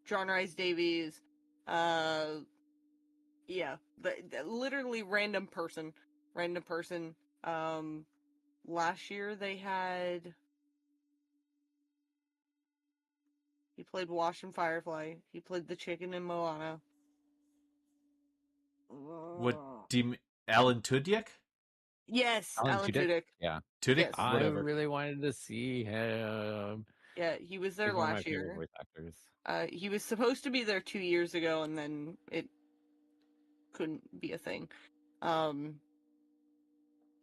John Rhys Davies. Yeah, literally random person. Last year they had. He played Wash and Firefly. He played the chicken in Moana. What? Alan Tudyk? Yes, Alan Tudyk. Yeah, Tudyk. Yes. I Whatever. really wanted to see him. Yeah, he was there He's one of my last favorite year. voice actors. He was supposed to be there 2 years ago, and then it couldn't be a thing.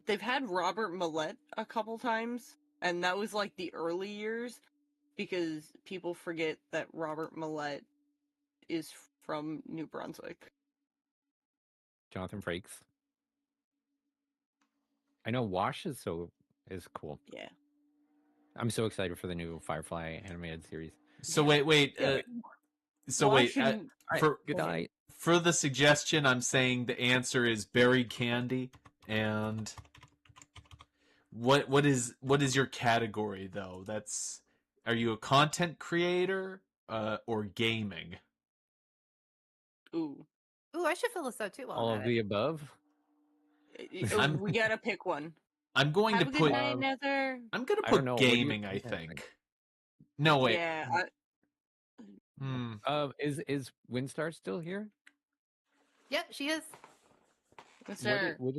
They've had Robert Millett a couple times, and that was like the early years, because people forget that Robert Millett is from New Brunswick. Jonathan Frakes. I know Wash is cool. Yeah. I'm so excited for the new Firefly animated series. So wait. So wait. Good night. For the suggestion, I'm saying the answer is berry candy. And what is your category though? Are you a content creator or gaming? Ooh, I should fill this out too. All of the above. we gotta pick one. I'm going to put. I'm gonna put gaming. I think. No wait. Yeah. Is Windstar still here? Yep, she is. What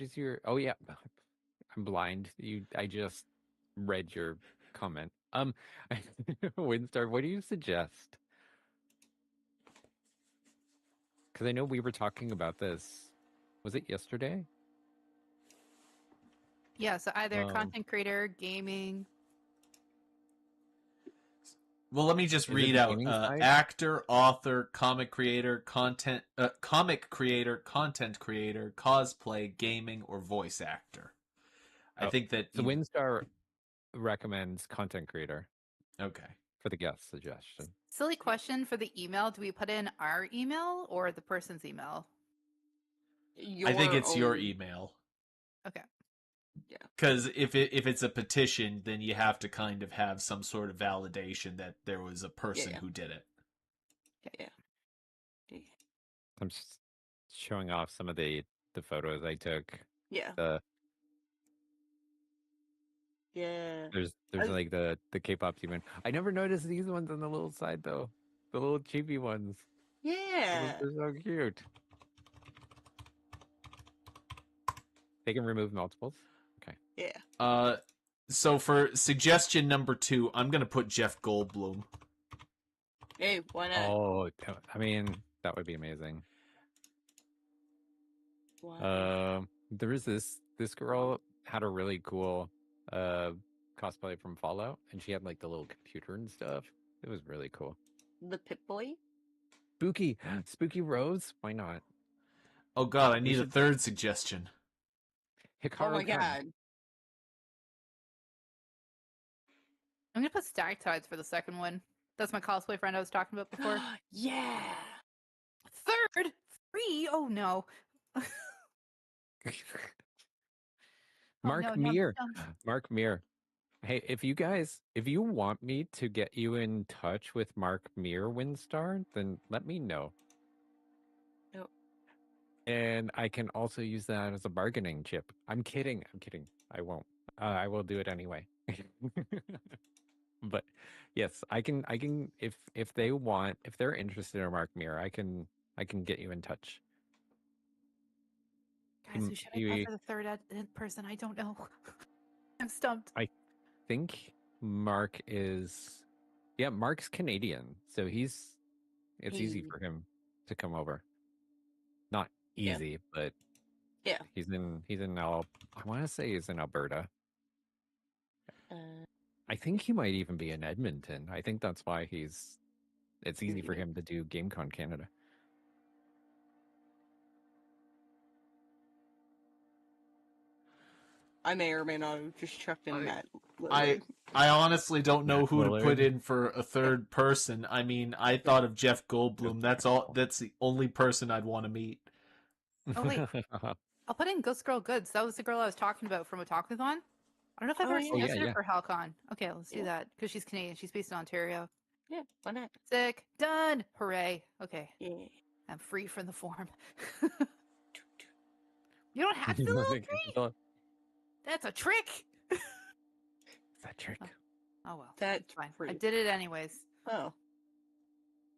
is your? Oh yeah, I'm blind. I just read your comment. Windstar, what do you suggest? Because I know we were talking about this. Was it yesterday? Yeah, so either content creator, gaming. Well, let me just read out: actor, author, comic creator, content creator, cosplay, gaming, or voice actor. I think that the Windstar recommends content creator. Okay. for the guest suggestion. Silly question for the email. Do we put in our email or the person's email? I think it's your own- email. Okay. Yeah. Because if it's a petition, then you have to kind of have some sort of validation that there was a person Yeah. who did it. Yeah. I'm just showing off some of the photos I took. Yeah. The Yeah. there's I- like the K-pop team. I never noticed these ones on the little side though. The little chibi ones. Yeah. They're so cute. They can remove multiples. Okay. Yeah. So for suggestion number 2, I'm gonna put Jeff Goldblum. Hey, why not? Oh, I mean, that would be amazing. Why? There is this girl had a really cool cosplay from Fallout, and she had like the little computer and stuff. It was really cool. The Pip Boy? Spooky Rose. Why not? Oh god, I need a should- third suggestion. Hikaru Oh my Kun. god. I'm gonna put Stagtides for the second one. That's my cosplay friend I was talking about before. Yeah. Third? 3? Oh no. Mark no, Meir. no. Mark Meir. Hey, if you want me to get you in touch with Mark Meir, Windstar, then let me know. Nope. And I can also use that as a bargaining chip. I'm kidding. I won't. I will do it anyway. But yes, I can if they're interested in Mark Meir, I can get you in touch. Guys, who should I put for the third person? I don't know. I'm stumped. I think Mark is Mark's Canadian, so it's easy for him to come over. Not easy, but yeah, he's in I want to say he's in Alberta. I think he might even be in Edmonton. I think that's why it's easy for him to do GameCon Canada. I may or may not have just chucked in Matt. I honestly don't know who to put Willard. in for a third person. I mean, I thought of Jeff Goldblum. That's all. That's the only person I'd want to meet. Oh wait, I'll put in Ghost Girl Goods. That was the girl I was talking about from a Talkathon. I don't know if I've ever suggested her for HalCon. Okay, let's do that because she's Canadian. She's based in Ontario. Yeah, why not? Sick. Done. Hooray. Okay. Yeah. I'm free from the form. You don't have to fill out 3? That's a trick. That trick. Oh well. That's fine. free. I did it anyways. Oh.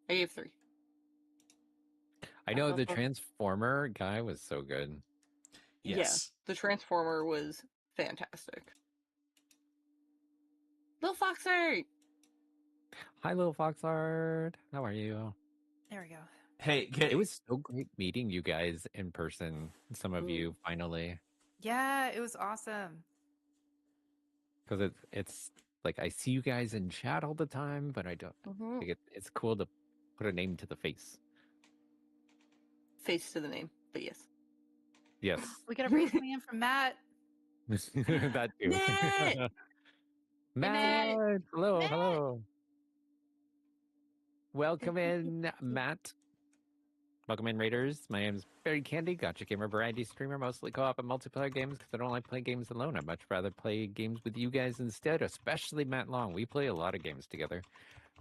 I gave 3. I know the Transformer guy was so good. Yes. Yeah, the Transformer was fantastic. Little Foxy! Hi, little Foxard. How are you? There we go. Hey, it was so great meeting you guys in person. Some of you finally. Yeah, it was awesome. Because it's like I see you guys in chat all the time, but I don't. Like it's cool to put a name to the face. Face to the name, but yes. Yes. We got a raise coming in from Matt. That too. Matt! Matt! Hello, Matt! hello. Welcome in, Matt. Welcome in, Raiders. My name's Barry Candy, Gotcha Gamer variety streamer, mostly co-op and multiplayer games because I don't like playing games alone. I'd much rather play games with you guys instead, especially Matt Long. We play a lot of games together.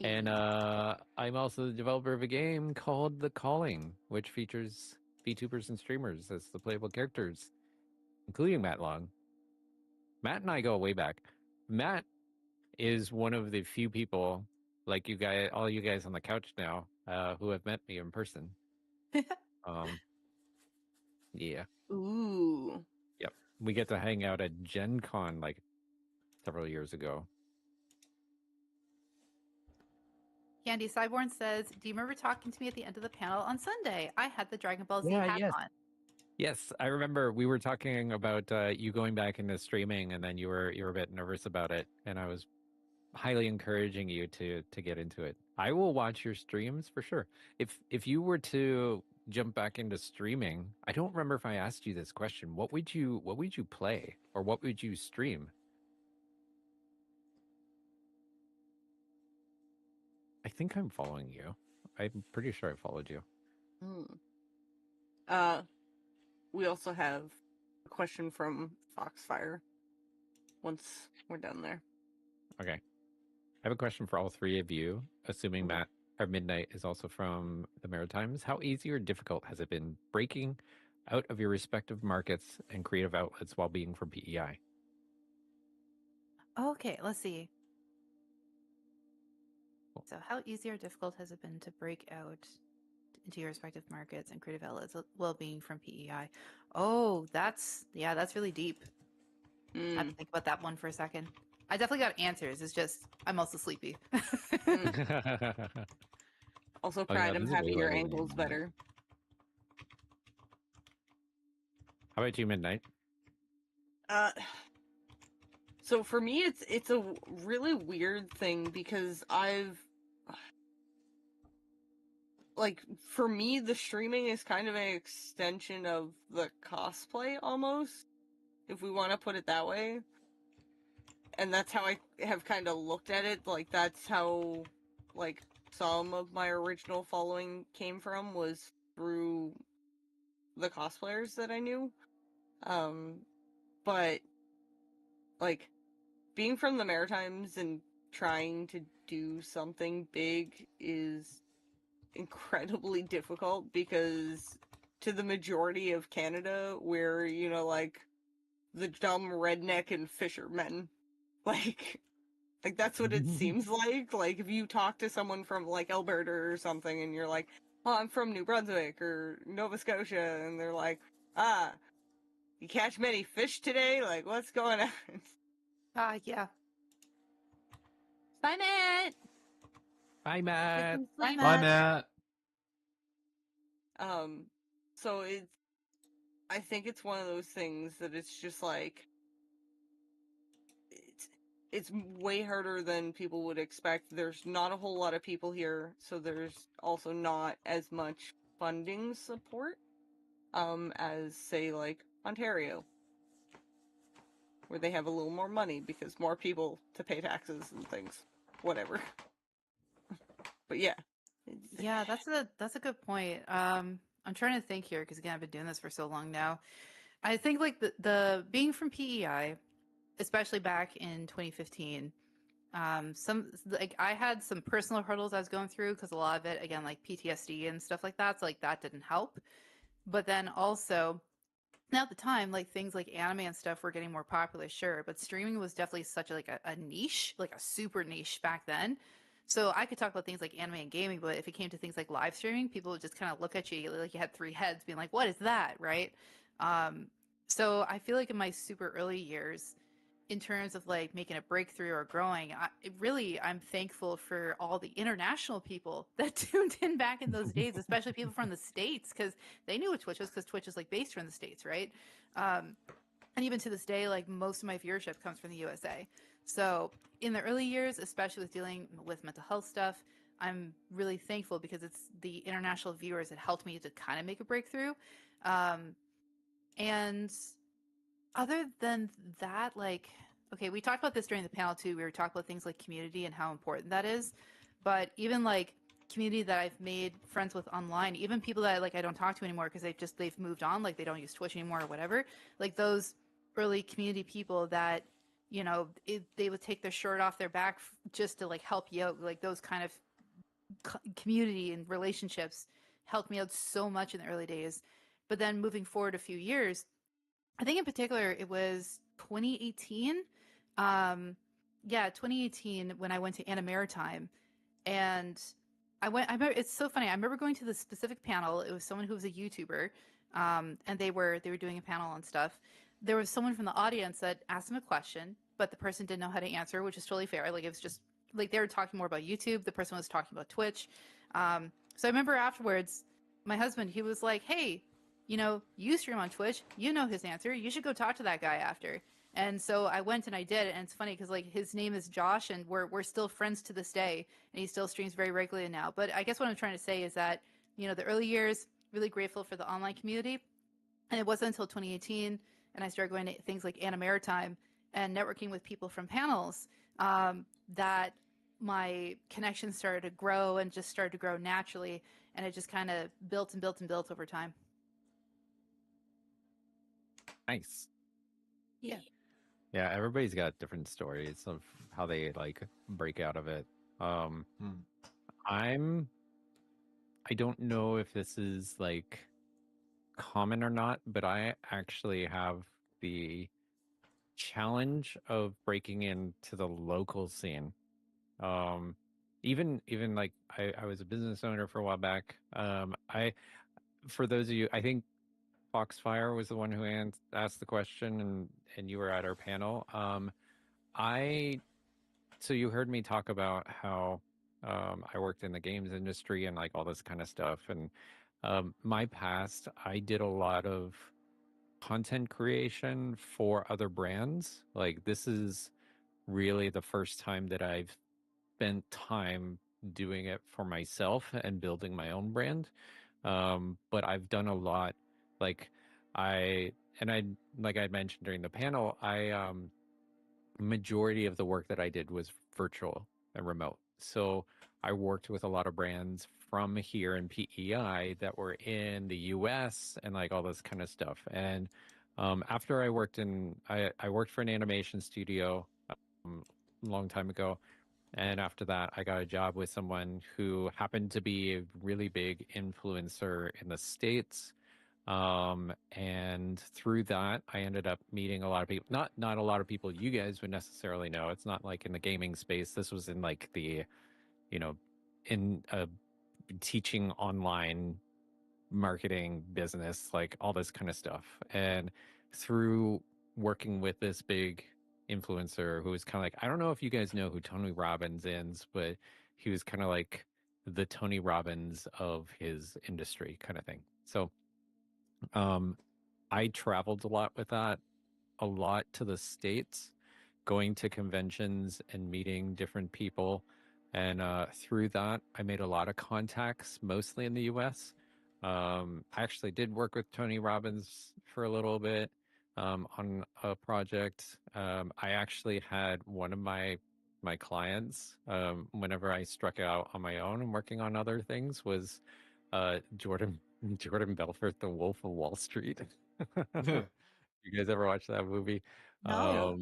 And I'm also the developer of a game called The Calling, which features VTubers and streamers as the playable characters, including Matt Long. Matt and I go way back. Matt is one of the few people, like you guys, all you guys on the couch now, who have met me in person. Yeah. Ooh. Yep. We get to hang out at Gen Con like several years ago. Candy Cyborn says, do you remember talking to me at the end of the panel on Sunday? I had the Dragon Ball Z hat on. Yes, I remember we were talking about you going back into streaming, and then you were a bit nervous about it, and I was highly encouraging you to get into it. I will watch your streams for sure. If you were to jump back into streaming, I don't remember if I asked you this question. What would you play, or what would you stream? think I'm following you. I'm pretty sure I followed you. We also have a question from Foxfire once we're done there. Okay. I have a question for all three of you, assuming Matt or Midnight is also from the Maritimes. How easy or difficult has it been breaking out of your respective markets and creative outlets while being from PEI? Okay, let's see. So how easy or difficult has it been to break out into your respective markets and creative outlets while being from PEI? Oh, that's really deep. I have to think about that one for a second. I definitely got answers. It's just I'm also sleepy. Also, Pride, I'm having your ankles better. How about you, Midnight? So for me, it's a really weird thing because for me, the streaming is kind of an extension of the cosplay almost, if we want to put it that way. And that's how I have kind of looked at it. Like, that's how, like, some of my original following came from, was through the cosplayers that I knew. But, like, being from the Maritimes and trying to do something big is incredibly difficult because to the majority of Canada, we're, like, the dumb redneck and fishermen. Like that's what it seems like. Like, if you talk to someone from, like, Alberta or something, and you're like, oh, I'm from New Brunswick or Nova Scotia, and they're like, you catch many fish today? Like, what's going on? Yeah. Bye, Matt! Bye, Matt! Bye, Bye, Matt! So I think it's one of those things that it's just like, it's way harder than people would expect. There's not a whole lot of people here, so there's also not as much funding support as, say, like, Ontario, where they have a little more money because more people to pay taxes and things. Whatever. But yeah. Yeah, that's a good point. I'm trying to think here because again, I've been doing this for so long now. I think like the being from PEI, especially back in 2015, some like I had some personal hurdles I was going through because a lot of it, again, like PTSD and stuff like that. So like that didn't help. But then also, now at the time, like things like anime and stuff were getting more popular, sure, but streaming was definitely such a niche, like a super niche back then. So I could talk about things like anime and gaming, but if it came to things like live streaming, people would just kind of look at you like you had three heads, being like, "What is that?" Right? Um, so I feel like in my super early years, in terms of like making a breakthrough or growing, I'm thankful for all the international people that tuned in back in those days, especially people from the States, because they knew what Twitch was, because Twitch is like based from the States, right? And even to this day, like most of my viewership comes from the USA. So in the early years, especially with dealing with mental health stuff, I'm really thankful because it's the international viewers that helped me to kind of make a breakthrough. And other than that, like, okay, we talked about this during the panel too. We were talking about things like community and how important that is. But even like community that I've made friends with online, even people that like I don't talk to anymore because they've moved on, like they don't use Twitch anymore or whatever. Like those early community people that they would take their shirt off their back just to like help you out. Like those kind of community and relationships helped me out so much in the early days. But then moving forward a few years, I think in particular it was 2018. 2018 when I went to Anna Maritime, and I remember, it's so funny. I remember going to this specific panel. It was someone who was a YouTuber, and they were doing a panel on stuff. There was someone from the audience that asked them a question, but the person didn't know how to answer, which is totally fair. Like it was just like they were talking more about YouTube. The person was talking about Twitch. So I remember afterwards, my husband, he was like, "Hey, you stream on Twitch. You know his answer. You should go talk to that guy after." And so I went and I did it. And it's funny because like his name is Josh, and we're still friends to this day, and he still streams very regularly now. But I guess what I'm trying to say is that the early years, really grateful for the online community, and it wasn't until 2018, and I started going to things like Anna Maritime and networking with people from panels that my connection started to grow and just started to grow naturally, and it just kind of built and built and built over time. Nice. Yeah. Yeah, everybody's got different stories of how they like break out of it. I don't know if this is like common or not, but I actually have the challenge of breaking into the local scene. Even like I was a business owner for a while back. For those of you, I think Foxfire was the one who asked the question, and you were at our panel. I So you heard me talk about how I worked in the games industry and like all this kind of stuff. And my past, I did a lot of content creation for other brands. Like this is really the first time that I've spent time doing it for myself and building my own brand. But I've done a lot. Like I and I like I mentioned during the panel, I majority of the work that I did was virtual and remote. So I worked with a lot of brands from here in PEI that were in the US and like all this kind of stuff. And after I worked for an animation studio a long time ago. And after that, I got a job with someone who happened to be a really big influencer in the States. And through that, I ended up meeting a lot of people. Not a lot of people you guys would necessarily know. It's not like in the gaming space. This was in like the, you know, in a teaching online marketing business, like all this kind of stuff. And through working with this big influencer who was kind of like, I don't know if you guys know who Tony Robbins is, but he was kind of like the Tony Robbins of his industry kind of thing. So I traveled a lot with that, a lot to the States, going to conventions and meeting different people. And through that, I made a lot of contacts, mostly in the US. I actually did work with Tony Robbins for a little bit on a project. I actually had one of my clients, whenever I struck out on my own and working on other things, was Jordan Belfort, The Wolf of Wall Street. You guys ever watch that movie? No.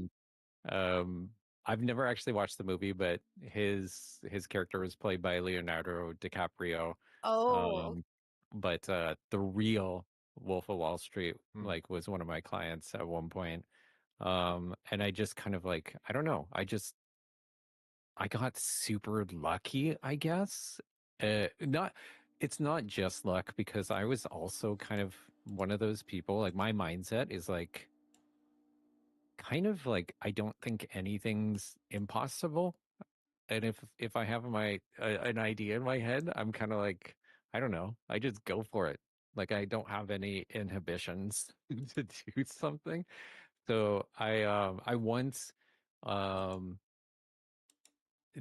Um, I've never actually watched the movie, but his character was played by Leonardo DiCaprio. Oh. Um, but the real Wolf of Wall Street like was one of my clients at one point. And I just kind of like I don't know. I got super lucky, I guess. Not It's not just luck because I was also kind of one of those people. Like my mindset is like kind of like I don't think anything's impossible. And if I have an idea in my head, I'm kind of like I don't know. I just go for it. Like I don't have any inhibitions to do something. So I once um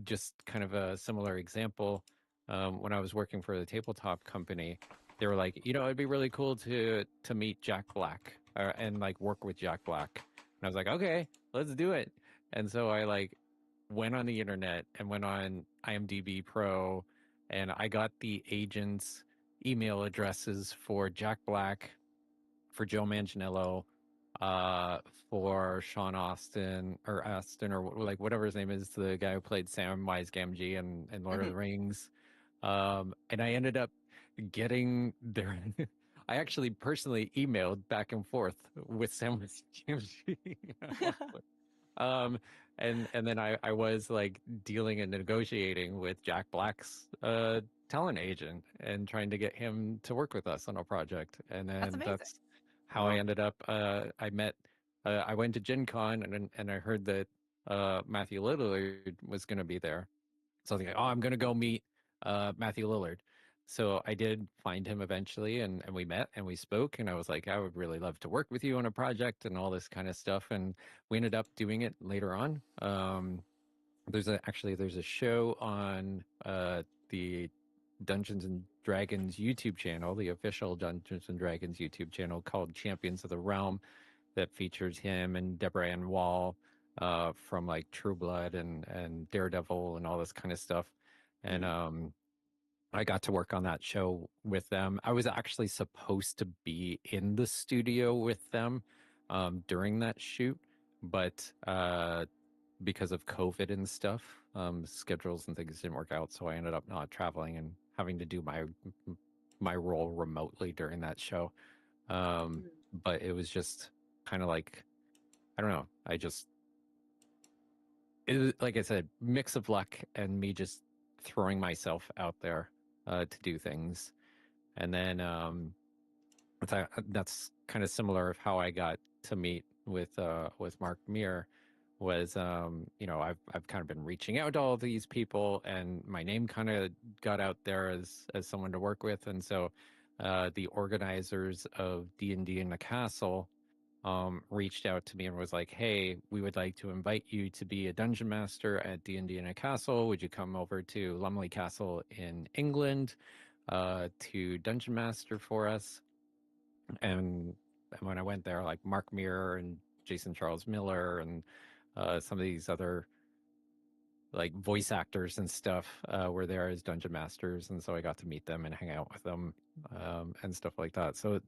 just kind of a similar example, when I was working for the tabletop company, they were like, it'd be really cool to meet Jack Black and like work with Jack Black. And I was like, okay, let's do it. And so I like went on the internet and went on IMDb Pro, and I got the agents' email addresses for Jack Black, for Joe Manganiello, uh, for Sean Astin or like whatever his name is, the guy who played Samwise Gamgee in Lord of the Rings. And I ended up getting their. I actually personally emailed back and forth with Samwise Gamgee. um, and then I was like dealing and negotiating with Jack Black's talent agent and trying to get him to work with us on a project. And That's then amazing. that's how I ended up. I went to Gen Con and I heard that Matthew Lillard was going to be there. So I was like, oh, I'm going to go meet Matthew Lillard. So I did find him eventually, and we met and we spoke. And I was like, I would really love to work with you on a project and all this kind of stuff. And we ended up doing it later on. There's a show on the Dungeons and Dragons YouTube channel, the official Dungeons and Dragons YouTube channel, called Champions of the Realm, that features him and Deborah Ann Wall. from like True Blood and Daredevil and all this kind of stuff. And I got to work on that show with them. I was actually supposed to be in the studio with them during that shoot, but because of COVID and stuff, schedules and things didn't work out. So I ended up not traveling and having to do my role remotely during that show. But it was just kind of like, I don't know. It was, like I said, mix of luck and me just throwing myself out there to do things. And then that's kind of similar of how I got to meet with Mark Muir. Was I've kind of been reaching out to all these people, and my name kind of got out there as someone to work with, and so the organizers of D&D in the Castle reached out to me and was like, "Hey, we would like to invite you to be a dungeon master at D&D in a Castle. Would you come over to Lumley Castle in England to dungeon master for us?" And when I went there, like Mark Muir and Jason Charles Miller and some of these other like voice actors and stuff were there as dungeon masters, and so I got to meet them and hang out with them and stuff like that. So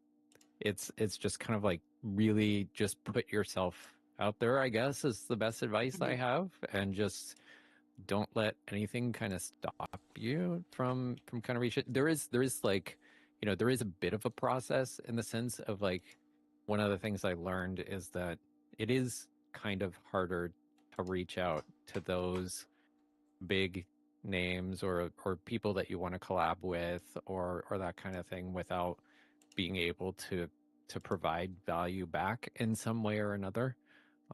it's just kind of like really just put yourself out there, I guess, is the best advice I have, and just don't let anything kind of stop you from kind of reach it. There is like, there is a bit of a process in the sense of like, one of the things I learned is that it is kind of harder to reach out to those big names or people that you want to collab with or that kind of thing without being able to provide value back in some way or another.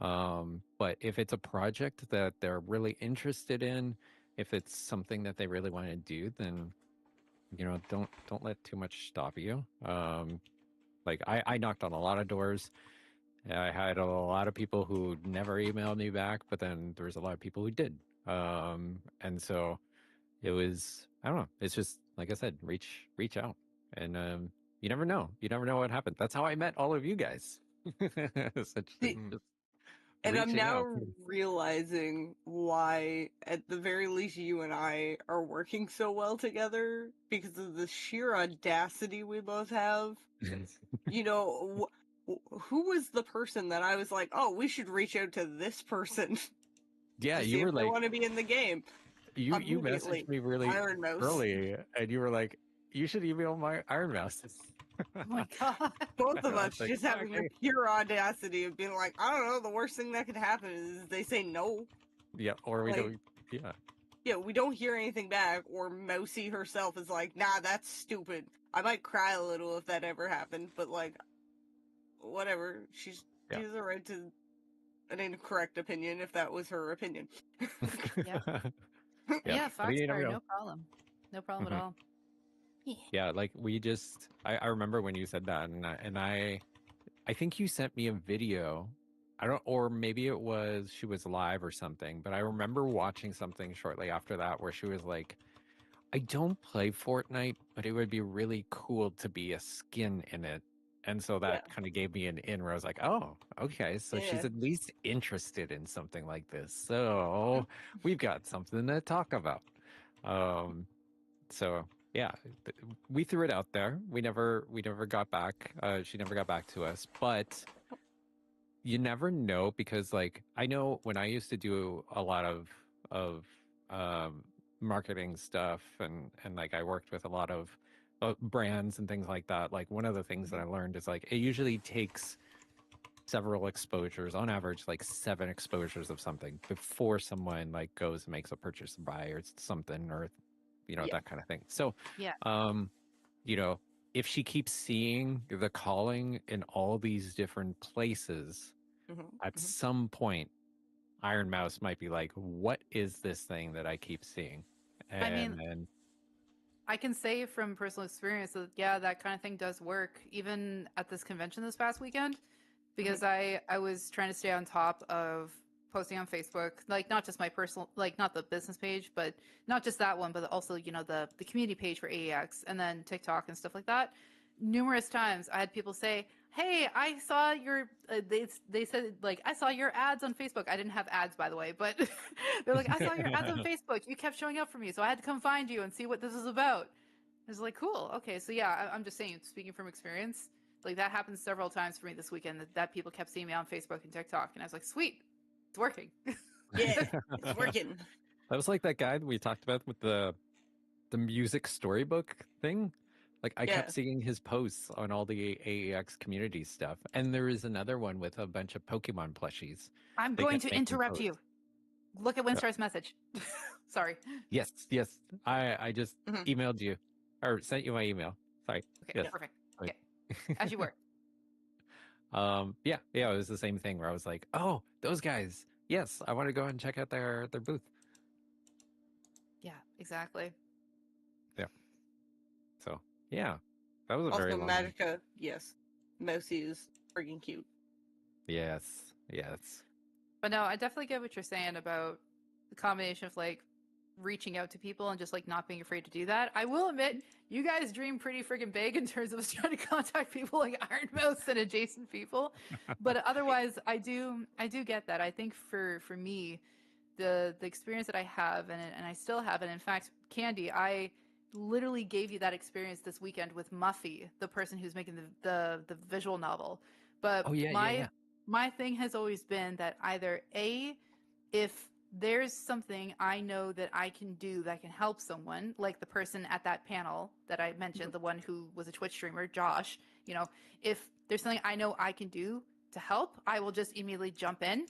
But if it's a project that they're really interested in, if it's something that they really want to do, then don't let too much stop you. Like I knocked on a lot of doors. I had a lot of people who never emailed me back, but then there was a lot of people who did. And so it was, I don't know. It's just like I said, reach out, and you never know. You never know what happened. That's how I met all of you guys. Essentially, just And I'm reaching now out. realizing why, at the very least, you and I are working so well together because of the sheer audacity we both have. Who was the person that I was like, oh, we should reach out to this person Yeah, to you see were if they like, want to be in the game? you Immediately, messaged me really Iron Mouse. early, and you were like, you should email my Iron Mouse. Oh my god. Both of us Like, just having the okay. pure audacity of being like, I don't know, the worst thing that could happen is they say no. Yeah, or we Like, don't. Yeah. Yeah, we don't hear anything back, or Mousy herself is like, nah, that's stupid. I might cry a little if that ever happened, but like, whatever. She has a right to an incorrect opinion if that was her opinion. Yeah. Yeah, but you never Foxfire, know. no problem. No problem at all. Yeah, like we just, I remember when you said that, and I think you sent me a video. I don't, or maybe it was she was live or something, but I remember watching something shortly after that where she was like, I don't play Fortnite, but it would be really cool to be a skin in it. And so Yeah. that kind of gave me an in where I was like, oh, okay. So she's Yeah. at least interested in something like this. So we've got something to talk about. So yeah, we threw it out there. We never got back. She never got back to us, but you never know, because like I know when I used to do a lot of marketing stuff, and like I worked with a lot of brands and things like that. Like one of the things that I learned is like it usually takes several exposures, on average like 7 exposures of something before someone like goes and makes a purchase or buy or something, or that kind of thing. So Yeah. if she keeps seeing the calling in all these different places, at some point Iron Mouse might be like, what is this thing that I keep seeing? I mean, And I can say from personal experience that yeah, that kind of thing does work. Even at this convention this past weekend, because I was trying to stay on top of posting on Facebook, like not just my personal, like not the business page, but not just that one, but also the community page for AEX, and then TikTok and stuff like that. Numerous times I had people say, hey, I saw your they said like I saw your ads on Facebook. I didn't have ads, by the way, but they're like, I saw your ads on Facebook. You kept showing up for me, so I had to come find you and see what this is about. I was like, cool, okay. So yeah, I'm just saying, speaking from experience, like that happened several times for me this weekend, that people kept seeing me on Facebook and TikTok, and I was like, sweet, it's working. Yeah, it's working. That was like that guy that we talked about with the music storybook thing. Like I kept seeing his posts on all the AEX community stuff, and there is another one with a bunch of Pokemon plushies. I'm going to interrupt you. Look at Winstar's message. Sorry. Yes. I just emailed you or sent you my email. Sorry. Okay, yes. Perfect. Okay. As you were. Yeah, it was the same thing where I was like, oh, those guys. Yes, I want to go and check out their booth. Yeah, exactly. Yeah. So yeah, that was a also, very long Magica. One. Yes, Mousy is freaking cute. Yes. But no, I definitely get what you're saying about the combination of like reaching out to people and just like not being afraid to do that. I will admit, you guys dream pretty freaking big in terms of trying to contact people like Ironmouse and adjacent people. But otherwise, I do get that. I think for me, the experience that I have and I still have, and in fact, Candy, I literally gave you that experience this weekend with Muffy, the person who's making the visual novel. But my thing has always been that either A, if there's something I know that I can do that can help someone, like the person at that panel that I mentioned, the one who was a Twitch streamer, Josh, if there's something I know I can do to help, I will just immediately jump in.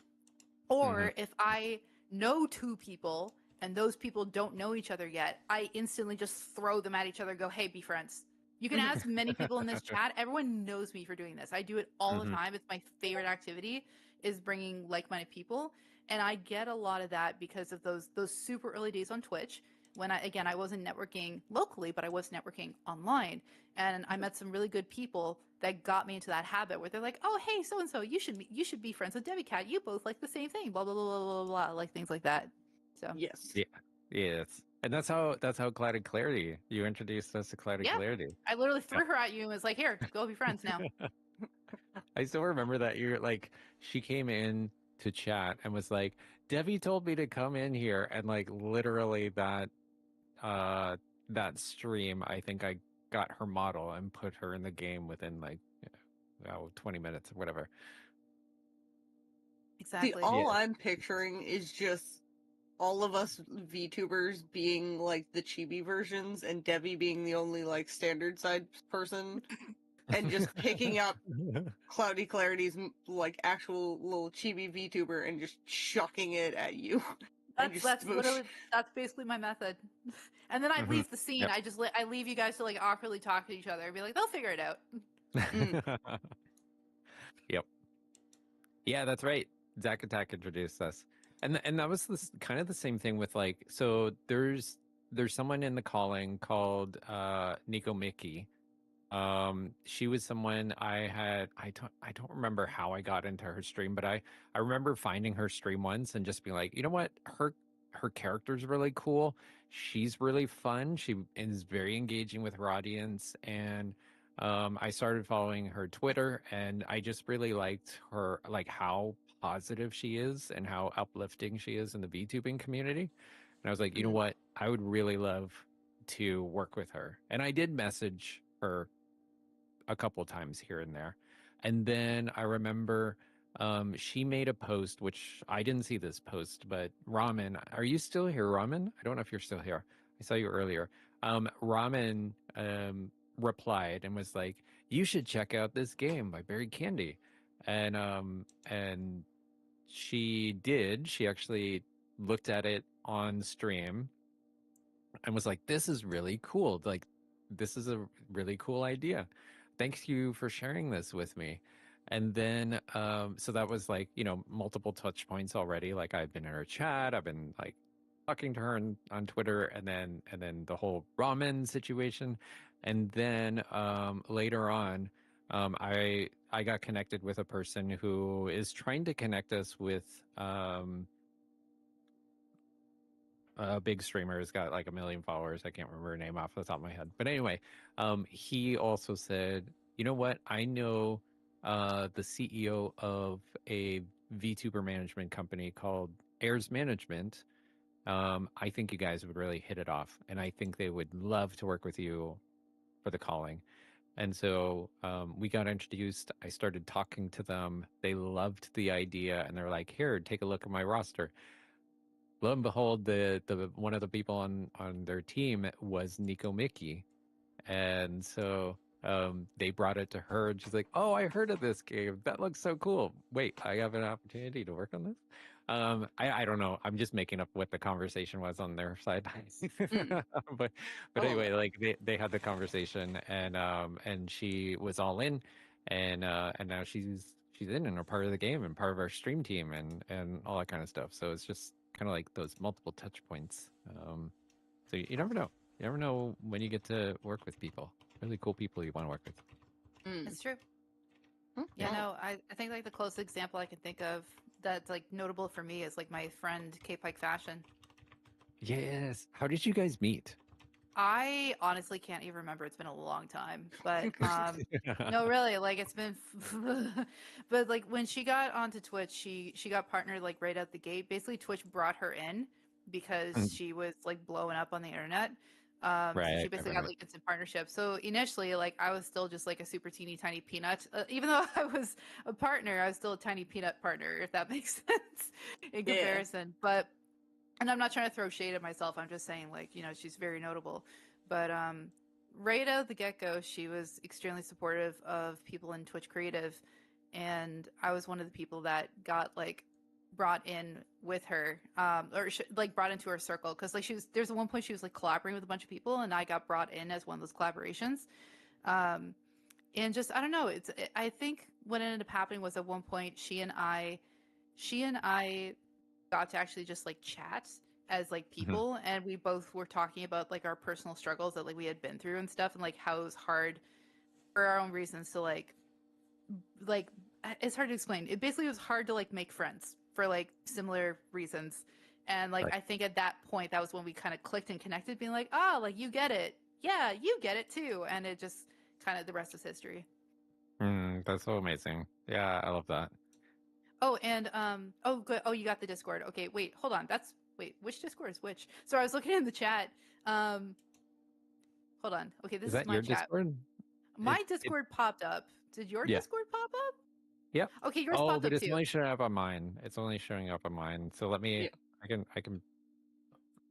Or if I know two people and those people don't know each other yet, I instantly just throw them at each other and go, hey, be friends. You can ask many people in this chat. Everyone knows me for doing this. I do it all the time. It's my favorite activity, is bringing like-minded people. And I get a lot of that because of those super early days on Twitch when I wasn't networking locally, but I was networking online. And I met some really good people that got me into that habit where they're like, oh, hey, so-and-so, you should be friends with Debbie Cat. You both like the same thing, blah, blah, blah, blah, blah, blah, like things like that. So yes. Yes. And that's how Clouded Clarity. You introduced us to Clouded Clarity. I literally threw her at you and was like, here, go be friends now. I still remember that you're like, she came in to chat and was like, Debbie told me to come in here, and like literally that stream, I think I got her model and put her in the game within like 20 minutes or whatever. Exactly. All I'm picturing is just all of us VTubers being like the chibi versions and Debbie being the only like standard side person and just picking up Cloudy Clarity's like actual little chibi VTuber and just chucking it at you. That's basically my method. And then I leave the scene. I leave you guys to like awkwardly talk to each other and be like, they'll figure it out. Yep. Yeah, that's right. Zack Attack introduced us. And that was kind of the same thing with like, so there's someone in the calling called Nico Mickey. She was someone I don't remember how I got into her stream, but I remember finding her stream once and just being like, you know what, her character's really cool. She's really fun. She is very engaging with her audience, and I started following her Twitter, and I just really liked her, like how positive she is and how uplifting she is in the VTubing community. And I was like, you know what, I would really love to work with her. And I did message her a couple times here and there. And then I remember she made a post, which I didn't see this post, but Ramen, are you still here, Ramen? I don't know if you're still here. I saw you earlier. Ramen replied and was like, you should check out this game by Berry Candy. And she did. She actually looked at it on stream and was like, this is really cool. Like, this is a really cool idea. Thank you for sharing this with me. And then, so that was like, multiple touch points already. Like I've been in her chat, I've been like talking to her on Twitter, and then the whole ramen situation. And then later on, I got connected with a person who is trying to connect us with a big streamer who's got like 1 million followers. I can't remember her name off the top of my head. But anyway, he also said, you know what? I know the CEO of a VTuber management company called Airs Management. I think you guys would really hit it off, and I think they would love to work with you for the calling. And so we got introduced. I started talking to them. They loved the idea, and they're like, "Here, take a look at my roster." Lo and behold, the one of the people on their team was Nico Mickey, and so they brought it to her, and she's like, "Oh, I heard of this game. That looks so cool. Wait, I have an opportunity to work on this." I don't know. I'm just making up what the conversation was on their side. but anyway, like they had the conversation, and she was all in, and now she's in and a part of the game and part of our stream team and all that kind of stuff. So it's just kind of like those multiple touch points. So you never know. You never know when you get to work with people, really cool people you want to work with. That's true. Yeah, no, I think like the closest example I can think of that's like notable for me is like my friend K-Pike Fashion. Yes. How did you guys meet? I honestly can't even remember. It's been a long time, but no, really, like it's been. But like when she got onto Twitch, she got partnered like right out the gate. Basically, Twitch brought her in because she was like blowing up on the internet. So she basically got like instant partnership. So initially, like I was still just like a super teeny tiny peanut. Even though I was a partner, I was still a tiny peanut partner, if that makes sense in comparison. But and I'm not trying to throw shade at myself. I'm just saying, like, you know, she's very notable. But right out of the get-go, she was extremely supportive of people in Twitch Creative. And I was one of the people that got, like, brought in with her, like, brought into her circle. Because, like, there's one point she was, like, collaborating with a bunch of people, and I got brought in as one of those collaborations. And just, I don't know, I think what ended up happening was at one point, she and I got to actually just like chat as like people, and we both were talking about like our personal struggles that like we had been through and stuff, and like how it was hard for our own reasons to like it's hard to explain. It basically was hard to like make friends for like similar reasons. And like I think at that point that was when we kind of clicked and connected, being like, oh, like you get it. Yeah, you get it too. And it just kind of the rest is history. That's so amazing. Yeah, I love that. Oh, and oh good. Oh, you got the Discord. Okay, wait, hold on. Which Discord is which? So I was looking in the chat. Hold on. Okay, this is my your chat. Discord? My Discord popped up. Did your Discord pop up? Yep. Okay, yours popped but up it's too. only showing up on mine. It's only showing up on mine. So let me. I can.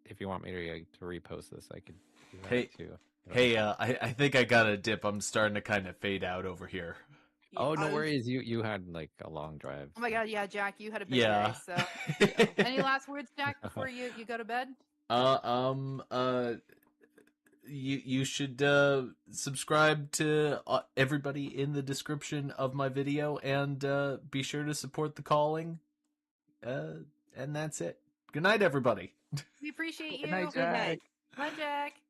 If you want me to repost this, I could do that too. Hey, I think I got a dip. I'm starting to kind of fade out over here. Oh, no worries. You had like a long drive. Oh my god, yeah, Jack, you had a big day. So, any last words, Jack, before you go to bed? You should subscribe to everybody in the description of my video, and be sure to support the calling. And that's it. Good night, everybody. We appreciate you. Good night, Jack. Bye, Jack.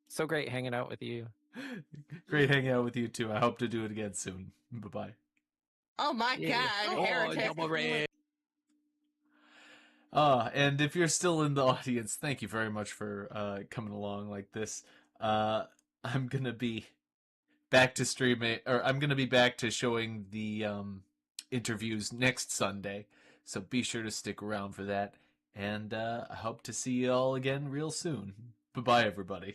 So great hanging out with you. Great hanging out with you too. I hope to do it again soon. Bye-bye. Oh my god, heretic. Double raid. And if you're still in the audience, thank you very much for coming along like this. I'm gonna be back to streaming, or I'm gonna be back to showing the interviews next Sunday, so be sure to stick around for that. And I hope to see you all again real soon. Bye-bye, everybody.